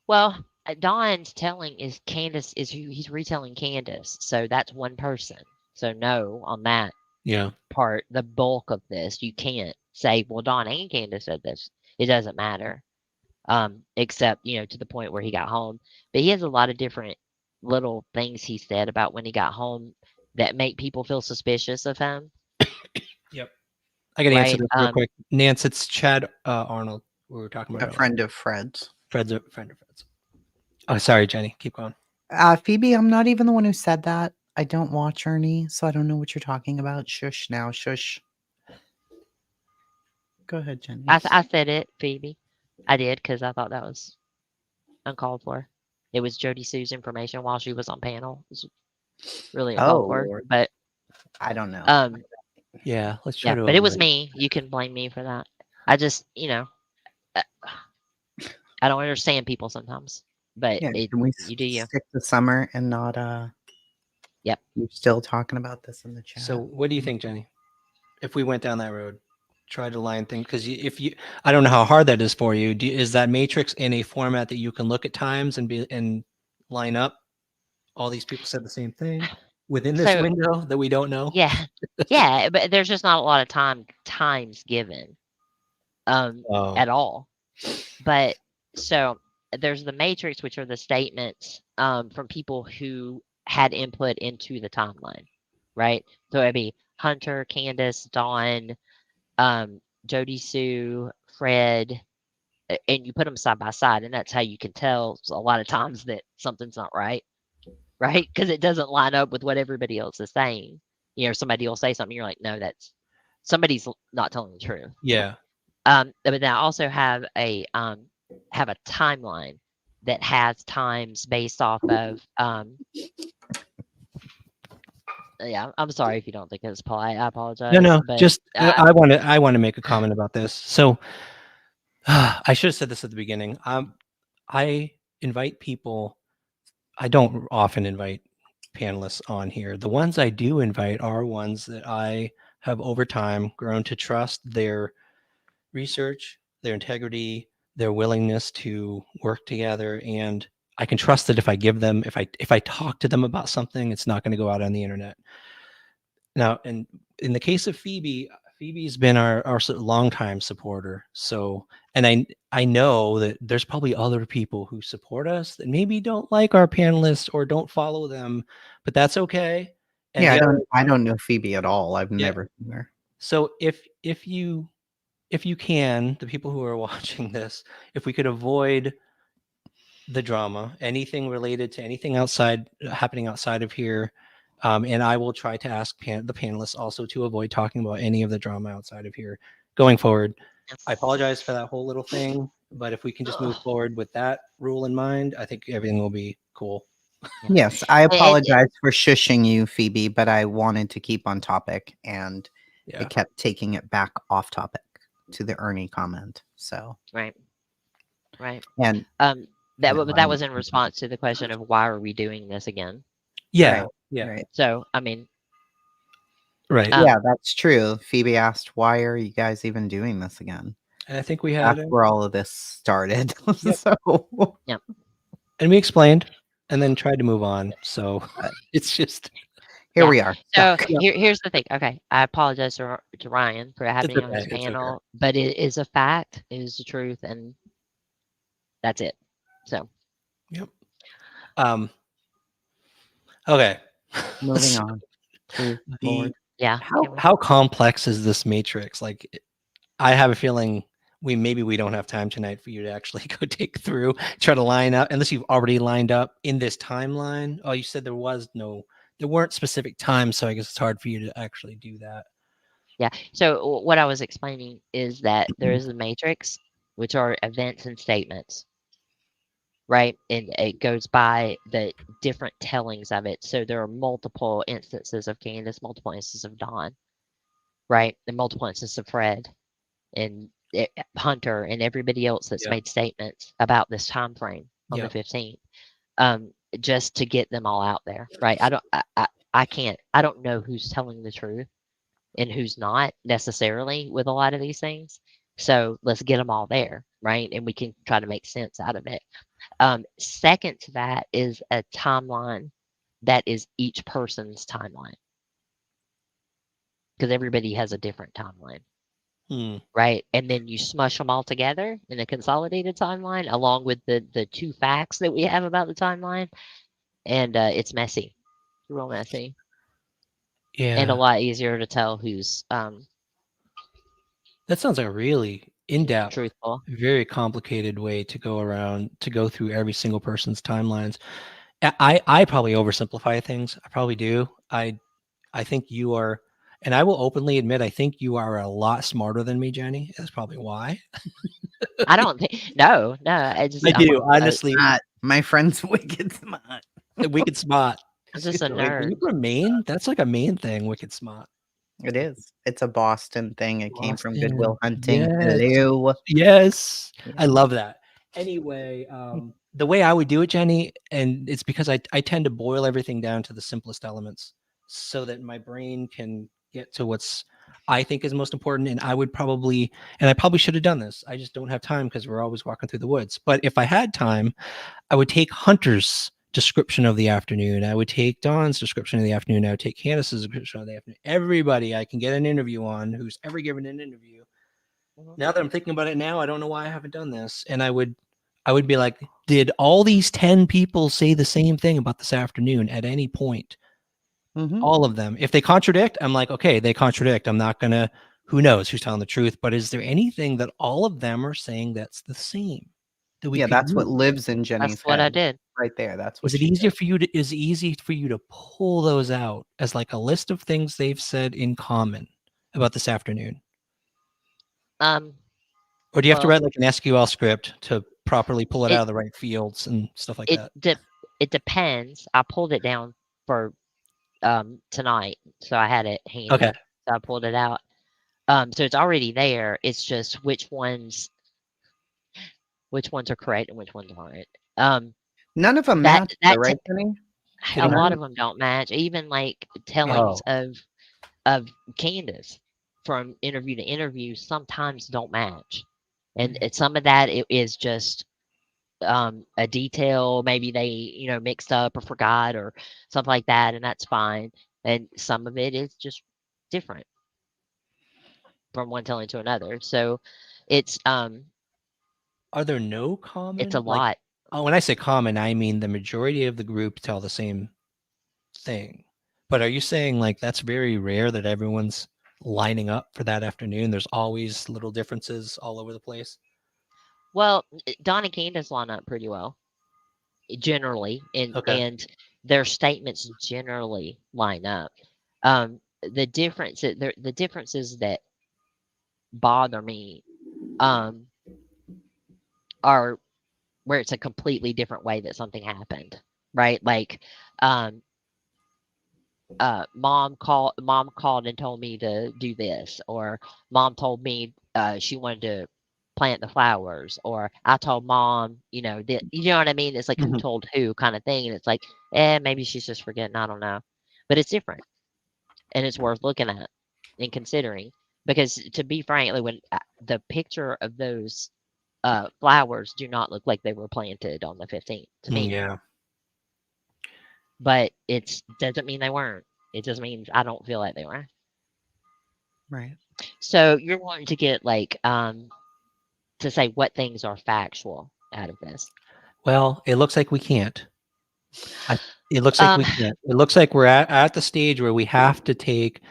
Well, Don's telling is Candace is who he's retelling Candace. So that's one person. So no on that Yeah. part, the bulk of this, you can't say, well, Don and Candace said this. It doesn't matter. Except, to the point where he got home. But he has a lot of different little things he said about when he got home that make people feel suspicious of him. Yep. I can answer Right. this real quick. Nance, it's Chad Arnold. We were talking about A friend of Fred's. Fred's a friend of Fred's. Oh, sorry, Jenny. Keep going. Phoebe, I'm not even the one who said that. I don't watch Ernie, so I don't know what you're talking about. Shush now, shush. Go ahead, Jenny. I said it, Phoebe. I did because I thought that was uncalled for. It was Jody Sue's information while she was on panel. It was really uncalled Oh, for. Lord. But I don't know. Yeah, let's try yeah, to but it was avoid. me. You can blame me for that. I just, uh, I don't understand people sometimes. But Yeah, can we you do you. stick to summer and not Yep. you're still talking about this in the chat. So, what do you think, Jenny? If we went down that road, try to line things, because I don't know how hard that is for you. Is that matrix in a format that you can look at times and line up? All these people said the same thing within this So window that we don't know. yeah. Yeah, but there's just not a lot of times given Oh, at all. But so there's the matrix, which are the statements from people who had input into the timeline, right? So it'd be Hunter, Candace, Dawn, Jody Sue, Fred, and you put them side by side, and that's how you can tell a lot of times that something's not right, right? Because it doesn't line up with what everybody else is saying. Somebody will say something, you're like, no, that's somebody's not telling the truth. yeah. But then I also have a timeline that has times based off of yeah, I'm sorry if you don't think it's polite. I apologize. No, But just I want to make a comment about this. So I should have said this at the beginning. I invite people. I don't often invite panelists on here. The ones I do invite are ones that I have over time grown to trust their research, their integrity, their willingness to work together, and I can trust that if I give them, if I talk to them about something, it's not going to go out on the internet. Now, and in the case of Phoebe, Phoebe's been our longtime supporter. So, and I know that there's probably other people who support us that maybe don't like our panelists or don't follow them, but that's okay. And Yeah, the I don't know Phoebe at all. I've Yeah. never seen her. So if you can, the people who are watching this, if we could avoid the drama, anything related to anything outside happening outside of here, and I will try to ask the panelists also to avoid talking about any of the drama outside of here going forward. I apologize for that whole little thing, but if we can just move forward with that rule in mind, I think everything will be cool. Yes, I It- apologize for shushing you, Phoebe, but I wanted to keep on topic and Yeah. it kept taking it back off topic to the Ernie comment. So, right. and That Yeah, that was in response to the question of why are we doing this again? Yeah. Right. Yeah. right. So I mean, Right. Yeah, that's true. Phoebe asked, why are you guys even doing this again? And I think we had That's where all of this started. Yep. So, and we explained and then tried to move on. So Uh, it's just here Yeah. we are. so stuck. here's the thing. Okay, I apologize to Ryan for having it's on this okay. It's panel, okay. but it is a fact. It is the truth, and that's it. So Yep. Okay. Moving on. Please, Lord. yeah. How complex is this matrix? Like, I have a feeling we don't have time tonight for you to actually go take through, try to line up, unless you've already lined up in this timeline. Oh, you said there weren't specific times, so I guess it's hard for you to actually do that. Yeah. So what I was explaining is that there is the matrix, which are events and statements, right? And it goes by the different tellings of it. So there are multiple instances of Candace, multiple instances of Dawn, right? And multiple instances of Fred and Hunter and everybody else that's Yep. made statements about this time frame on Yep. the 15th, just to get them all out there, right? I don't know who's telling the truth and who's not necessarily with a lot of these things. So let's get them all there, right? And we can try to make sense out of it. Second to that is a timeline that is each person's timeline, because everybody has a different timeline, right? And then you smush them all together in a consolidated timeline along with the two facts that we have about the timeline, and it's messy, real messy, and a Yeah. lot easier to tell who's That sounds like a really in-depth, truthful. very complicated way to go through every single person's timelines. I probably oversimplify things. I probably do. I think you are, And I will openly admit, I think you are a lot smarter than me, Jenny. That's probably why. I don't think. No, I just I I'm do, honestly. My friend's wicked smart. Wicked smart. I'm just a Wait, are you nerd. from Maine? That's like a Maine thing, wicked smart. It is. It's a Boston thing. It came from Boston. Goodwill Hunting. Yes. Hello. Yes. I Yeah. love that. Anyway, the way I would do it, Jenny, and it's because I tend to boil everything down to the simplest elements so that my brain can get to what's I think is most important. And I probably should have done this. I just don't have time because we're always walking through the woods. But if I had time, I would take Hunter's description of the afternoon. I would take Dawn's description of the afternoon. I would take Candace's description of the afternoon. Everybody I can get an interview on who's ever given an interview. Mhm. Now that I'm thinking about it now, I don't know why I haven't done this. And I would be like, did all these 10 people say the same thing about this afternoon at any point? Mhm. All of them. If they contradict, I'm like, okay, they contradict. I'm not gonna, who knows who's telling the truth, but is there anything that all of them are saying that's the same that we Yeah, could that's what use? lives in Jenny's That's what I head. did. Right there. That's what Is it she easier did. for you to easy for you to pull those out as like a list of things they've said in common about this afternoon? Or do you have to Well, write like an SQL script to properly pull it out it of the right fields and stuff like it that? it depends. I pulled it down for tonight, so I had it handy. Okay. So I pulled it out. So it's already there. It's just which ones are correct and which ones aren't. None of them That match, though, that right, Jenny? a Kidding lot me? of them don't match. Even like tellings Oh. of Candace from interview to interview sometimes don't match, and some of that it is just a detail maybe they mixed up or forgot or something like that, and that's fine. And some of it is just different from one telling to another. So it's Are there no it's common a like lot. when I say common, I mean the majority of the group tell the same thing. But are you saying like that's very rare that everyone's lining up for that afternoon? There's always little differences all over the place. Well, Don and Candace line up pretty well generally, and Okay. their statements generally line up. The differences that bother me um, are where it's a completely different way that something happened, right? Like, um, mom called and told me to do this, or mom told me she wanted to plant the flowers, or I told mom, that, you know what I mean? It's like who Mhm. told who kind of thing, and it's like, maybe she's just forgetting. I don't know, but it's different, and it's worth looking at and considering because, to be frankly, when the picture of those flowers do not look like they were planted on the 15th to me. Yeah. But it doesn't mean they weren't. It just means I don't feel like they were. Right. So you're wanting to get like to say what things are factual out of this. Well, it looks like we can't. It looks like Um, we can't. It looks like we're at the stage where we have to take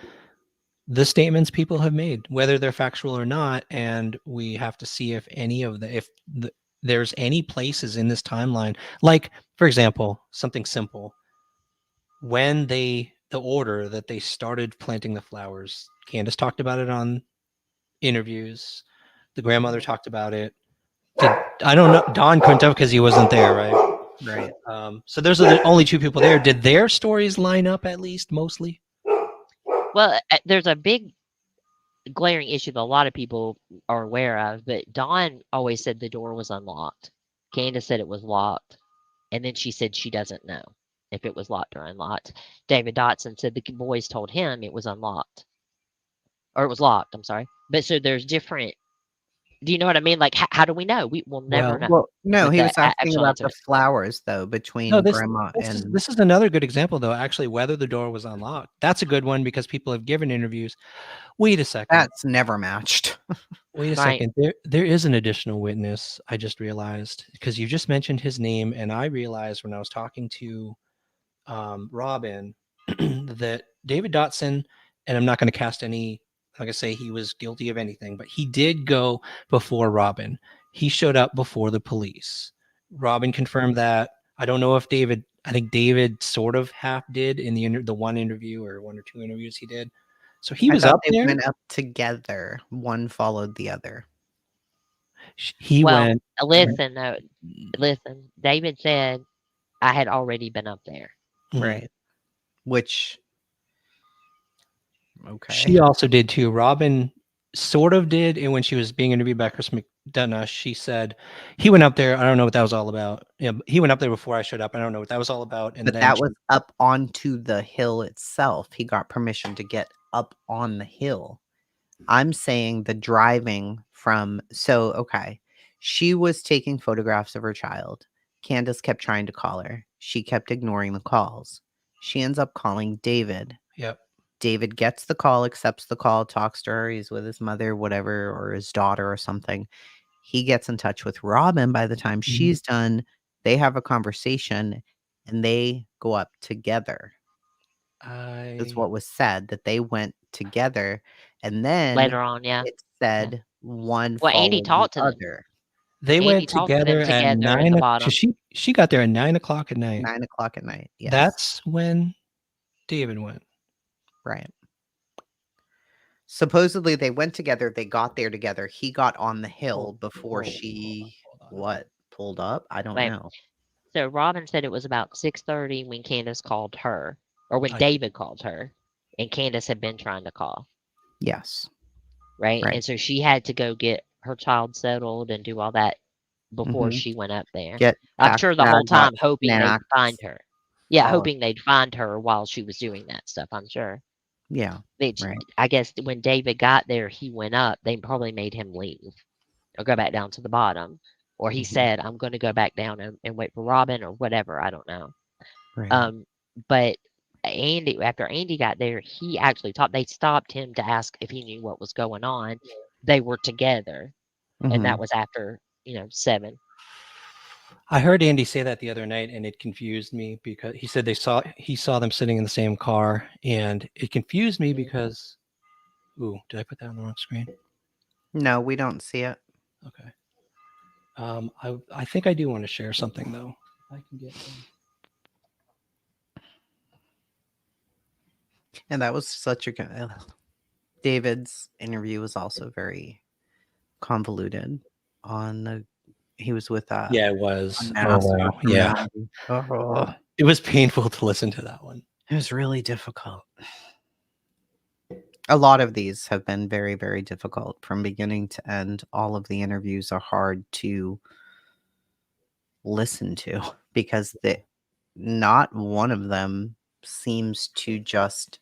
the statements people have made, whether they're factual or not, and we have to see if any of there's any places in this timeline, like for example, something simple. When the order that they started planting the flowers, Candace talked about it on interviews. The grandmother talked about it. I don't know. Don couldn't have because he wasn't there, right? Right. So those are the only two people there. Did their stories line up at least mostly? well, there's a big glaring issue that a lot of people are aware of, but Dawn always said the door was unlocked. Candace said it was locked, and then she said she doesn't know if it was locked or unlocked. David Dotson said the boys told him it was unlocked, or it was locked. I'm sorry, but so there's different. Do you know what I mean? Like, how do we know? We will never Well, know Well, no, what he the was asking actual about answer the is. flowers, though, no, between grandma and. this is another good example, though. Actually, whether the door was unlocked. That's a good one because people have given interviews. Wait a second. That's never matched. Wait a Right. second. There is an additional witness. I just realized because you just mentioned his name, and I realized when I was talking to Robin that David Dotson, and I'm not going to cast any. I'm not going to say he was guilty of anything, but he did go before Robin. He showed up before the police. Robin confirmed that. I don't know if I think David sort of half did in the one interview or one or two interviews he did. So he I was thought up they there. went up together. One followed the other. He Well, went. listen, though, listen. David said I had already been up there. Mhm. Right. Which, okay. She also did too. Robin sort of did, and when she was being interviewed by Chris McDonough, she said he went up there. I don't know what that was all about. Yeah, he went up there before I showed up. I don't know what that was all about. And But then that was up onto the hill itself. He got permission to get up on the hill. I'm saying the driving from, so, okay. She was taking photographs of her child. Candace kept trying to call her. She kept ignoring the calls. She ends up calling David. Yep. David gets the call, accepts the call, talks to her. He's with his mother, whatever, or his daughter or something. He gets in touch with Robin. By the time she's done, they have a conversation and they go up together. That's what was said, that they went together. And then Later on, yeah. it said one Well, Andy followed the talked to them. other. They Andy went talked to them together at together at 9 the o'clock. bottom. She got there at 9 o'clock at night. 9 o'clock at night. Yes. That's when David went. Right. Supposedly they went together. They got there together. He got on the hill before she pulled up. I don't Wait. know. So Robin said it was about 6:30 when Candace called her, or when I- David called her, and Candace had been trying to call, Yes. right? Right. And so she had to go get her child settled and do all that before Mhm. she went up there. Get I'm packed sure the whole bag, got time hoping they'd snacks, find her. Yeah, all of hoping they'd find her while she was doing that stuff, I'm sure. Yeah. Right. I guess when David got there, he went up. They probably made him leave or go back down to the bottom. Or he Mhm. said, I'm going to go back down and wait for Robin or whatever. I don't know. Right. But Andy, after Andy got there, he actually talked. They stopped him to ask if he knew what was going on. They were together, and that Mhm. was after 7. I heard Andy say that the other night, and it confused me because he said he saw them sitting in the same car, and it confused me because. Ooh, did I put that on the wrong screen? No, we don't see it. Okay. I think I do want to share something though. I can get. And that was such a good. David's interview was also very convoluted. He was with Yeah, it was. Unmasked Oh wow. Yeah, personality. Oh, it was painful to listen to that one. it was really difficult. A lot of these have been very, very difficult from beginning to end. All of the interviews are hard to listen to because not one of them seems to just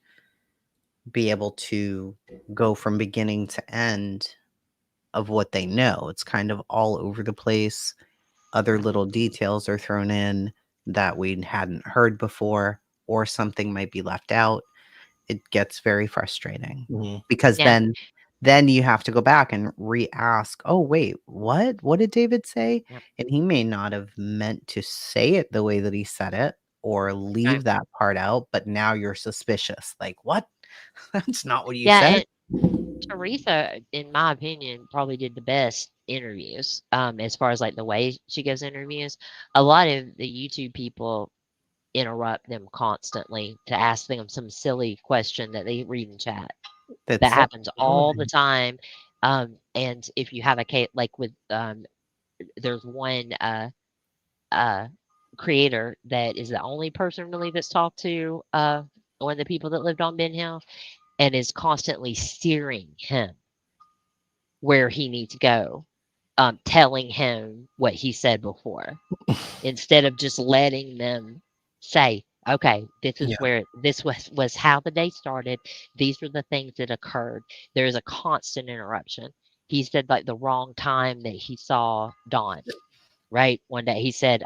be able to go from beginning to end of what they know. It's kind of all over the place. Other little details are thrown in that we hadn't heard before, or something might be left out. It gets very frustrating because Yeah. then you have to go back and re-ask, oh wait, what did David say? Yep. And he may not have meant to say it the way that he said it, or leave that part out, but now you're suspicious. Like, what? That's not what you said. And Teresa, in my opinion, probably did the best interviews. As far as like the way she gives interviews, a lot of the YouTube people interrupt them constantly to ask them some silly question that they read in chat. That That's happens all the time. And if you have a case like with there's one creator that is the only person really that's talked to one of the people that lived on Ben Hill and is constantly steering him where he needs to go, telling him what he said before instead of just letting them say, okay, this is Yeah. where this was how the day started. These were the things that occurred. There is a constant interruption. He said like the wrong time that he saw Dawn, right? One day he said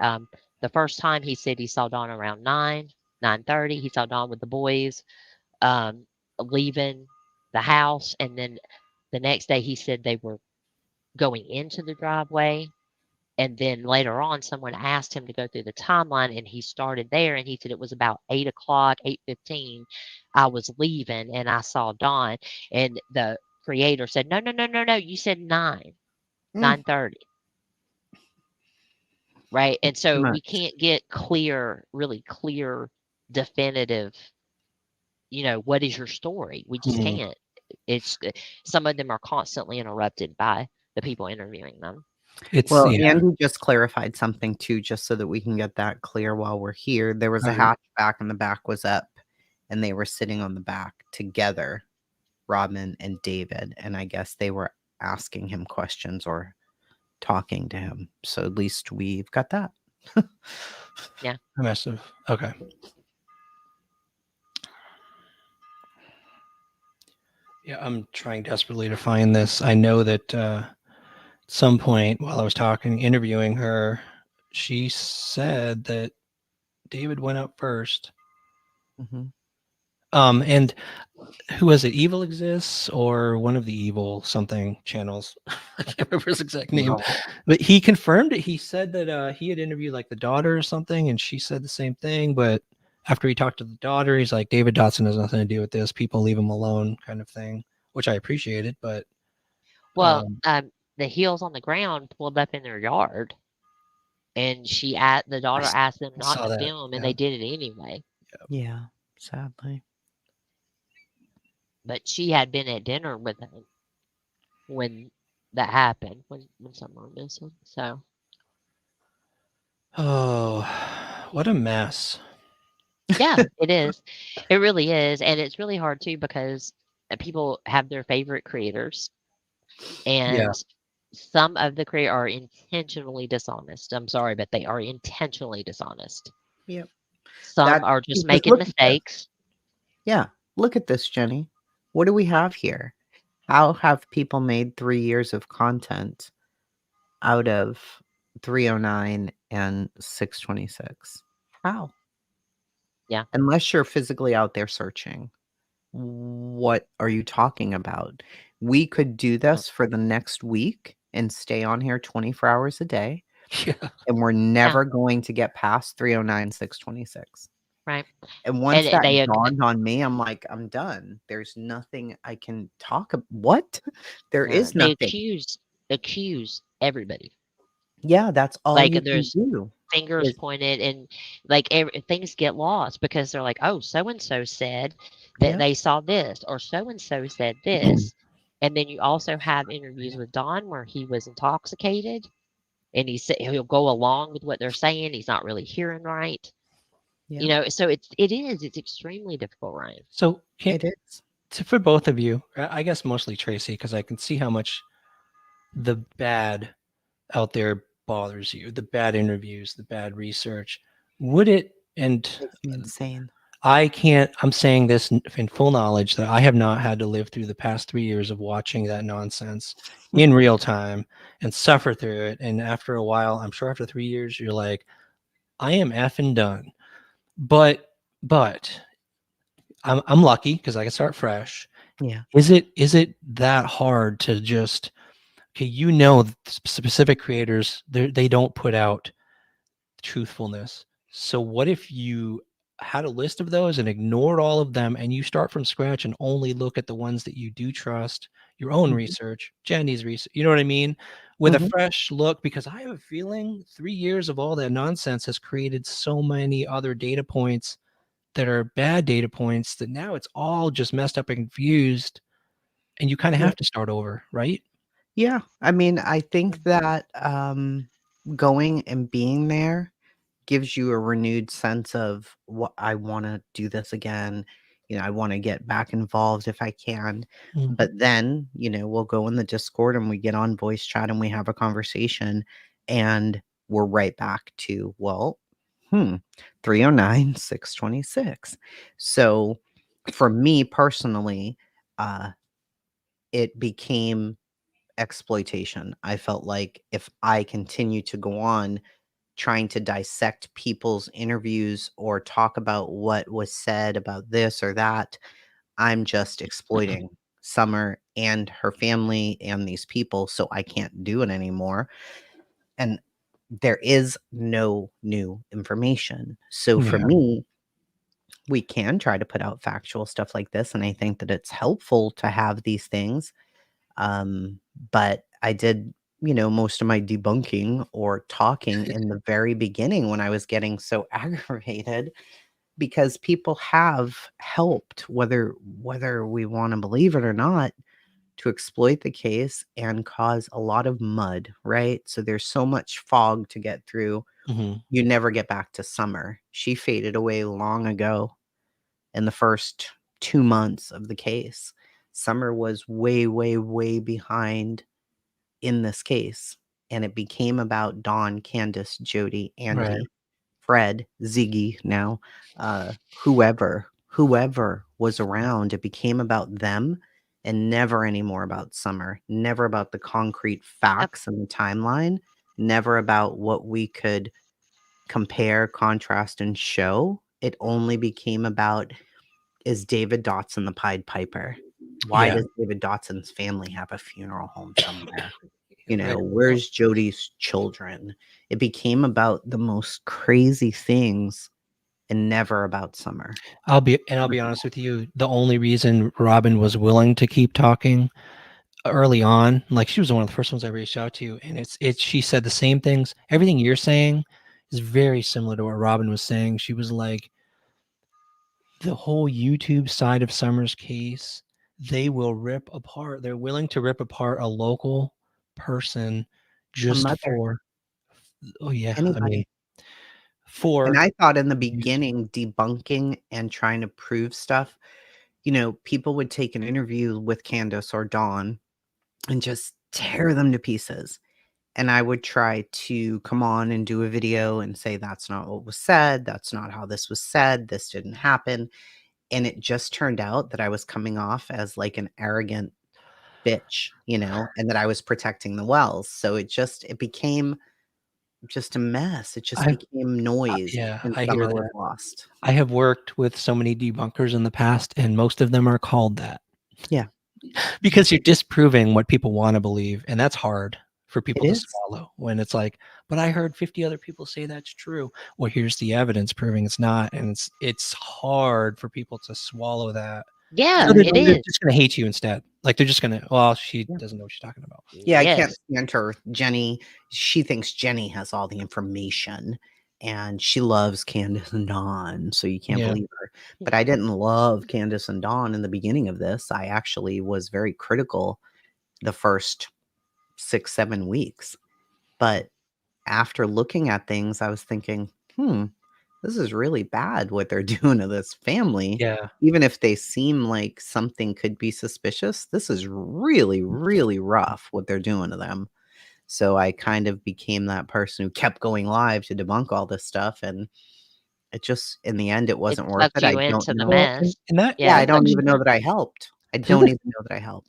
the first time he said he saw Dawn around 9:30. He saw Dawn with the boys leaving the house, and then the next day he said they were going into the driveway. And then later on, someone asked him to go through the timeline, and he started there. And he said it was about 8:00, 8:15. I was leaving, and I saw Dawn. And the creator said, "No, no, no, no, no. You said 9:30." Right? And so we much. can't get really clear, definitive what is your story? We just Mhm. can't. It's some of them are constantly interrupted by the people interviewing them. It's Well, yeah. Andy just clarified something too, just so that we can get that clear while we're here. There was a Alright. hatchback and the back was up, and they were sitting on the back together, Rodman and David, and I guess they were asking him questions or talking to him. So at least we've got that. I must have. Okay. Yeah, I'm trying desperately to find this. I know that at some point while I was interviewing her, she said that David went up first. Mhm. And who was it? Evil Exists or one of the evil something channels. I can't remember his exact name, No. but he confirmed it. He said that he had interviewed like the daughter or something, and she said the same thing. But after he talked to the daughter, he's like, David Dotson has nothing to do with this. People leave him alone, kind of thing, which I appreciated. But Well, the heels on the ground pulled up in their yard, and the daughter asked them I not saw to that. film, and Yeah. they did it anyway. Yeah, sadly. But she had been at dinner with him when that happened, when someone were missing. So Oh, what a mess. yeah, it is. It really is, and it's really hard too because people have their favorite creators, Yeah. and some of the creators are intentionally dishonest. I'm sorry, but they are intentionally dishonest. Yep. Some That are just because making look at this. mistakes. Yeah, look at this, Jenny. What do we have here? How have people made 3 years of content out of 309 and 626? How? Yeah. Unless you're physically out there searching. What are you talking about? We could do this for the next week and stay on here 24 hours a day, Yeah. and we're never going to get past 309, 626. Right. And once that They dawned on me, I'm like, I'm done. There's nothing I can talk about. What? There is they nothing. accuse everybody. Yeah, that's all Like you can there's do. fingers Is pointed, and like things get lost because they're like, oh, so and so said that yeah. they saw this, or so and so said this. And then you also have interviews with Don where he was intoxicated, and he'll go along with what they're saying. He's not really hearing right. Yeah. So it's extremely difficult, Ryan. So It is. for both of you, I guess mostly Tracy, because I can see how much the bad out there bothers you, the bad interviews, the bad research. Would it, and Makes me insane. I'm saying this in full knowledge that I have not had to live through the past 3 years of watching that nonsense in real time and suffer through it. And after a while, I'm sure after 3 years, you're like, I am effing done. But I'm lucky because I can start fresh. Yeah. Is it that hard to just, okay, specific creators, they don't put out truthfulness. So what if you had a list of those and ignored all of them, and you start from scratch and only look at the ones that you do trust, your own Mhm. research, Jenny's research, you know what I mean? With a Mhm. fresh look, because I have a feeling 3 years of all that nonsense has created so many other data points that are bad data points that now it's all just messed up and confused, and you kind of Yeah. have to start over, right? Yeah. I mean, I think that going and being there gives you a renewed sense of what I want to do this again. I want to get back involved if I can. Mhm. But then, we'll go in the Discord and we get on voice chat and we have a conversation, and we're right back to, well, 309, 626. So for me personally, it became exploitation. I felt like if I continue to go on trying to dissect people's interviews or talk about what was said about this or that, I'm just exploiting Summer and her family and these people, so I can't do it anymore. And there is no new information. So for Yeah. me, we can try to put out factual stuff like this, and I think that it's helpful to have these things. But I did, most of my debunking or talking in the very beginning when I was getting so aggravated because people have helped, whether we want to believe it or not, to exploit the case and cause a lot of mud, right? So there's so much fog to get through. Mhm. You never get back to Summer. She faded away long ago in the first 2 months of the case. Summer was way, way, way behind in this case, and it became about Dawn, Candace, Jody, Right. Andy, Fred, Ziggy now, whoever was around. It became about them and never anymore about Summer, never about the concrete Yep. facts and the timeline, never about what we could compare, contrast, and show. It only became about, is David Dotson the Pied Piper? Why Yeah. does David Dotson's family have a funeral home somewhere? You Right. know, where's Jody's children? It became about the most crazy things and never about Summer. I'll be honest with you. The only reason Robin was willing to keep talking early on, like she was one of the first ones I reached out to, and she said the same things. Everything you're saying is very similar to what Robin was saying. She was like, the whole YouTube side of Summer's case, they will rip apart. They're willing to rip apart a local person A just mother, for, oh yeah, I mean, anybody. for And I thought in the YouTube. beginning, debunking and trying to prove stuff, people would take an interview with Candace or Dawn and just tear them to pieces. And I would try to come on and do a video and say, that's not what was said. That's not how this was said. This didn't happen. And it just turned out that I was coming off as like an arrogant bitch, and that I was protecting the wells. So it became just a mess. It just I, became noise yeah, and I hear Summer was that. lost. I have worked with so many debunkers in the past, and most of them are called that Yeah. because you're disproving what people want to believe, and that's hard for It people to is. swallow when it's like, but I heard 50 other people say that's true. Well, here's the evidence proving it's not, and it's hard for people to swallow that. Yeah, So they're, it they're is. just going to hate you instead. Like they're just going to, well, she Yeah. doesn't know what she's talking about. Yeah, I can't Yes. stand her. Jenny, she thinks Jenny has all the information and she loves Candace and Dawn, so you can't Yeah. believe her. But I didn't love Candace and Dawn in the beginning of this. I actually was very critical the first 6, 7 weeks. But after looking at things, I was thinking, this is really bad what they're doing to this family. Yeah. Even if they seem like something could be suspicious, this is really, really rough what they're doing to them. So I kind of became that person who kept going live to debunk all this stuff. And it just, in the end, it It wasn't worth sucked it. I you don't into the know. Well, mess. and that, Yeah, Yeah. I that's don't actually, even know that I helped. I so don't even know that I helped.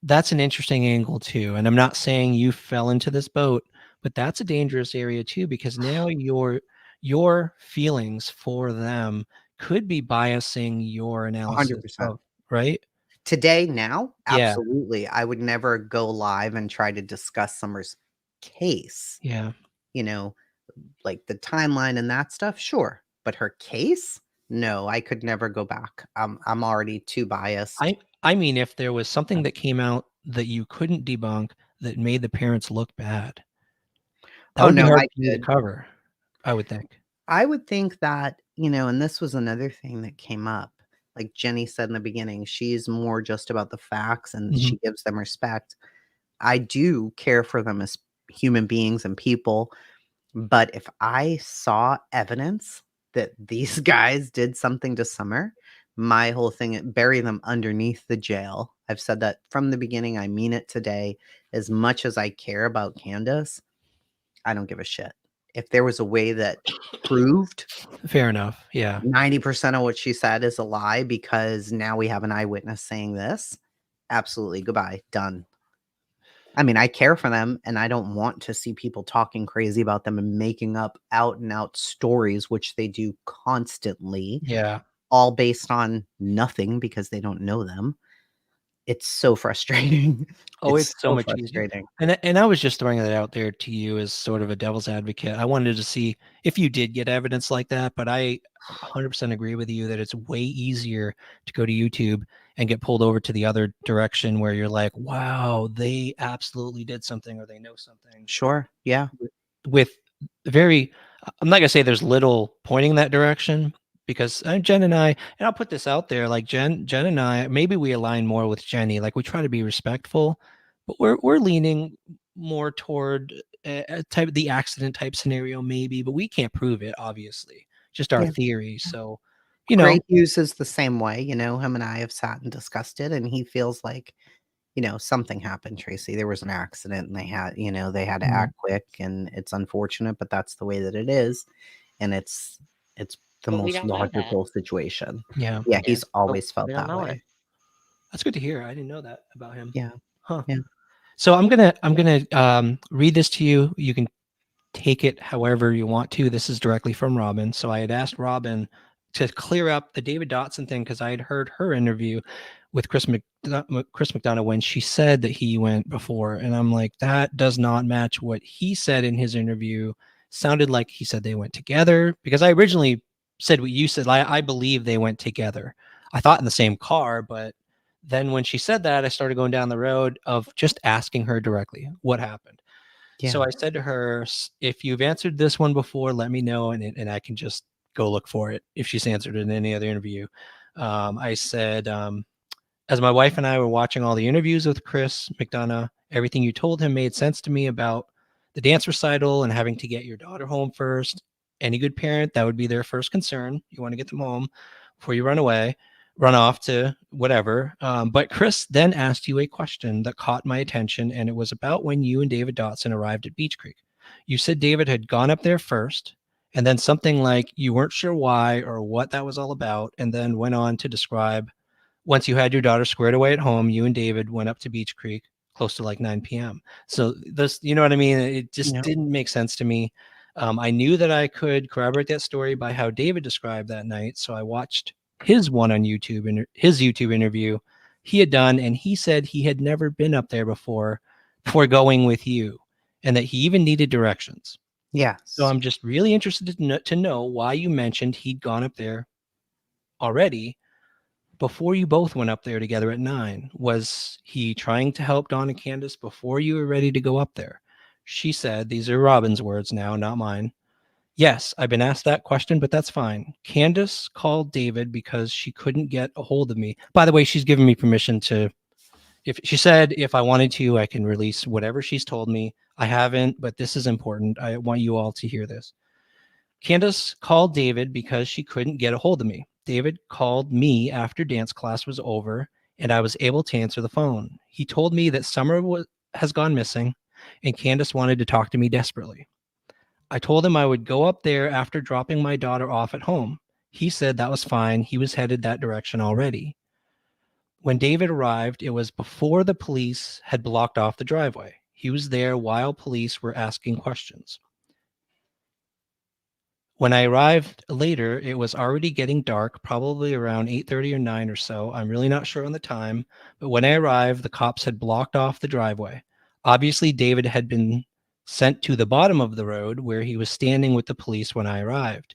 that's an interesting angle too. And I'm not saying you fell into this boat, but that's a dangerous area too, because now your feelings for them could be biasing your analysis 100%. of, right? Today, now, Yeah. absolutely. I would never go live and try to discuss Summer's case, Yeah. like the timeline and that stuff, sure. But her case? No, I could never go back. I'm already too biased. I mean, if there was something that came out that you couldn't debunk that made the parents look bad, that Oh, would be no, hard I for you to did. cover, I would think. I would think that, and this was another thing that came up. Like Jenny said in the beginning, she's more just about the facts and Mhm. she gives them respect. I do care for them as human beings and people. But if I saw evidence that these guys did something to Summer, my whole thing, bury them underneath the jail. I've said that from the beginning. I mean it today. As much as I care about Candace, I don't give a shit. If there was a way that proved Fair enough. Yeah. 90% of what she said is a lie because now we have an eyewitness saying this, absolutely. Goodbye. Done. I mean, I care for them and I don't want to see people talking crazy about them and making up out and out stories, which they do constantly, Yeah. all based on nothing because they don't know them. It's so frustrating. Oh, It's it's so so much easier. frustrating. And I was just throwing that out there to you as sort of a devil's advocate. I wanted to see if you did get evidence like that, but I 100% agree with you that it's way easier to go to YouTube and get pulled over to the other direction where you're like, wow, they absolutely did something or they know something Sure. Yeah. with very, I'm not gonna say there's little pointing that direction, because Jen and I, and I'll put this out there, like Jen and I, maybe we align more with Jenny. Like we try to be respectful, but we're leaning more toward a type of the accident type scenario, maybe, but we can't prove it, obviously. Just our Yeah. theory. So, Gray Hughes is the same way. Him and I have sat and discussed it, and he feels like, something happened, Tracy. There was an accident, and they had to Mhm. act quick, and it's unfortunate, but that's the way that it is, and it's the But we most don't know that. logical situation. Yeah, Yeah, Yeah, he's always we felt don't that know way. it. that's good to hear. I didn't know that about him. Yeah, Huh. yeah. So I'm gonna read this to you. You can take it however you want to. This is directly from Robin. So I had asked Robin to clear up the David Dotson thing because I had heard her interview with Chris McDonough when she said that he went before, and I'm like, that does not match what he said in his interview. Sounded like he said they went together, because I originally said what you said. I believe they went together. I thought in the same car, but then when she said that, I started going down the road of just asking her directly what happened. So Yeah. I said to her, if you've answered this one before, let me know, and I can just go look for it if she's answered it in any other interview. I said, as my wife and I were watching all the interviews with Chris McDonough, everything you told him made sense to me about the dance recital and having to get your daughter home first. Any good parent, that would be their first concern. You want to get them home before you run off to whatever. But Chris then asked you a question that caught my attention, and it was about when you and David Dotson arrived at Beach Creek. You said David had gone up there first, and then something like you weren't sure why or what that was all about, and then went on to describe once you had your daughter squared away at home, you and David went up to Beach Creek close to like 9 p.m. So this, you know what I mean? It just Yeah. didn't make sense to me. I knew that I could corroborate that story by how David described that night. So I watched his one on YouTube and his YouTube interview he had done. And he said he had never been up there before going with you, and that he even needed directions. Yes. So I'm just really interested to know why you mentioned he'd gone up there already before you both went up there together at 9. Was he trying to help Dawn and Candace before you were ready to go up there? She said, these are Robin's words now, not mine. Yes, I've been asked that question, but that's fine. Candace called David because she couldn't get a hold of me. By the way, she's given me permission to, if she said if I wanted to, I can release whatever she's told me. I haven't, but this is important. I want you all to hear this. Candace called David because she couldn't get a hold of me. David called me after dance class was over, and I was able to answer the phone. He told me that Summer has gone missing, and Candace wanted to talk to me desperately. I told him I would go up there after dropping my daughter off at home. He said that was fine. He was headed that direction already. When David arrived, it was before the police had blocked off the driveway. He was there while police were asking questions. When I arrived later, it was already getting dark, probably around 8:30 or 9 or so. I'm really not sure on the time, but when I arrived, the cops had blocked off the driveway. Obviously, David had been sent to the bottom of the road where he was standing with the police when I arrived.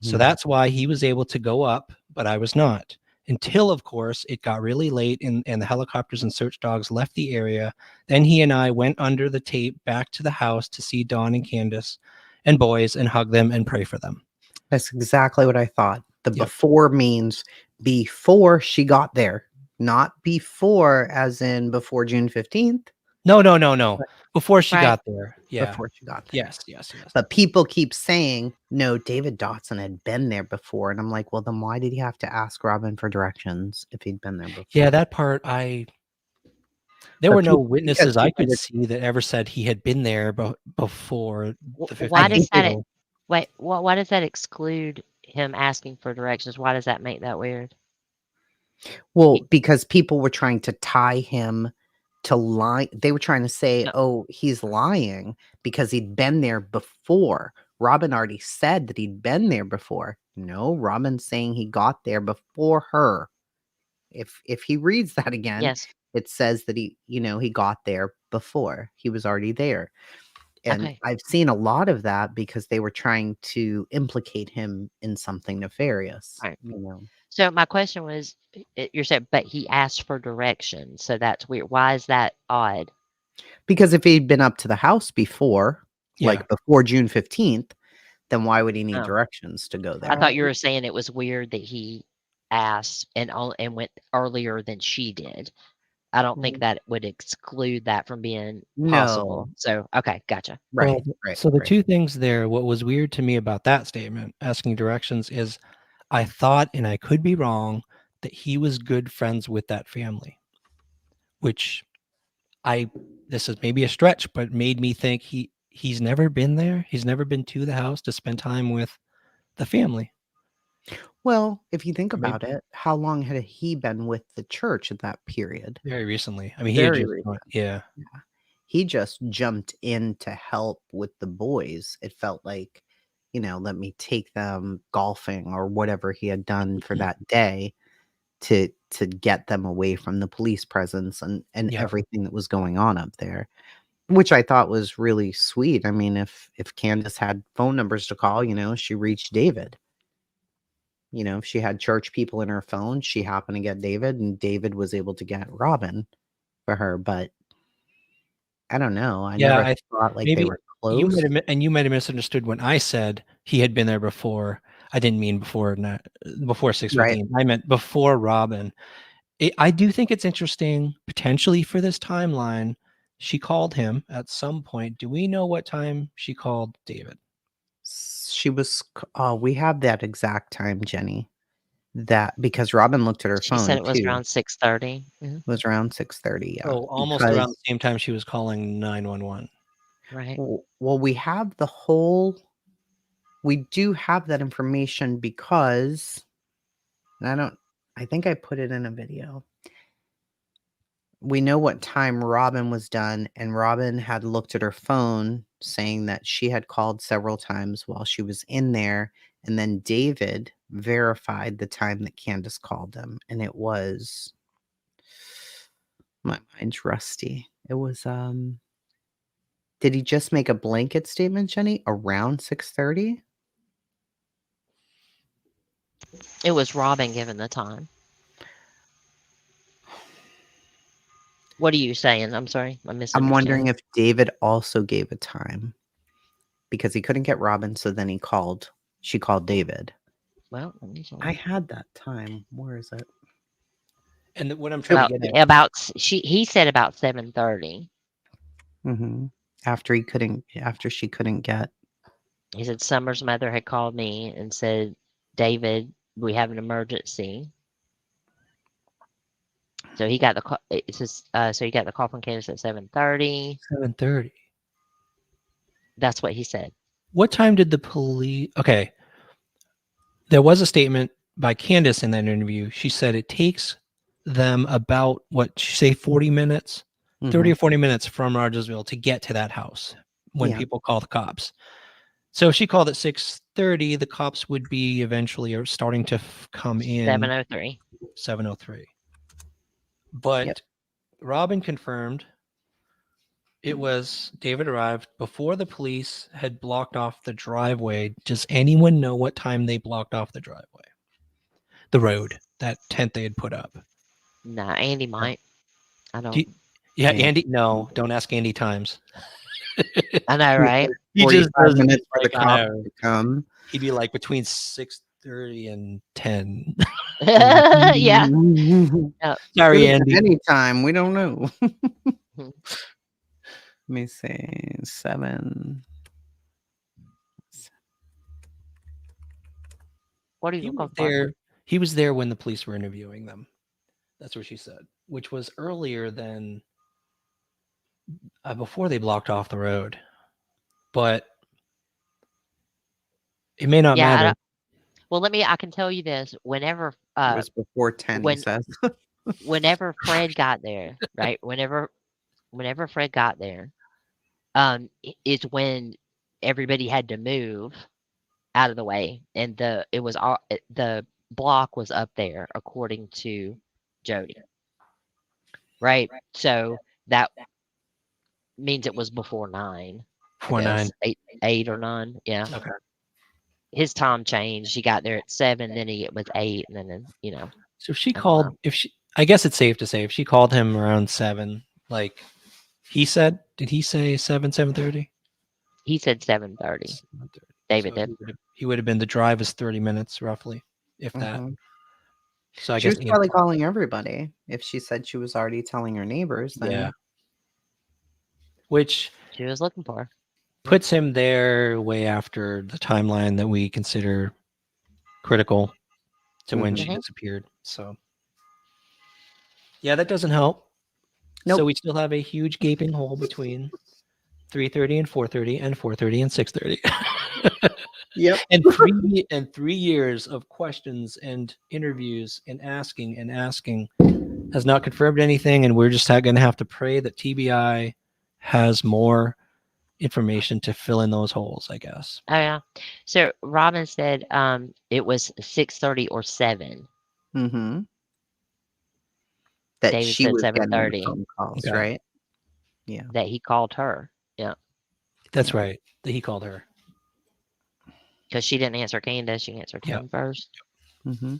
So that's why he was able to go up, but I was not. Until, of course, it got really late and the helicopters and search dogs left the area. Then he and I went under the tape back to the house to see Dawn and Candace and boys and hug them and pray for them. That's exactly what I thought. The Yep. before means before she got there, not before as in before June 15th. No. But Before she Right. got there. Yeah. before she got there. Yes. But people keep saying, no, David Dotson had been there before. And I'm like, well, then why did he have to ask Robin for directions if he'd been there before? Yeah, that part there But were no because witnesses I people could were see that ever said he had been there before the 15th. Why does that? So Wait, why does that exclude him asking for directions? Why does that make that weird? Well, because people were trying to tie him to lie. They were trying to say, No. oh, he's lying because he'd been there before. Robin already said that he'd been there before. No, Robin's saying he got there before her. If he reads that again, Yes. it says that he got there before. He was already there. And Okay. I've seen a lot of that because they were trying to implicate him in something nefarious. Right. You know. So my question was, you're saying, but he asked for directions, so that's weird. Why is that odd? Because if he'd been up to the house before, yeah. like before June 15th, then why would he need Oh. directions to go I there? thought you were saying it was weird that he asked and went earlier than she did. I don't think that would exclude that from being possible. No. So, okay, gotcha. Right, Well, right, so the right. two things there, what was weird to me about that statement, asking directions, is I thought, and I could be wrong, that he was good friends with that family, which this is maybe a stretch, but made me think he's never been there. He's never been to the house to spend time with the family. Well, if you think Or maybe about it, how long had he been with the church at that period? very recently. I mean, he had Very just recent. yeah. Yeah. He just jumped in to help with the boys. It felt like, let me take them golfing or whatever he had done for that day to get them away from the police presence and Yeah. everything that was going on up there, which I thought was really sweet. I mean, if Candace had phone numbers to call, she reached David. If she had church people in her phone, she happened to get David, and David was able to get Robin for her. But I don't know. I Yeah, never thought like they maybe were you close. you might have misunderstood when I said he had been there before. I didn't mean before before Right. 6:15. I meant before Robin. I do think it's interesting potentially for this timeline. She called him at some point. Do we know what time she called David? She was we have that exact time, Jenny. That because Robin looked at her She said phone it was too. around 6:30. It was around 6:30, yeah. Oh, almost around Because the same time she was calling 911. Right. well, we do have that information because and I think I put it in a video. We know what time Robin was done, and Robin had looked at her phone saying that she had called several times while she was in there, and then David verified the time that Candace called him, and it was my mind's rusty. It was did he just make a blanket statement, Jenny, around 6:30? It was Robin given the time. What are you saying? I'm sorry. I I'm misunderstood. wondering if David also gave a time because he couldn't get Robin, so then she called David. Well, let me I see. had that time. Where is it? And what I'm trying to get at, About he said about 7:30. Mhm. After she couldn't get He said Summer's mother had called me and said, "David, we have an emergency." So he got the call. It says, so he got the call from Candace at 7:30. 7:30. That's what he said. What time did the police? Okay, there was a statement by Candace in that interview. She said it takes them about what she say 40 minutes, 30 Mhm. or 40 minutes from Rogersville to get to that house when Yeah. people call the cops. So if she called at 6:30, the cops would be eventually or starting to come in 7:03. 7:03. But Yep. Robin confirmed it was David arrived before the police had blocked off the driveway. Does anyone know what time they blocked off the driveway? The road, that tent they had put up. Nah, Andy might. I Do don't. you- yeah, Yeah. Andy. No, don't ask Andy times. I know, right? He just 45 doesn't minutes for the like, I cops know. to come. He'd be like between 6:30 and 10. Yeah. Yep. Sorry, Could've been Andy. anytime, we don't know. Mhm. Let me see, 7. What are you He was looking for? there. He was there when the police were interviewing them. That's what she said, which was earlier than before they blocked off the road. But it may not Yeah. matter. Well, I can tell you this. Whenever, It was before 10, he when says. whenever Fred got there, right? Whenever Fred got there, is when everybody had to move out of the way, and the block was up there according to Jody, right? So that means it was before 9, I 4-9. guess 8 or 9. Yeah, Okay. his time changed. He got there at 7, then it was 8, and then So if she I don't know. called, I guess it's safe to say if she called him around 7, like he said, did he say 7:30? He said 7:30. David So did. he would have been, the drive is 30 minutes roughly, if that. Mhm. So I She guess was probably calling everybody. If she said she was already telling her neighbors, then yeah. Which She was looking for her. puts him there way after the timeline that we consider critical to when she Mhm. disappeared. So yeah, that doesn't help. So Nope. we still have a huge gaping hole between 3:30 and 4:30 and 4:30 and 6:30. Yep. and 3 years of questions and interviews and asking has not confirmed anything, and we're just going to have to pray that TBI has more information to fill in those holes, I guess. Oh yeah. So Robin said it was 6:30 or 7. Mm-hmm. That David she said was getting the 7:30 phone calls, Okay. right? Yeah. that he called her. Yeah. That's Yeah. right. That he called her. Because she didn't answer Candace. She answered Yeah. him first. Mm-hmm.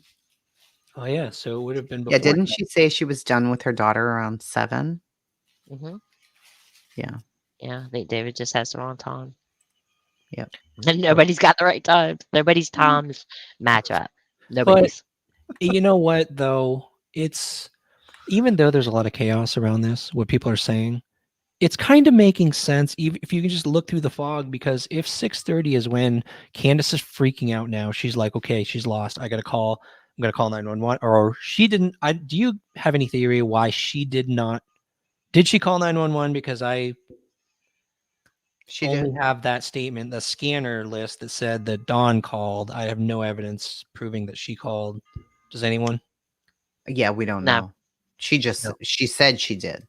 Oh yeah, so it would have been Yeah. before. Didn't she say she was done with her daughter around 7? Hmm. Yeah. Yeah. I think David just has the wrong time. Yep. And nobody's got the right times. Nobody's times match up. Nobody's. You know what though? It's, even though there's a lot of chaos around this, what people are saying, it's kind of making sense even if you can just look through the fog, because if 6:30 is when Candace is freaking out now, she's like, okay, she's lost. I'm gonna call 911, or she didn't. Do you have any theory why she did not? Did she call 911? Because I She only did. have that statement, the scanner list that said that Dawn called. I have no evidence proving that she called. Does anyone? Yeah, we don't No. know. She just No. she said she did.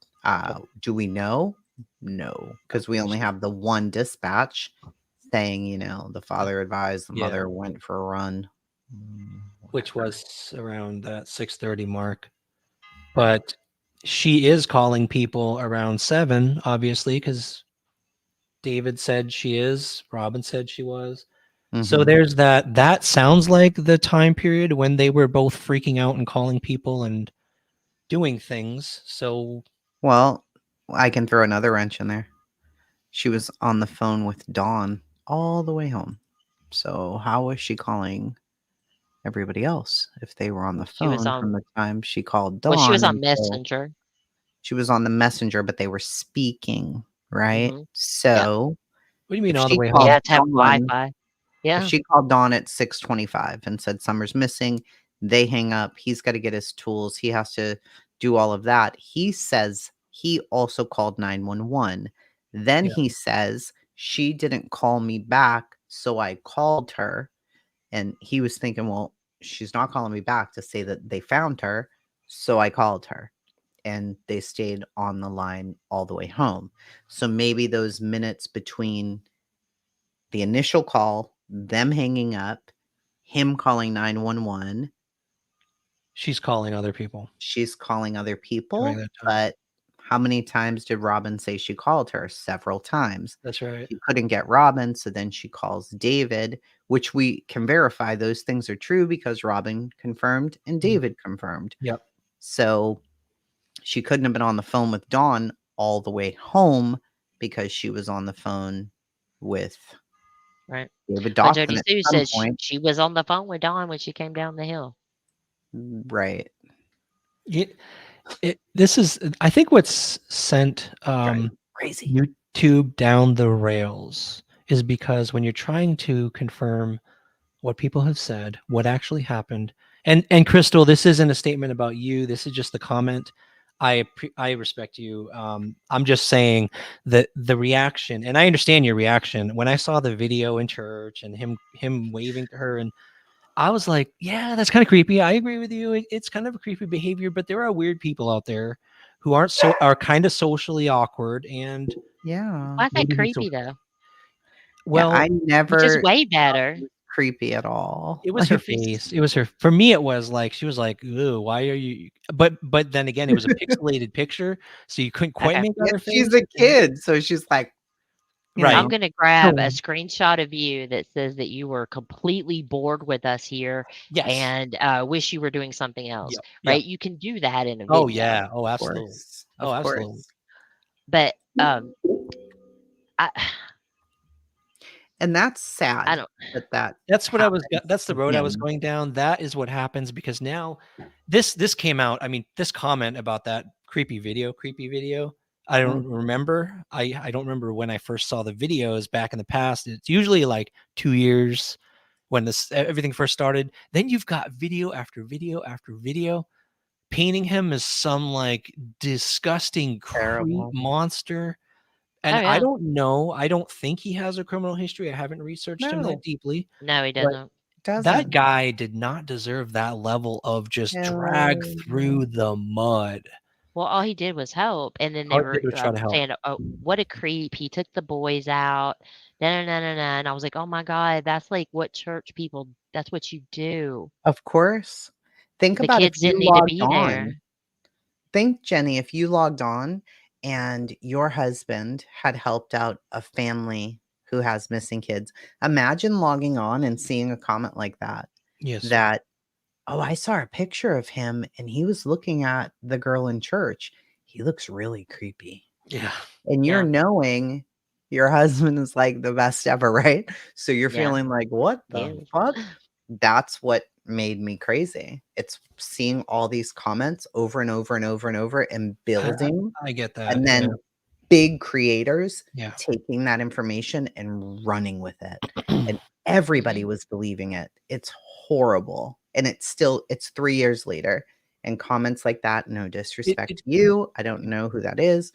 Do we know? No, because we only have the one dispatch saying, the father advised the Yeah. mother went for a run. Which Whatever. was around that 6:30 mark. But she is calling people around 7, obviously, because David said she is. Robin said she was. So Mhm. there's that. That sounds like the time period when they were both freaking out and calling people and doing things. So Well, I can throw another wrench in there. She was on the phone with Dawn all the way home. So how was she calling everybody else if they were on the She was phone on. from the time she called Well, she was Dawn on until Messenger. she was on the messenger, but they were speaking, right? Hmm. Yeah. So what do you mean if all the she way You home? called have to have Dawn, Wi-Fi. if Yeah. she called Dawn at 6:25 and said Summer's missing, they hang up. He's got to get his tools. He has to do all of that. He says he also called 911. Then Yeah. he says she didn't call me back, so I called her. And he was thinking, well, she's not calling me back to say that they found her, so I called her. And they stayed on the line all the way home. So maybe those minutes between the initial call, them hanging up, him calling 911, She's calling other people she's calling other during people. that time. But how many times did Robin say she called her? Several times. That's right. She couldn't get Robin, so then she calls David, which we can verify those things are true because Robin confirmed and David confirmed. Yep. So she couldn't have been on the phone with Dawn all the way home because she was on the phone with Right. David But Dawson Jody at Sue some said point. she was on the phone with Dawn when she came down the hill. Right. This is, I think, what's sent Crazy. YouTube down the rails is because when you're trying to confirm what people have said, what actually happened, and Crystal, this isn't a statement about you. This is just the comment. I respect you. I'm just saying that the reaction, and I understand your reaction when I saw the video in church and him waving to her, and I was like, yeah, that's kind of creepy. I agree with you. It's kind of a creepy behavior, but there are weird people out there who are kind of socially awkward, and Yeah. Why is that maybe he's creepy though? Yeah, well, I Which is never way thought better. it was creepy at all. it was her Like, face. It was her. For me, it was like she was like, "Ooh, why are you?" But then again, it was a pixelated picture, so you couldn't quite Okay. make out yeah, her she's face. a kid, so she's like, Right. I'm going to grab a So, screenshot of you that says that you were completely bored with us here yes. and wish you were doing something else, Yep. Yep. right? You can do that in a Oh video. yeah. Oh, of absolutely. course, Oh, of absolutely. course. But I, And that's sad I don't. that That's what happens that's the road I was again. going down. That is what happens because now this came out. I mean, this comment about that creepy video, I don't Mm. remember. I don't remember when I first saw the videos back in the past. It's usually like 2 years when this everything first started. Then you've got video after video after video painting him as some like disgusting creep Terrible. monster. Oh And I yeah. don't know. I don't think he has a criminal history. I haven't researched him that No, deeply. No, he But doesn't. that doesn't. guy did not deserve that level of just drag Hell no. through the mud. Well, all he did was help, and then All they he were did was try to help. saying, "Oh, what a creep! He took the boys out." No, no, no, no, no. And I was like, "Oh my God, that's like what church people. That's what you do." Of course. Think The about if kids you didn't need to logged be there. on. Think, Jenny, if you logged on and your husband had helped out a family who has missing kids. Imagine logging on and seeing a comment like that. Yes. That, oh, I saw a picture of him and he was looking at the girl in church. He looks really creepy. Yeah. And you're Yeah, knowing your husband is like the best ever, right? So you're yeah, feeling like, what he the is. fuck? That's what made me crazy. It's seeing all these comments over and over and over and over and I, I, building, I get that. and Yeah. then big creators Yeah. taking that information and running with it. And everybody Mhm. was believing it. It's horrible. And it's 3 years later. And comments like that, no disrespect It, to you. I don't know who that is.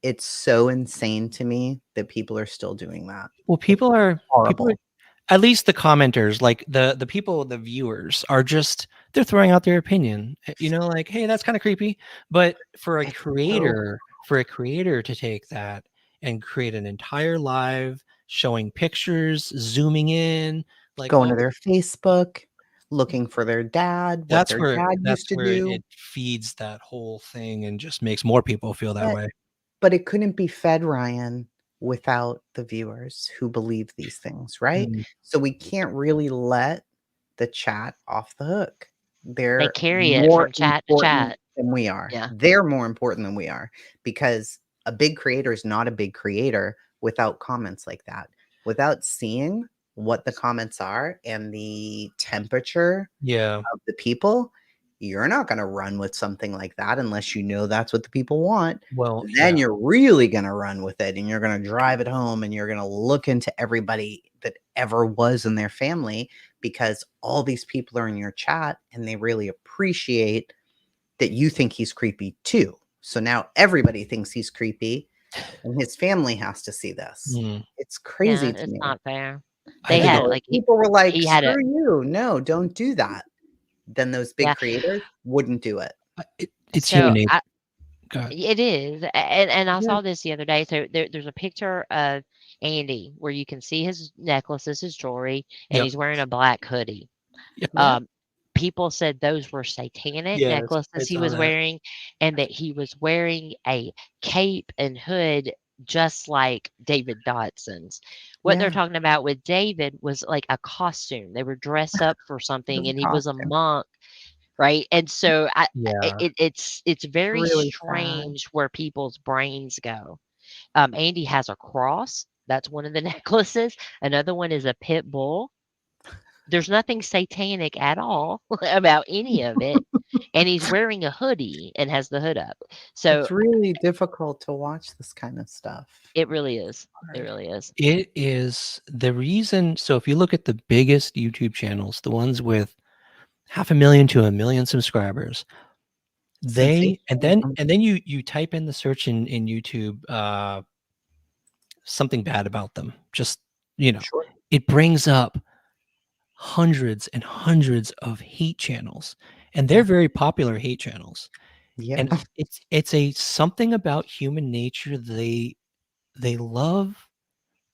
It's so insane to me that people are still doing that. well, It's people are horrible. at least the commenters, like the people, the viewers are just they're throwing out their opinion. Like, hey, that's kind of creepy. But It's so for a creator to take that and create an entire live showing pictures, zooming in, like, going to oh, their Facebook, looking for their dad, what their dad that's used to where do. it feeds that whole thing and just makes more people feel that Yeah, way. but it couldn't be fed, Ryan, without the viewers who believe these things, right? Mm, So we can't really let the chat off the hook. They They're carry it more from chat to important chat. than we are. Yeah, They're more important than we are because a big creator is not a big creator without comments like that. Without seeing what the comments are and the temperature yeah. of the people, you're not going to run with something like that unless you know that's what the people want. Well, Then yeah. you're really going to run with it and you're going to drive it home and you're going to look into everybody that ever was in their family because all these people are in your chat and they really appreciate that you think he's creepy too. So now everybody thinks he's creepy and his family has to see this. Mm, It's yeah, crazy to it's me. not fair. I They I think had know. If like people were like, he had a screw you. No, don't do that. Then those big yeah. creators wouldn't do it. it's So human nature. God. it is, and I Yeah. saw this the other day. So there's a picture of Andy where you can see his necklaces, his jewelry, and Yep. he's wearing a black hoodie. Yep. Yeah. People said those were satanic Yes, I necklaces he saw was that. wearing, and that he was wearing a cape and hood just like David Dodson's. What they're Yeah. talking about with David was like a costume. They were dressed up for It something, was and a he was a costume. monk, right? And so Yeah. it's It's very really sad. strange where people's brains go. Andy has a cross. That's one of the necklaces. Another one is a pit bull. There's nothing satanic at all about any of it. And he's wearing a hoodie and has the hood up. So It's really difficult to watch this kind of stuff. it really is. It Hard. really is. It is the reason. So if you look at the biggest YouTube channels, the ones with 500,000 to 1 million subscribers, Sensationalism. and then you type in the search in YouTube, something bad about them. Just Sure. it brings up hundreds and hundreds of hate channels, and they're Yeah. very popular hate channels. Yeah. And it's a something about human nature. They love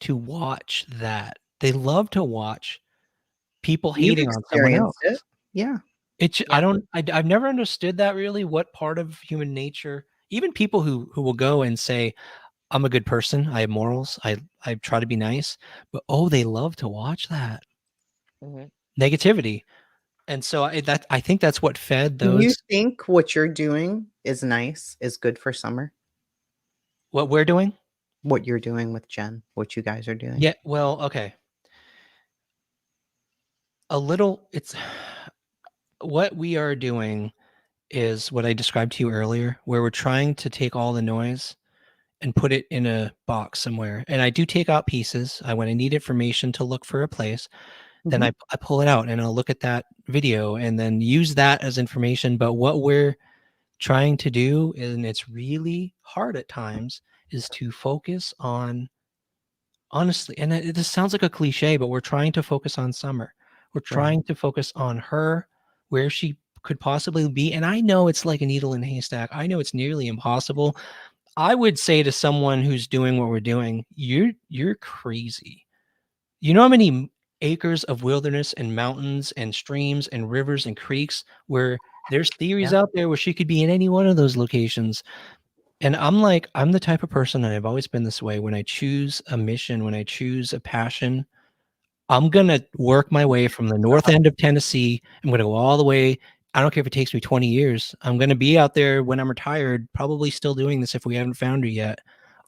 to watch that. They love to watch people You've hating on someone else. experienced it. Yeah. I Yeah. don't I've never understood that really, what part of human nature, even people who will go and say, I'm a good person, I have morals, I try to be nice, but oh, they love to watch that Mhm. negativity. And so I think that's what fed Do you those think what you're doing is nice, is good for summer? what we're doing. What you're doing with Jen, what you guys are doing? Yeah, well, okay. a little. It's what we are doing is what I described to you earlier, where we're trying to take all the noise and put it in a box somewhere. And I do take out pieces. When I need information to look for a place, then Mhm. I pull it out and I'll look at that video and then use that as information. But what we're trying to do, and it's really hard at times, is to focus on, honestly, and this sounds like a cliche, but we're trying to focus on Summer. We're Right. trying to focus on her, where she could possibly be. And I know it's like a needle in a haystack. I know it's nearly impossible. I would say to someone who's doing what we're doing, you're crazy. You know how many acres of wilderness and mountains and streams and rivers and creeks where there's theories Yeah. out there where she could be in any one of those locations. And I'm like, I'm the type of person, and I've always been this way. When I choose a mission, when I choose a passion, I'm gonna work my way from the north end of Tennessee. I'm gonna go all the way. I don't care if it takes me 20 years. I'm gonna be out there when I'm retired, probably still doing this if we haven't found her yet.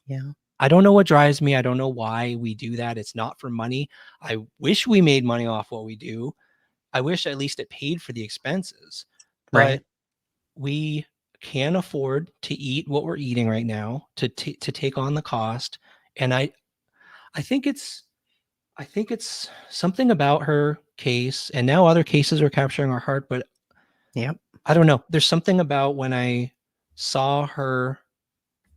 Yeah. I don't know what drives me. I don't know why we do that. It's not for money. I wish we made money off what we do. I wish at least it paid for the expenses. But Right. we can afford to eat what we're eating right now, to take on the cost. And I think it's something about her case, and now other cases are capturing our heart, but Yep. I don't know. There's something about when I saw her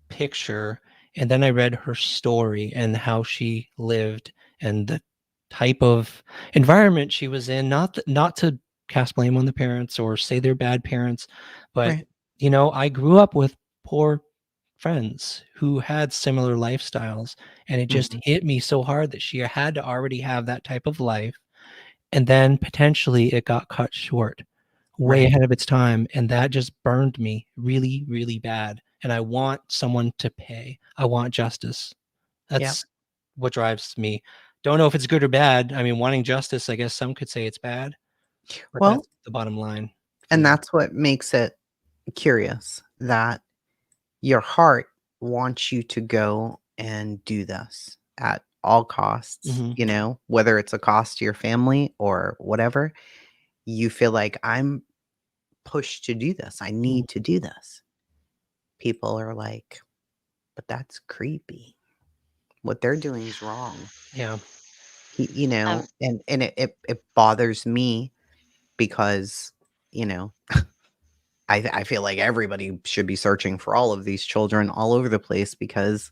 picture and then I read her story and how she lived and the type of environment she was in, not to cast blame on the parents or say they're bad parents, but Right. I grew up with poor friends who had similar lifestyles, and it just Mhm. hit me so hard that she had to already have that type of life, and then potentially it got cut short way Right. ahead of its time, and that just burned me really, really bad. And I want someone to pay. I want justice. Yep. That's what drives me. Don't know if it's good or bad. I mean, wanting justice, I guess some could say it's bad, but Well, that's the bottom line for and me. that's what makes it curious that your heart wants you to go and do this at all costs, Mhm. whether it's a cost to your family or whatever. You feel like I'm pushed to do this. I Mhm. need to do this. People are like, but that's creepy. What they're doing is wrong. Yeah. Um, And it bothers me because, you know, I feel like everybody should be searching for all of these children all over the place because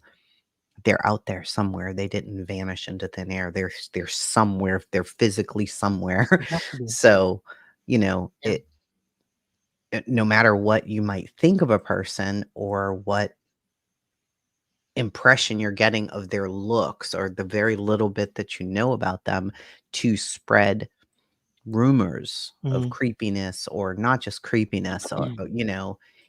they're out there somewhere. They didn't vanish into thin air. They're somewhere. They're physically somewhere. They have to be. So, you know, yeah. no matter what you might think of a person or what impression you're getting of their looks or the very little bit that you know about them, to spread rumors of Mhm. creepiness, or not just creepiness, or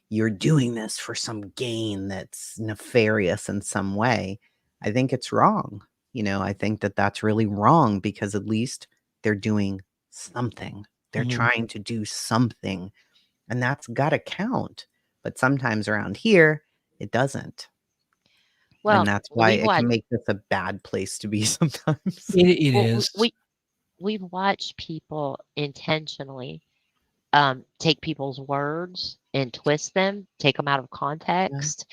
you're doing this for some gain that's nefarious in some way. I think it's wrong. I think that that's really wrong because at least they're doing something. They're Mhm. trying to do something, and that's got to count. But sometimes around here it doesn't, and well, that's why we've it can watched. make this a bad place to be sometimes. It Well, is. we've watched people intentionally take people's words and twist them, take them out of Yeah. context,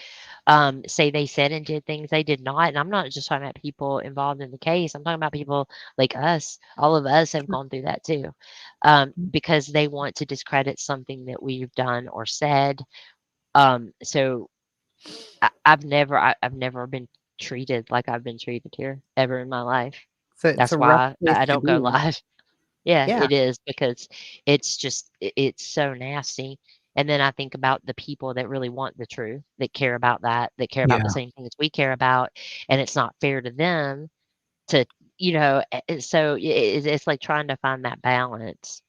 say they said and did things they did not. And I'm not just talking about people involved in the case. I'm talking about people like us. All of us have Sure. gone through that too, because they want to discredit something that we've done or said. So I've never been treated like I've been treated here ever in my life. So it's That's a rough why place I to don't go be. live. Yeah, Yeah. it is because it's just it's so nasty. And then I think about the people that really want the truth, that care about that, that care about the Yeah. same things we care about, and it's not fair to them to, so it's like trying to find that balance.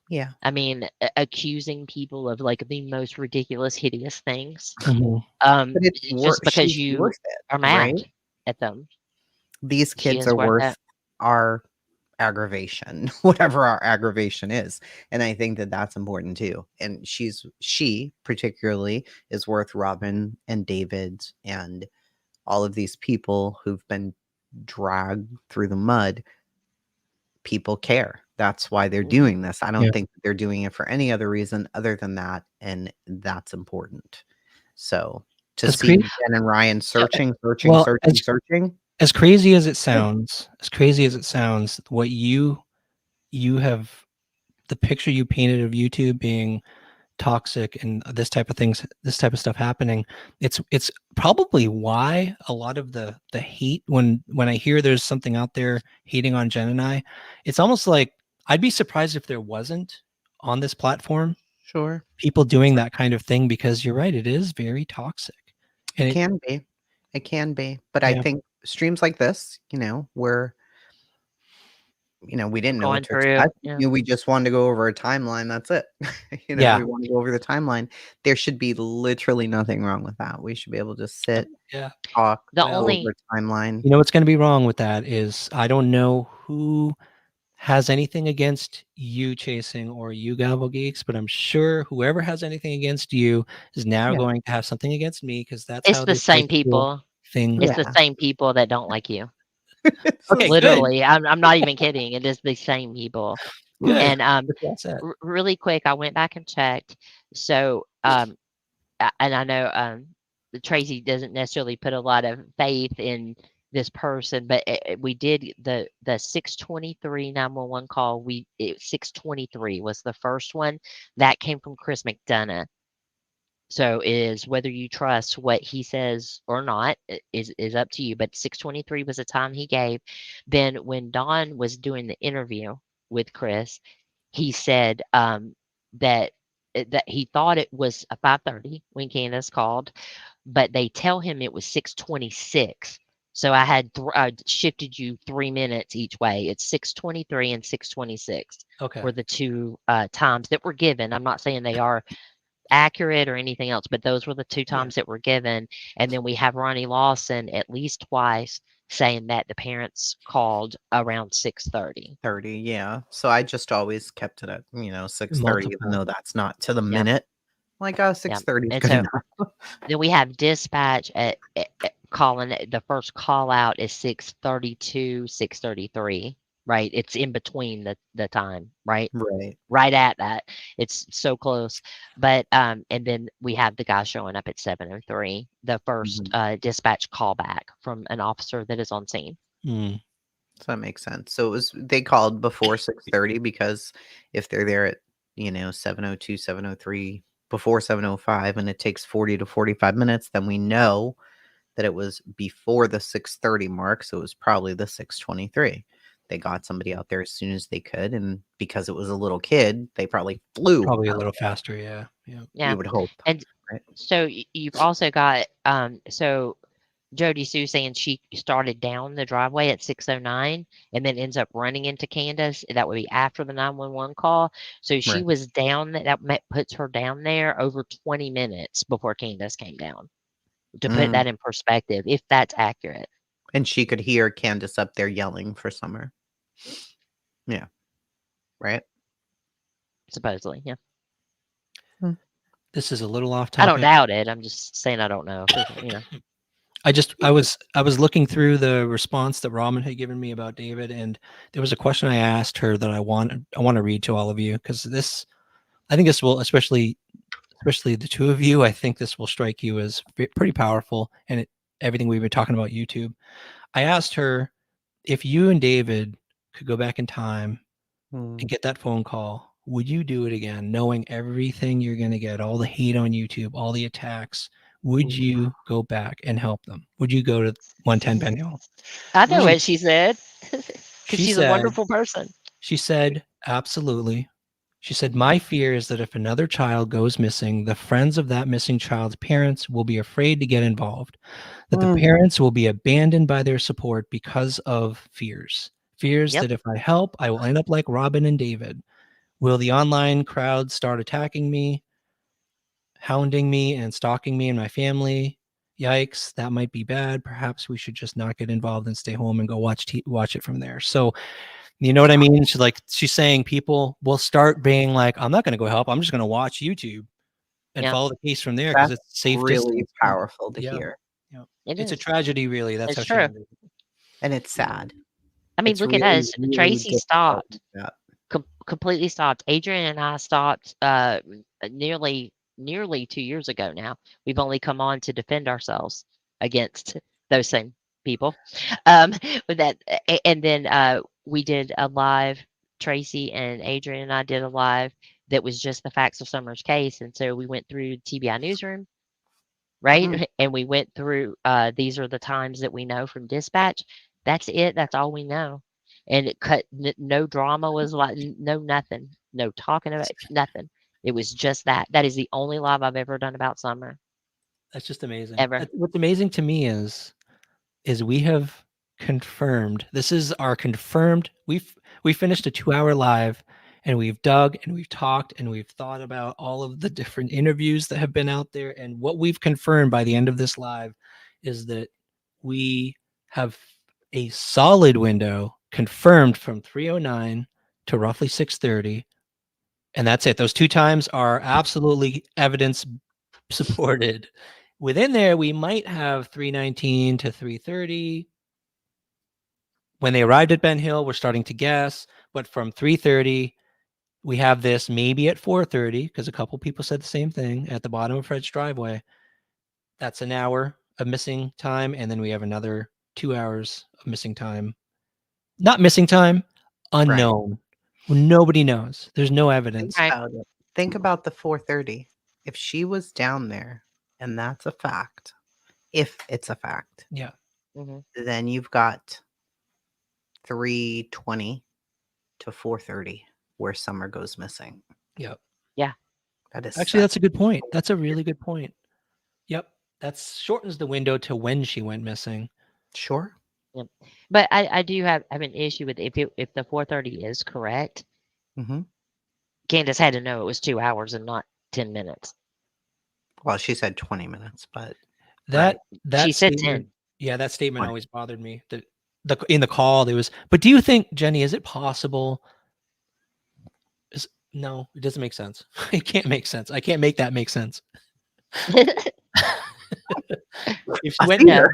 Yeah. I mean, accusing people of like the most ridiculous, hideous things, Mhm. But it's just because she's you worth it, are right? mad at them. These She kids is are worth worth it. our aggravation, whatever our aggravation is, and I think that that's important too, and she particularly is worth Robin and David and all of these people who've been dragged through the mud. People care. That's why they're doing this. I don't Yeah. think that they're doing it for any other reason other than that, and that's important. So to As see crazy, Jen and Ryan searching, well, searching. as crazy as it sounds, what you have, the picture you painted of YouTube being toxic and this type of things, this type of stuff happening, it's probably why a lot of the hate, when I hear there's something out there hating on Jen and I, it's almost like I'd be surprised if there wasn't on this platform Sure. people doing that kind of thing, because you're right, it is very toxic. And It can be. It can be. But I Yeah. think streams like this, where we didn't know what Going to through, expect. yeah. We just wanted to go over a timeline. That's it. Yeah. We want to go over the timeline. There should be literally nothing wrong with that. We should be able to sit, Yeah. talk, The go only over timeline. You know what's going to be wrong with that is, I don't know who has anything against you chasing or you Gavel Geeks, but I'm sure whoever has anything against you is now Yeah. going to have something against me, because that's it's how the this same high school people. thing. It's the Yeah. same people that don't like you. It's the Okay, same. good, Literally, I'm not even kidding. It is the same people. good. And That's well said. really quick, I went back and checked. So and I know Tracy doesn't necessarily put a lot of faith in this person, but we did the 623 911 call. 623 was the first one that came from Chris McDonough. So is whether you trust what he says or not is up to you. But 623 was the time he gave. Then when Don was doing the interview with Chris, he said that he thought it was a 5:30 when Candace called, but they tell him it was 6:26. So I had shifted you 3 minutes each way. It's 6:23 and 6:26 Okay. were the two times that were given. I'm not saying they are accurate or anything else, but those were the two times that were given. And then we have Ronnie Lawson at least twice saying that the parents called around 6:30. 30, yeah. So I just always kept it at 6:30, even Multiple. though that's not to the Yeah. minute. Like, Yeah. 6:30 is And good so enough. then we have dispatch at calling. The first call out is 6:32, 6:33. Right, it's in between the time, right? Right. Right at that. It's so close. But and then we have the guy showing up at 7:03, the first dispatch callback from an officer that is on scene. Mm. So that makes sense. So they called before 6:30 because if they're there at 7:02, 7:03, before 7:05, and it takes 40 to 45 minutes, then we know that it was before the 6:30 mark. So it was probably the 6:23. They got somebody out there as soon as they could, and because it was a little kid, they probably flew. Probably a out little there, faster. Yeah. Yeah. Yeah. you would hope, And right? so you've also got so Jody Sue saying she started down the driveway at 6:09 and then ends up running into Candace. That would be after the 911 call. So she Right. was down. That puts her down there over 20 minutes before Candace came down. To put that in perspective, if that's accurate. And she could hear Candace up there yelling for Summer. Yeah. Right? Supposedly, yeah. This is a little off I don't topic. doubt it. I'm just saying I don't know. I was looking through the response that Robin had given me about David, and there was a question I asked her that I want to read to all of you, because I think this will, especially the two of you, I think this will strike you as pretty powerful, and everything we've been talking about YouTube. I asked her, if you and David could go back in time and get that phone call, would you do it again, knowing everything you're going to get, all the hate on YouTube, all the attacks? Would you go back and help them? Would you go to 110 Penny Hall? I know what she said. Because She she's a said, wonderful person. She said, absolutely. She said, my fear is that if another child goes missing, the friends of that missing child's parents will be afraid to get involved, that the parents will be abandoned by their support because of fears Yep. that if I help, I will end up like Robin and David. Will the online crowd start attacking me, hounding me, and stalking me and my family? Yikes, that might be bad. Perhaps we should just not get involved and stay home and go watch it from there. So, you know what I mean? She's saying people will start being like, I'm not going to go help. I'm just going to watch YouTube and follow the case from there, because That's it's safe really distance. powerful to Yeah. hear. Yeah. It It's a is. tragedy, really. That's It's how she true. ended it. And it's sad. I mean, It's look at really, us. really Tracy difficult stopped. with that. completely stopped. Adrian and I stopped nearly 2 years ago now. We've only come on to defend ourselves against those same people. With that, and then we did a live. Tracy and Adrian and I did a live that was just the facts of Summer's case, and so we went through TBI newsroom, right? Mhm. And we went through these are the times that we know from dispatch. That's it. That's all we know. And it cut no drama was like no nothing. No talking about nothing. It was just that. That is the only live I've ever done about Summer. That's just amazing. Ever. What's amazing to me is we have confirmed. This is our confirmed. We finished a 2-hour live, and we've dug and we've talked and we've thought about all of the different interviews that have been out there. And what we've confirmed by the end of this live is that we have a solid window confirmed from 3:09 to roughly 6:30. And that's it. Those 2 times are absolutely evidence supported. Within there, we might have 3:19 to 3:30. When they arrived at Ben Hill, we're starting to guess, but from 3:30, we have this maybe at 4:30 because a couple people said the same thing at the bottom of Fred's driveway. That's an hour of missing time, and then we have another 2 hours of missing time. Not missing time, unknown. Nobody knows. There's no evidence. Right. About it. Think about the 4:30. If she was down there, and that's a fact, if it's a fact, Yeah. hmm then you've got 3:20 to 4:30 where Summer goes missing. Yep. Yeah. That is Actually, that's a good point. That's a really good point. Yep. That shortens the window to when she went missing. sure. Yep. But I do have an issue with if the 4:30 is correct. Hmm. Candace had to know it was 2 hours and not 10 minutes. Well, she said 20 minutes, but That She said statement, 10. yeah, that statement Fine. always bothered me. That in the call there was. But do you think, Jenny, is it possible? No, it doesn't make sense. It can't make sense. I can't make that make sense. If she went, No.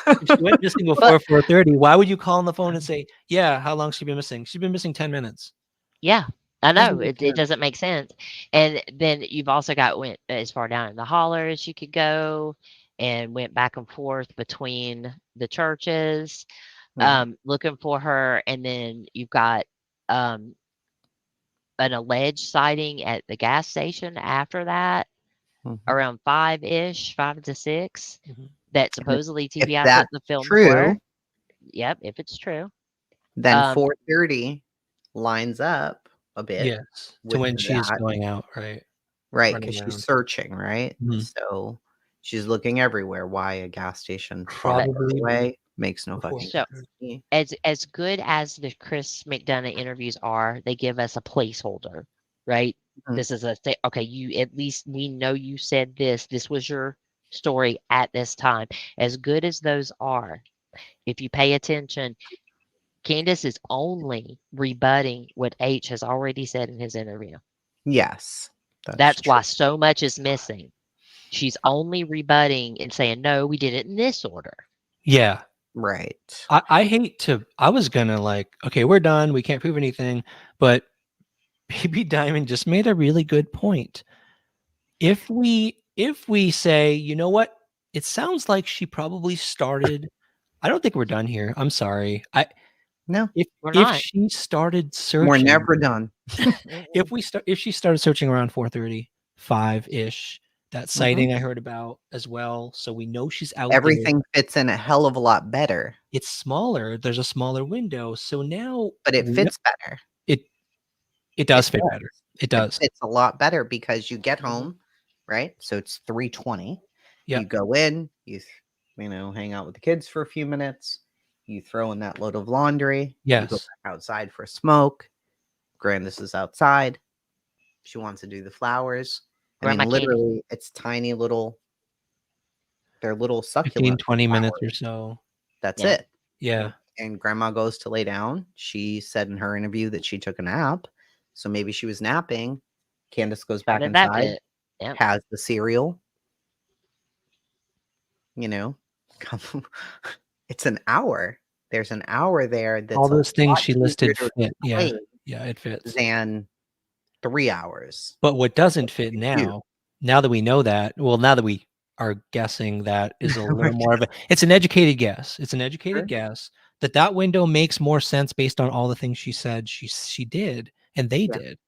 if she went missing before 4:30, why would you call on the phone and say, "Yeah, how long's she been missing? She's been missing 10 minutes." Yeah, I Doesn't know make it sense. doesn't make sense. And then you've also went as far down in the holler as you could go, and went back and forth between the churches, Mhm. looking for her. And then you've got um, an alleged sighting at the gas station after that, Mhm. around 5-ish, 5 to 6, Mhm. that supposedly If TBI put that's the film true, for. Yep, if it's true. then Um, 4:30 lines up a bit Yes, to with when she is that, going out, right? right? Running Because she's around. searching, right? Mhm. So she's looking everywhere. Why a gas station far Probably away makes no before fucking so sense to me. as good as the Chris McDonough interviews are, they give us a placeholder, right? Mhm. This is okay, you at least we know you said this. This was your story at this time. As good as those are, if you pay attention, Candace is only rebutting what H has already said in his interview. Yes, that's That's true. why so much is missing. She's only rebutting and saying, no, we did it in this order. Yeah. Right. I hate to. I was gonna okay, we're done. We can't prove anything. But Baby Diamond just made a really good point. If we say, you know what, it sounds like she probably started. I don't think we're done here. I'm sorry. No, We're If not. she started we're searching, never done. if she started searching around 4:30, 5-ish, that Mhm. sighting I heard about as well. So we know she's out there. Everything fits in a hell of a lot better, It's smaller. There's a smaller window. So now but it fits better. it it It does fit does. better. It It does. fits a lot better because you get Mhm. home, right? So it's 3:20. Yeah. You go in, hang out with the kids for a few minutes. You throw in that load of laundry. You go Yes. back outside for a smoke. Grandis is outside. She wants to do the flowers. I mean, Grandma Candy. literally, it's tiny little. They're little 15, succulent 20 minutes or flowers. so. That's Yeah. it. Yeah. And grandma goes to lay down. She said in her interview that she took a nap. So maybe she was napping. Candace goes How back did that inside, fit? Yeah. has the cereal. It's an hour. There's an hour there that's All a those things lot she easier listed to fit. Yeah. explain Yeah, it fits. than 3 hours. But what doesn't fit You do. now that we know that, well, now that we are guessing, that is a little We're more of it's an educated guess. It's an educated Sure. guess that window makes more sense based on all the things she said she did and they Yeah. did.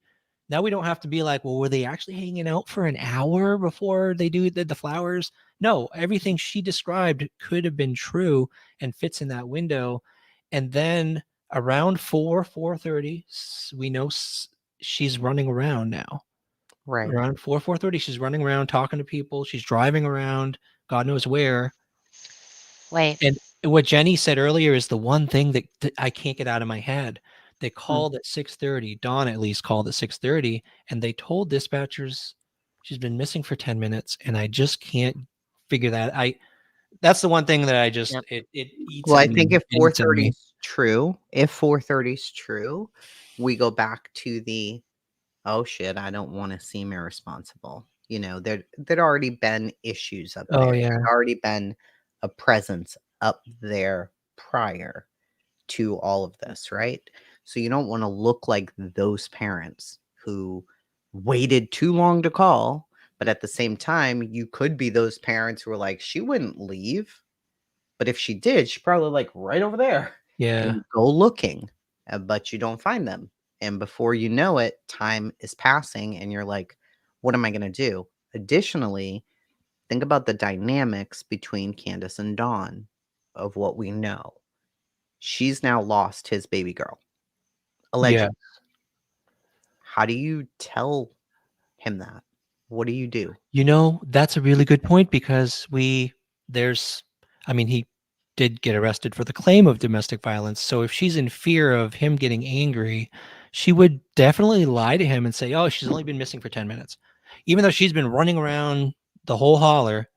Now we don't have to be like, well, were they actually hanging out for an hour before they do the flowers? No, everything she described could have been true and fits in that window. And then around 4:30, we know she's running around now. Right. Around 4:30, she's running around talking to people. She's driving around, God knows where. Wait. And what Jenny said earlier is the one thing that I can't get out of my head. They called at 6:30. Dawn at least called at 6:30, and they told dispatchers she's been missing for 10 minutes, and I just can't figure that. That's the one thing that I just Yep. it eats Well, I at think me. if It eats at 4:30 me. is true, if 4:30 is true, we go back to the, oh shit, I don't want to seem irresponsible. There'd already been issues up Oh there. yeah. There'd already been a presence up there prior to all of this, right? So you don't want to look like those parents who waited too long to call, but at the same time, you could be those parents who are like, she wouldn't leave. But if she did, she's probably like right over there. Yeah. And you go looking, but you don't find them. And before you know it, time is passing and you're like, what am I going to do? Additionally, think about the dynamics between Candace and Dawn of what we know. She's now lost his baby girl. Allegedly. Yeah. How do you tell him that? What do you do? That's a really good point because he did get arrested for the claim of domestic violence. So if she's in fear of him getting angry, she would definitely lie to him and say, oh, she's only been missing for 10 minutes. Even though she's been running around the whole holler,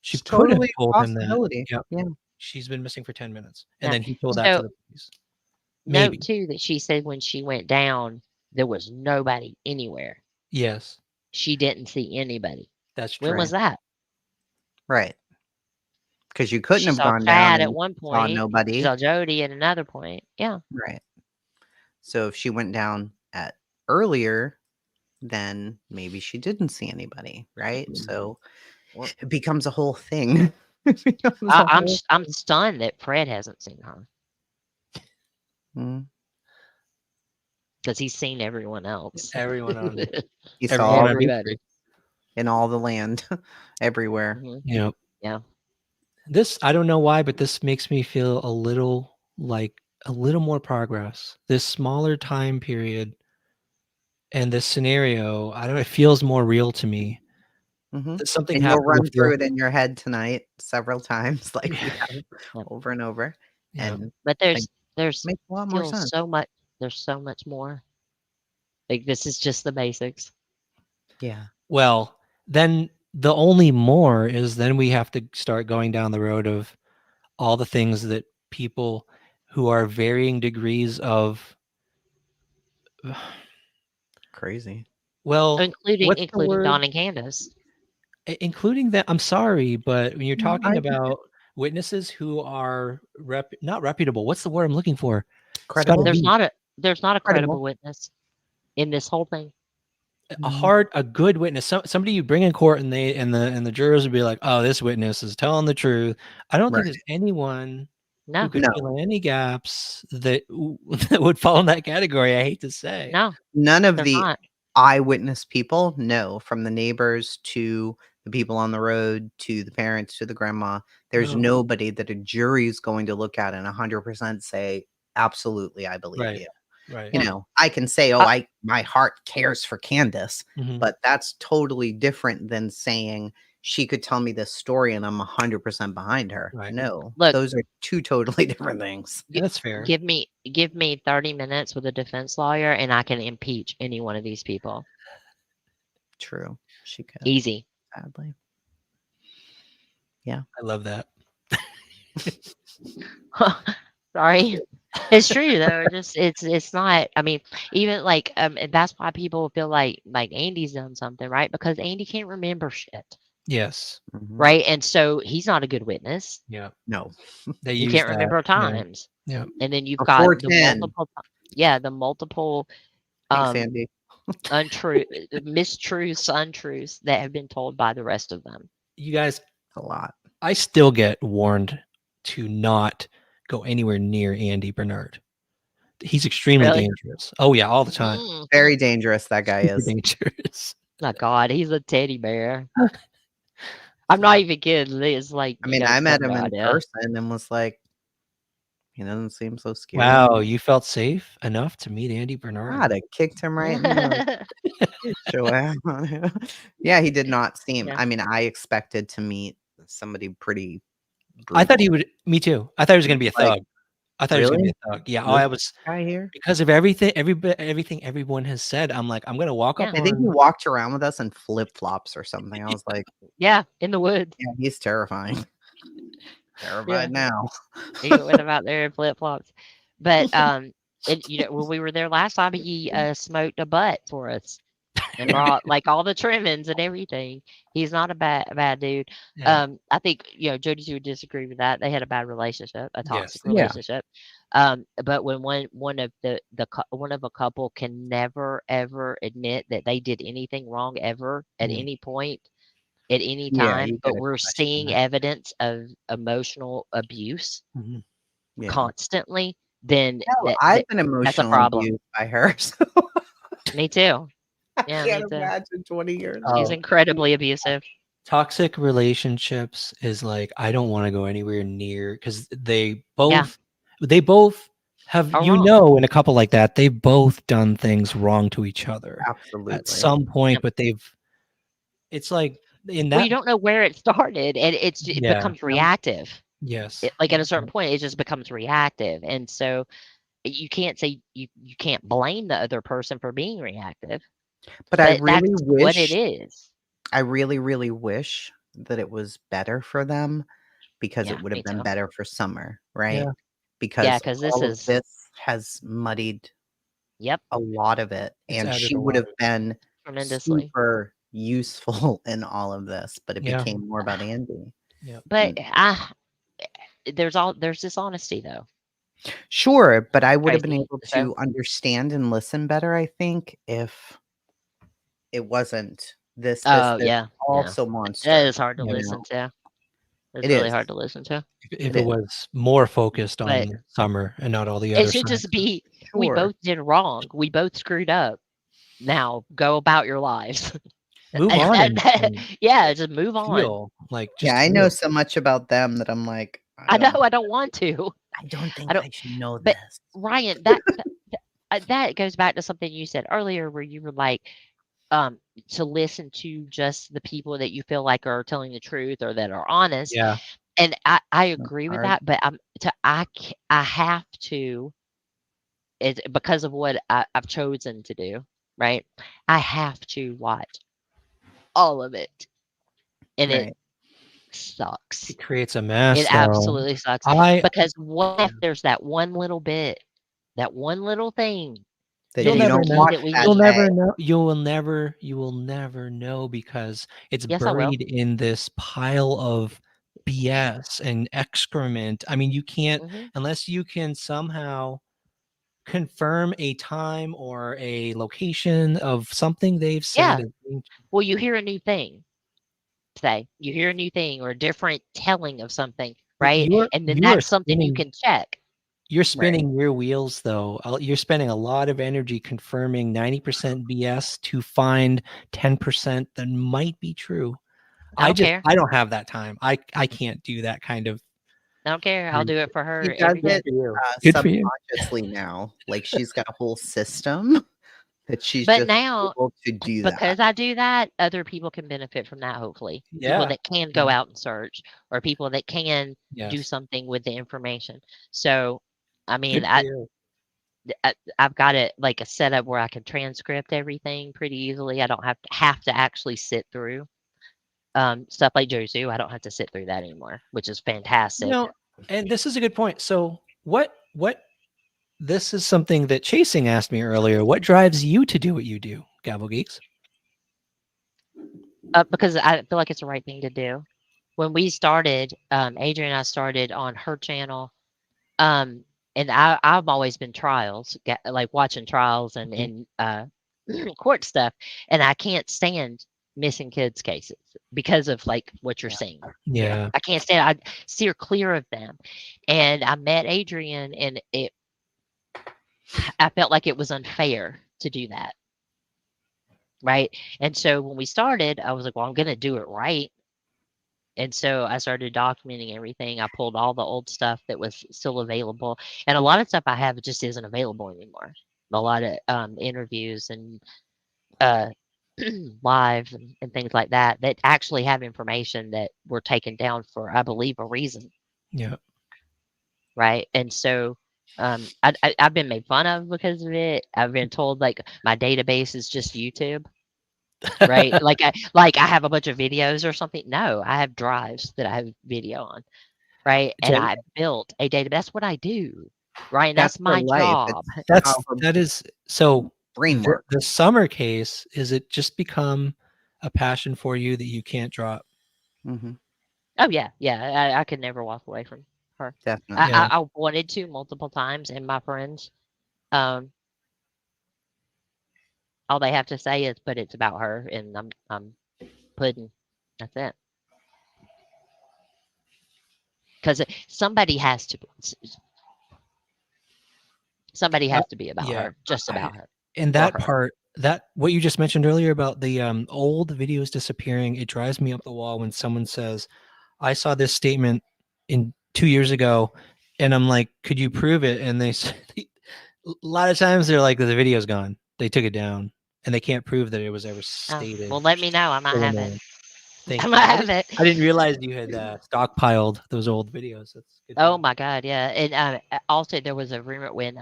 she It's could have totally a told him that. possibility. Yep, Yeah. she's been missing for 10 minutes. And Yeah. then he told that to So the police. Maybe. note too that she said when she went down, there was nobody anywhere. Yes, She didn't see anybody. that's When true. was that? Right. Because you couldn't She have saw gone down Chad at and one saw point. She nobody. saw Jody at another point. Yeah. Right. So if she went down at earlier, then maybe she didn't see anybody, right? So Well, it becomes a whole thing. It becomes a I'm whole I'm stunned that Fred hasn't seen her Mm. because he's seen everyone else. Everyone on He saw everyone on Everybody. in all the land, everywhere. Mhm. Yep. Yeah. This, I don't know why, but this makes me feel a little more progress. This smaller time period and this scenario, I don't know, it feels more real to me. Mhm. That something And you'll happened run before. through it in your head tonight several times, like we have Yeah. over and over, Yeah. and But like, there's makes a lot more still sense. so much. There's so much more. Like this is just the basics. Yeah. Well, then the only more is then we have to start going down the road of all the things that people who are varying degrees of Crazy. well, Including what's the word? Dawn and Candace. Including that, I'm sorry, but when you're No, talking I about witnesses who are not reputable, what's the word I'm looking for? It's gotta Credible? There's be not a Credible. credible witness in this whole thing. a good witness, somebody you bring in court, and the jurors would be like, "Oh, this witness is telling the truth." I don't think Right. there's anyone who No. could No. fill in any gaps that would fall in that category. I hate to say. No. None of There's the not. eyewitness people, no, from the neighbors to the people on the road to the parents to the grandma. There's No. nobody that a jury is going to look at and 100% say, absolutely, I believe Right. you. Right. You know, I can say, oh, my heart cares for Candace, Mhm. but that's totally different than saying she could tell me this story and I'm 100% behind her. Right. No, Look. those are two totally different things. Yeah, that's fair. Give me 30 minutes with a defense lawyer and I can impeach any one of these people. True. She could, Easy. sadly. I love that. Sorry. It's true though. It's not. I mean, even like and that's why people feel like Andy's done something, right? Because Andy can't remember shit, Yes. Mhm. right? And so he's not a good witness. Yeah. No. They You use can't that. remember Yeah. times. Yeah. And then you've A got the 410. multiple. Yeah, the multiple Thanks, Andy. mistruths, untruths that have been told by the rest of them. You guys, A lot. I still get warned to not go anywhere near Andy Bernard. He's extremely Really? dangerous. Oh yeah, all the time. Mm. Very dangerous, that guy Super is. dangerous. My God, he's a teddy bear. I'm not even kidding. It's like, I mean, I met him in idea. person and was like, he doesn't seem so scary. Wow, you felt safe enough to meet Andy Bernard. God, I kicked him right in the show. Yeah, he did not seem. Yeah. I mean, I expected to meet somebody pretty I thought he brutal. would. Me too. I thought he was going to be a Like, thug. I thought he was going to really? be a thug. Yeah. Oh, This I was guy here? because of everything everyone has said. I'm like, I'm going to walk up Yeah. I think he on. walked around with us in flip flops or something. I was like, Yeah, in the woods. yeah, he's terrifying. Terrified Yeah. now. He went about there in flip flops. But and when we were there last time, he smoked a butt for us and brought like all the trimmings and everything. He's not a bad dude. Yeah. I think Jody would disagree with that. They had a bad relationship, a Yes. toxic they did. Yeah. relationship. But when one of one of a couple can never ever admit that they did anything wrong ever at Mm. any point at any Yeah, time, you but gotta we're question seeing that. evidence of emotional abuse Mhm. Yeah. constantly, then Hell, I've been that's a emotionally problem. abused by her, so Me too. I Yeah, me can't too. imagine 20 years She's ago. incredibly abusive. Toxic relationships is like I don't want to go anywhere near because they Yeah, both have are wrong. in a couple like that they've both done things wrong to each other at Absolutely. some point, Yep. but it's like in Well, that you don't know where it started, and it yeah becomes reactive. yes Like at a certain point, it just becomes reactive, and so you can't say you can't blame the other person for being reactive, But I but that's really what it wish, is. I really, really wish that it was better for them because Yeah, it would me have been too. better for Summer, right? yeah Yeah, Because because this all of is this has muddied yep, a lot of it, it's and added she a would lot have of been tremendously. super useful in all of this, but it yeah became more about Andy. yeah But Mm. there's dishonesty though, Sure, but I would have been Tracy. able So to understand and listen better, I think, if it wasn't oh this yeah, yeah, also that monster, is hard to yeah you know? listen to. It's It really is. hard to listen to. if It it is. was more focused But on Summer and not all the it other should sides. just be we Sure. both did wrong. We both screwed up. Now go about your lives. Move on and Yeah, just move on. heal like Yeah, just I know heal. so much about them that I'm like, I know I don't want to. I don't I think don't. I should know But this. Ryan, that goes back to something you said earlier, where you were like, um, to listen to just the people that you feel like are telling the truth or that are honest. Yeah. And I That's agree with hard. that, but I have to, it's because of what I've chosen to do, right? I have to watch all of it, and it Right. sucks. It creates a It mess though. absolutely sucks I because what if there's that one little bit, that one little thing, That that You'll you is the never don't key know. watch that we that You'll need? day. never know. You will never know because it's Yes, I will. buried in this pile of BS and excrement. I mean, you can't Hmm. unless you can somehow confirm a time or a location of something they've said. Yeah. Well, you hear a new thing, say you hear a new thing or a different telling of something, right? You're And then you are that's something you spinning can check. you're Right. spinning your wheels though. You're spending a lot of energy confirming 90% BS to find 10% that might be true. I don't care. I don't have that time. I can't do that kind of I don't care. I'll do it for her She does every good day. it for you. Good for you. subconsciously now. Like she's got a whole system that she's But just now, able to do that. because I do that, other people can benefit from that, hopefully. People Yeah. that can Yeah. go out and search or people that can do Yes. something with the information. So, I mean, Good for you. I've got it like a setup where I can transcript everything pretty easily. I don't have to actually sit through stuff like Josu. I don't have to sit through that anymore, which is You fantastic. know, and this is a good point. So what this is something that Chasing asked me earlier. What drives you to do what you do, Gavel Geeks? Because I feel like it's the right thing to do. When we started, Adrian and I started on her channel. Um, and I've always been trials, like watching trials and court stuff, and I can't stand missing kids cases because of like what you're saying. Yeah. I can't stand. I steer clear of them. And I met Adrian, and I felt like it was unfair to do that, right? And so when we started, I was like, well, I'm going to do it right. And so I started documenting everything. I pulled all the old stuff that was still available, and a lot of stuff I have just isn't available anymore. A lot of interviews and uh, live and things like that that actually have information that were taken down for, I believe, a reason, Yeah. right? And so I've been made fun of because of it. I've been told like my database is just YouTube, right? Like I have a bunch of videos or something. No, I have drives that I have video on, right? And So I built a database. That's what I do, right? And That's that's her my life. job. It's how her that is so brain the, works. the summer case, is it just become a passion for you that you can't drop? Mhm. Oh yeah. I could never walk away from her. Definitely. Yeah. I wanted to multiple times, and my friends, um, all they have to say is, "But it's about her," and I'm pudding. That's it. Because somebody has to. Somebody Uh, has to be about yeah. her, just I, about her, and or that her. part, that what you just mentioned earlier about the old videos disappearing, it drives me up the wall when someone says, I saw this statement in 2 years ago, and I'm like, could you prove it? And they say, a lot of times they're like, the video's gone. They took it down, and they can't prove that it was ever Oh, stated. well, let me know. I might So have it. annoying. Thank I you. might have it. I didn't realize you had stockpiled those old videos. That's good. to Oh know. my God, yeah. And also there was a rumor when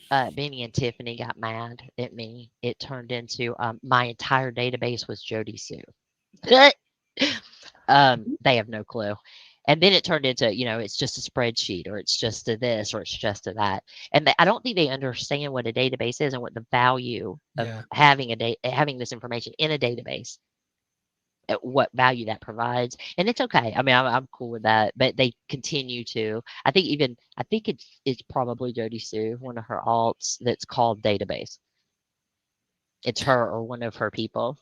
Benny and Tiffany got mad at me. It turned into my entire database was Jody Sue. They have no clue. And then it turned into, it's just a spreadsheet, or it's just a this, or it's just a that. And I don't think they understand what a database is and what the value of Yeah. having this information in a database, what value that provides. And it's okay. I mean, I'm cool with that. But they continue to. I think it's probably Jody Sue, one of her alts that's called database. It's her or one of her people.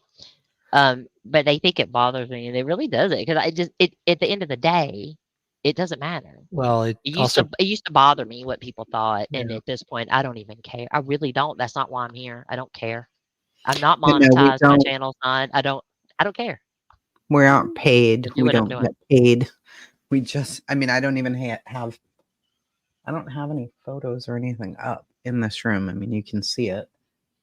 But they think it bothers me, and it really doesn't, because it at the end of the day, it doesn't matter. Well, it It used also, to it used to bother me what people thought, and yeah. at this point, I don't even care. I really don't. That's not why I'm here. I don't care. I'm not But no, we monetized. My don't. channel's not. I don't care. We aren't paid. I do We what I'm don't doing. get paid. We just. I mean, I don't even have. I don't have any photos or anything up in this room. I mean, you can see it,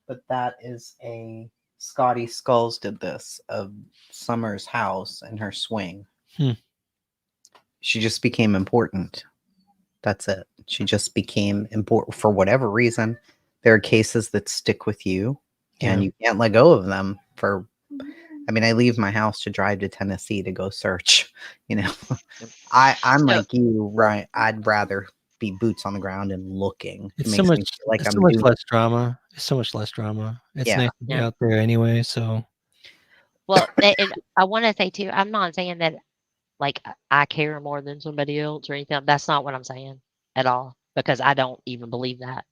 but that is a Scotty Skulls did this of Summer's house and her swing. Hmm. She just became important. That's it. She just became important for whatever reason. There are cases that stick with you, and Yeah. you can't let go of them. I mean, I leave my house to drive to Tennessee to go search. I'm So like you, right? I'd rather be boots on the ground and looking. It It's so makes much. me feel like It's so I'm much doing. less drama. It's so much less drama. It's Yeah. nice to be yeah. out there anyway. So Well, and I want to say too, I'm not saying that like I care more than somebody else or anything. That's not what I'm saying at all, because I don't even believe that.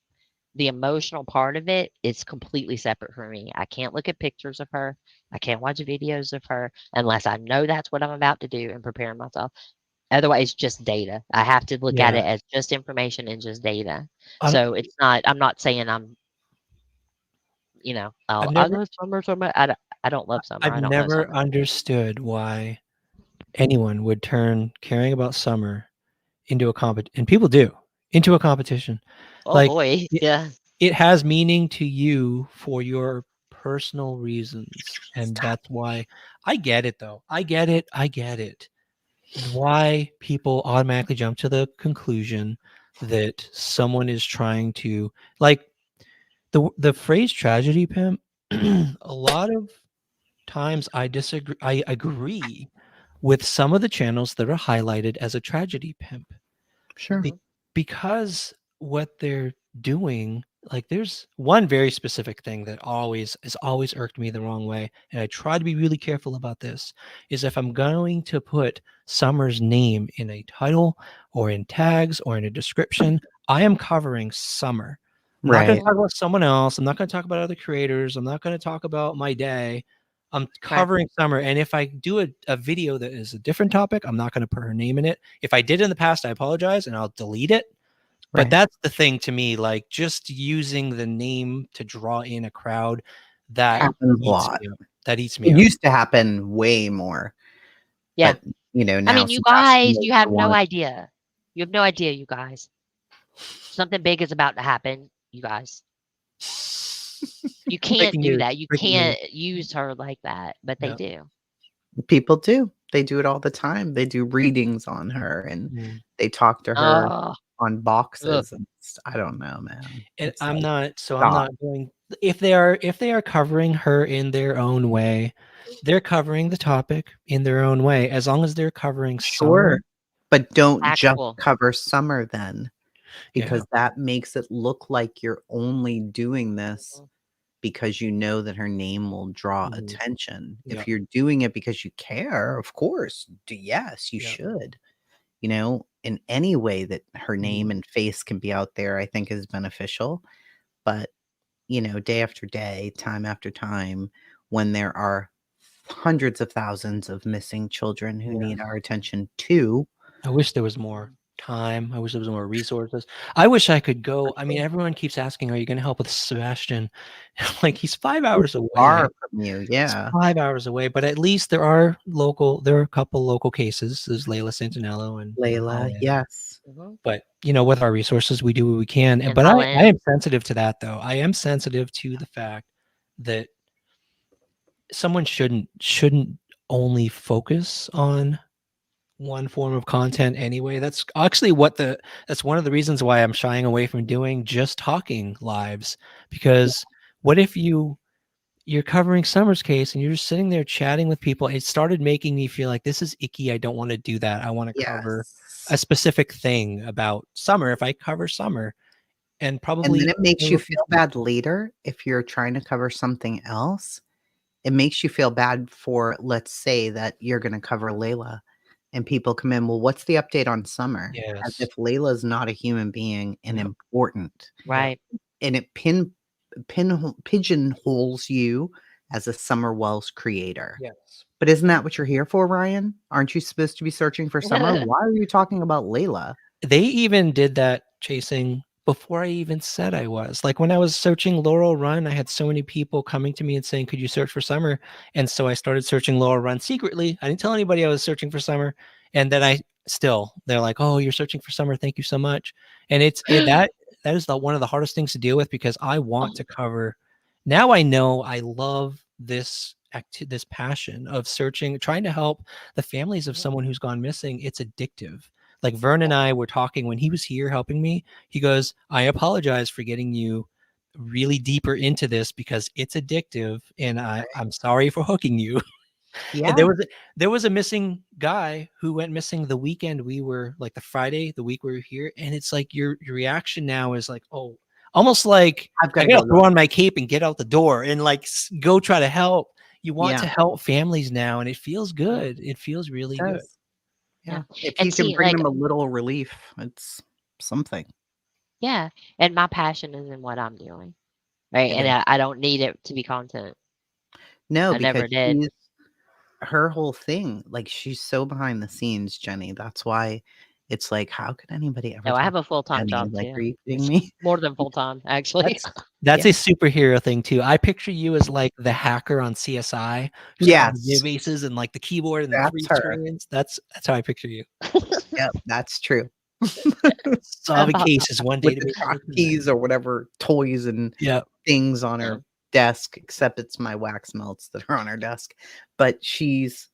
The emotional part of it is completely separate from me. I can't look at pictures of her. I can't watch videos of her unless I know that's what I'm about to do and prepare myself. Otherwise, just data. I have to look at yeah, it as just information and just data. I don't, So it's not. I'm not saying I'm. I've I never love summer so much. I don't love summer. I've I don't know never summer. understood why anyone would turn caring about summer into a and people do, into a competition. Oh Like boy, yeah. it has meaning to you for your personal reasons, and Stop. that's why I get it though. I get it. Why people automatically jump to the conclusion that someone is trying to, like, the phrase tragedy pimp. A lot of times I disagree. I agree with some of the channels that are highlighted as a tragedy pimp. Sure. Because what they're doing, like, there's one very specific thing that has always irked me the wrong way, and I try to be really careful about this, is if I'm going to put Summer's name in a title or in tags or in a description, I am covering Summer. I'm not going Right. to talk about someone else. I'm not going to talk about other creators. I'm not going to talk about my day. I'm covering Summer. And if I do a video that is a different topic, I'm not going to put her name in it. If I did in the past, I apologize and I'll delete it. But Right. that's the thing to me, like just using the name to draw in a crowd that Happens a eats lot. me up. That eats me It up. used to happen way more. Yeah. But, now I mean, you Sebastian guys, makes you have the no one. idea. You have no idea, you guys. Something big is about to happen, you guys. You can't Breaking do news. that. You Breaking news. can't use her like that, but they Yep. do. People do. They do it all the time. They do readings on her and Mm. they talk to her Oh, on boxes. And I don't know, man. And It's I'm like, not stop. doing if they are covering her in their own way, they're covering the topic in their own way. As long as they're covering Summer. Sure. But don't just actual. cover Summer then, because Yeah. that makes it look like you're only doing this because you know that her name will draw Mhm. attention. Yep. If you're doing it because you care, of course, yes, you Yep. should. In any way that her name Mhm. and face can be out there, I think is beneficial. But, day after day, time after time, when there are hundreds of thousands of missing children who Yeah. need our attention too. I wish there was more time. I wish there was more resources. I wish I could go. I mean, everyone keeps asking, "Are you going to help with Sebastian?" Like he's 5 hours away. Far from you, He's yeah. 5 hours away, but at least there are a couple local cases. There's Layla Santinello and Layla, Holland. yes. But with our resources, we do what we can. And But I am Holland. sensitive to that, though. I am sensitive to the fact that someone shouldn't only focus on one form of content anyway. That's actually that's one of the reasons why I'm shying away from doing just talking lives, because what if you're covering Summer's case and you're just sitting there chatting with people? It started making me feel like this is icky. I don't want to do that. I want to cover a Yes. specific thing about Summer. If I cover Summer, and And then probably it makes you feel bad later if you're trying to cover something else. It makes you feel bad for, let's say that you're gonna cover Layla and people come in, "Well, what's the update on Summer?" As Yes. if Layla's not a human being and Yep. important. Right. And it pigeonholes you as a Summer Wells creator. Yes. But isn't that what you're here for, Ryan? Aren't you supposed to be searching for Summer? Why are you talking about Layla? They even did that chasing before I even said I was. Like when I was searching Laurel Run, I had so many people coming to me and saying, "Could you search for Summer?" And so I started searching Laurel Run secretly. I didn't tell anybody I was searching for Summer. And then they're like, "Oh, you're searching for Summer. Thank you so much." And that is one of the hardest things to deal with, because I want to cover. Now I know I love this this passion of searching, trying to help the families of someone who's gone missing. It's addictive. Like Vern and I were talking when he was here helping me. He goes, "I apologize for getting you really deeper into this because it's addictive, and I'm sorry for hooking you." And Yeah. there was a missing guy who went missing the weekend we were, like the Friday, the week we were here, and it's like your reaction now is like, oh, almost like I've I gotta gotta go throw look. on my cape and get out the door and like go try to help. You want Yeah, to help families now, and it feels good. It feels it really good. does. Yeah. Yeah. If And you can see, bring like, them a little relief, it's something. yeah. And my passion is in what I'm doing. Right. It And is. I don't need it to be content. No, I because never did. her whole thing, like, she's so behind the scenes, Jenny. That's why it's like, how could anybody ever No, I talk have a to full-time Jenny? job Like, too. are you kidding It's me? more than full-time, actually. That's Yeah. a superhero thing too. I picture you as like the hacker on CSI, who's got all the Yes, databases and like the keyboard and the three that's her. screens. That's how I picture you. Yep, that's true. Solving cases one With the database at a time. keys or whatever toys and Yeah. things on Yeah. her desk, except it's my wax melts that are on her desk. But she's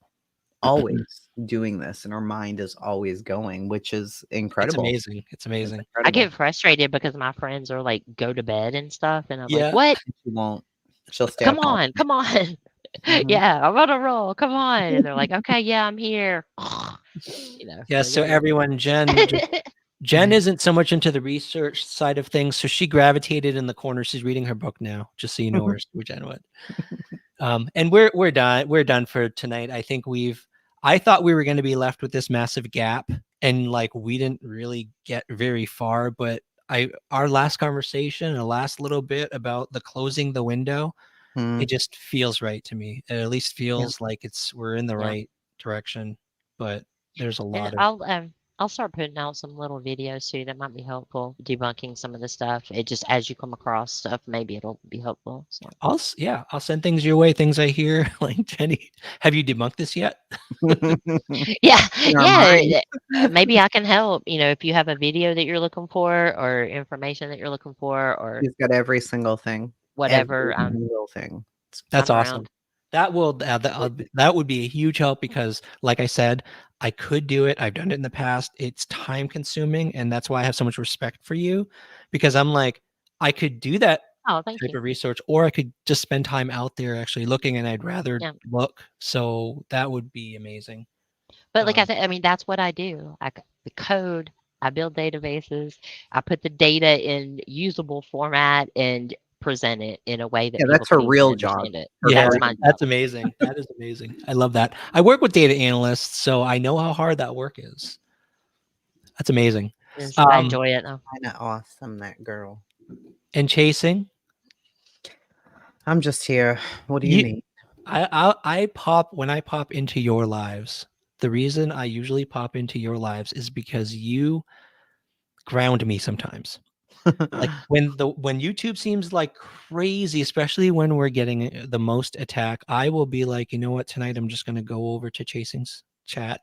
always doing this, and her mind is always going, which is It's incredible. amazing. It's It's amazing. I incredible. get frustrated because my friends are like, go to bed and stuff. And I'm like, Yeah. what? She won't. She'll stay Come up all on. Come on. Mhm. Yeah, I'm on a roll. Come on. And they're like, okay, yeah, I'm here. Yeah. like, So okay. everyone, Jen isn't so much into the research side of things, so she gravitated in the corner. She's reading her book now, just so you know where Jen went. And we're done. We're done for tonight. I think I thought we were going to be left with this massive gap, and like we didn't really get very far, but our last conversation, the last little bit about the closing the window, Hmm. it just feels right to me. It at least feels like we're in the Yeah. right direction. But there's a And lot of I'll start putting out some little videos too that might be helpful, debunking some of the stuff. It just as you come across stuff, maybe it'll be helpful. So I'll send things your way, things I hear. Like, Jenny, have you debunked this yet? yeah, In our yeah. minds. Maybe I can help. If you have a video that you're looking for, or information that you're looking for, or He's got every single thing. whatever, Every single thing. That's I'm awesome. around. That would be a huge help because, like I said, I could do it. I've done it in the past. It's time consuming, and that's why I have so much respect for you, because I'm like, I could do that Oh, thank type you. of research, or I could just spend time out there actually looking, and I'd rather Yeah. look. So that would be amazing. But like I said, I mean, that's what I do. The code, I build databases, I put the data in usable format and present it in a way that Yeah, people that's her can easily real job. understand it. Her Yeah, That's very my job. that's amazing. That is amazing. I love that. I work with data analysts, so I know how hard that work is. That's amazing. I enjoy it though. kinda awesome, that girl. And chasing, I'm just here. What do you need? I pop when I pop into your lives. The reason I usually pop into your lives is because you ground me sometimes. Like when YouTube seems like crazy, especially when we're getting the most attack, I will be like, you know what, tonight I'm just gonna go over to Chasing's chat.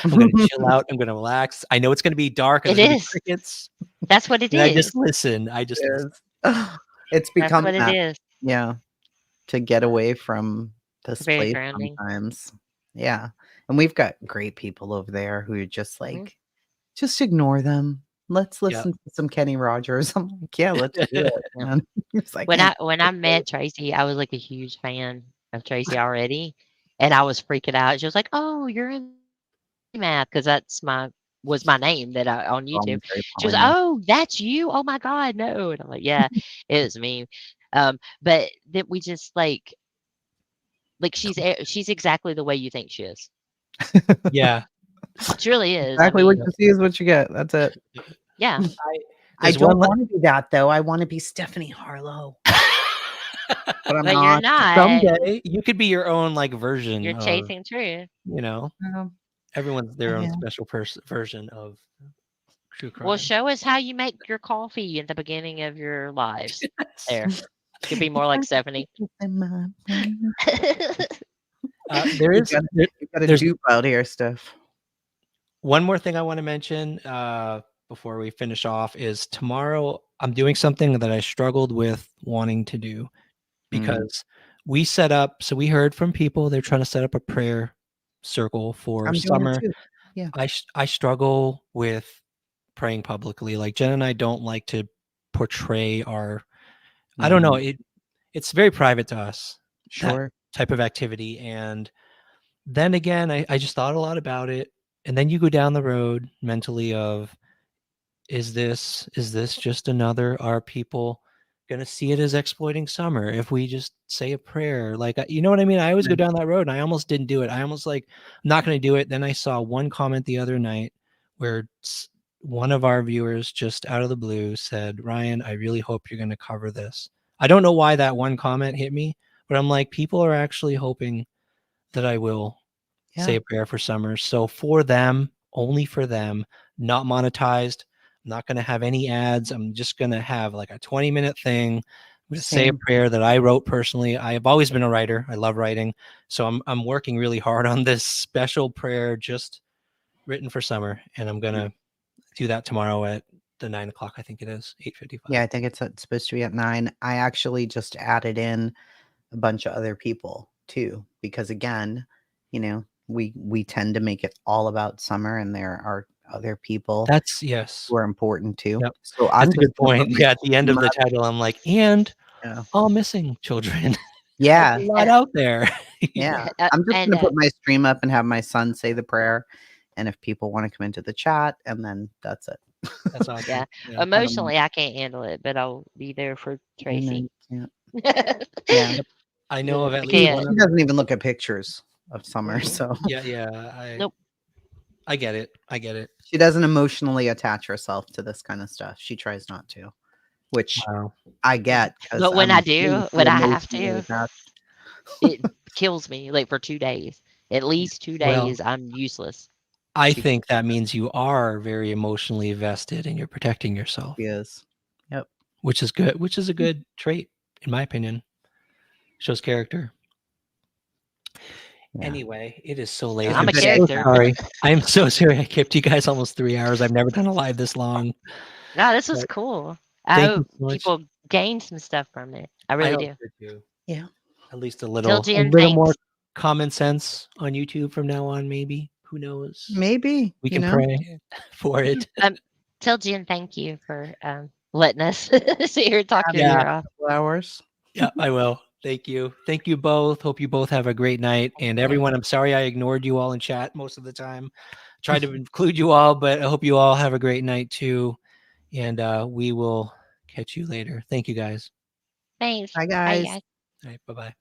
I'm gonna chill out. I'm gonna relax. I know it's gonna be dark and It there's gonna be is. crickets. That's what it And I is. just listen. I just listen. It's That's become what it that. is. Yeah. To get away from this Very place grounding. sometimes. Yeah. And we've got great people over there who are just Mhm. like, just ignore them. Let's Yeah. listen to some Kenny Rogers. I'm like, yeah, let's do it, Yeah. man. It's like, When I met Tracy, I was like a huge fan of Tracy already, and I was freaking out. She was like, "Oh, you're in math," because was my name that I on YouTube. very She was, polymath. "Oh, that's you? Oh my God, no!" And I'm like, "Yeah, it was me." But that we just like she's exactly the way you think she is. Yeah. She really is. I Exactly what mean, you see is what you get. That's it. yeah. I There's don't one want to be that though. I want to be Stephanie Harlow, but I'm But you're not. not. someday you could be your own like version You're of, chasing truth. everyone's their I own am. special version of true crime. Well, show us how you make your coffee at the beginning of your lives. There. You could be more like Stephanie. There is You got a there's dupe out here, Steph. one more thing I want to mention before we finish off is tomorrow I'm doing something that I struggled with wanting to do because we set up. So we heard from people they're trying to set up a prayer circle for I'm doing it summer. too. Yeah. I struggle with praying publicly. Like Jen and I don't like to portray our. I don't know. It's very private to us. That Sure. type of activity. And then again, I just thought a lot about it. And then you go down the road mentally of, is this just another, are people going to see it as exploiting summer if we just say a prayer? Like, you know what I mean? I always go down that road and I almost didn't do it. I almost like, I'm not going to do it. Then I saw one comment the other night where one of our viewers just out of the blue said, Ryan, I really hope you're going to cover this. I don't know why that one comment hit me, but I'm like, people are actually hoping that I will say a prayer for summer. So for them, only for them, not monetized. I'm not going to have any ads. I'm just going to have like a 20-minute thing. I'm going to say a Same. prayer that I wrote personally. I have always been a writer. I love writing. So I'm working really hard on this special prayer just written for summer. And I'm going to do that tomorrow at the 9 o'clock. I think it is 8:55. Yeah, I think it's supposed to be at 9. I actually just added in a bunch of other people too, because again, we tend to make it all about summer, and there are other people That's yes. who are important too. Yep. So I'm That's a just good gonna put point. my Yeah, at the end of stream the up. title, I'm like, and Yeah. all missing children. Yeah. There's a lot out there. Yeah. I'm just And gonna put my stream up and have my son say the prayer. And if people want to come into the chat, and then that's it. That's awesome. yeah, Yeah. emotionally, I can't handle it, but I'll be there for I know Tracy. you can't. Yeah. I know of I at least She can't. one she other. doesn't even look at pictures of summer, so Yeah, yeah. Nope. I get it. I get it. She doesn't emotionally attach herself to this kind of stuff. She tries not to, which Wow. I get because But when I do, when I have to, attached. it kills me like for 2 days. At least 2 Well, days, I'm useless. I She think that means you are very emotionally vested and you're protecting yourself, She is. Yep. which is good, which is a good trait, in my opinion. Shows character. Yeah. Anyway, it is so late. She's I'm a good so character. sorry. I am so sorry. I kept you guys almost 3 hours. I've never done a live this long. No, this was But cool. I thank you hope so much. people gain some stuff from it. I I really hope do. so too. Yeah. At least a Tell little Jen more thanks. common sense on YouTube from now on, maybe. Who knows? Maybe We you can know. pray for it. Tell Jen thank you for letting us sit here and talk your Yeah. ear off. Flowers. Yeah, I will. Thank you. Thank you both. Hope you both have a great night. And everyone, I'm sorry I ignored you all in chat most of the time. Tried to include you all, but I hope you all have a great night too. And we will catch you later. Thank you guys. Thanks. Bye, Bye, guys. guys. All right. Bye-bye.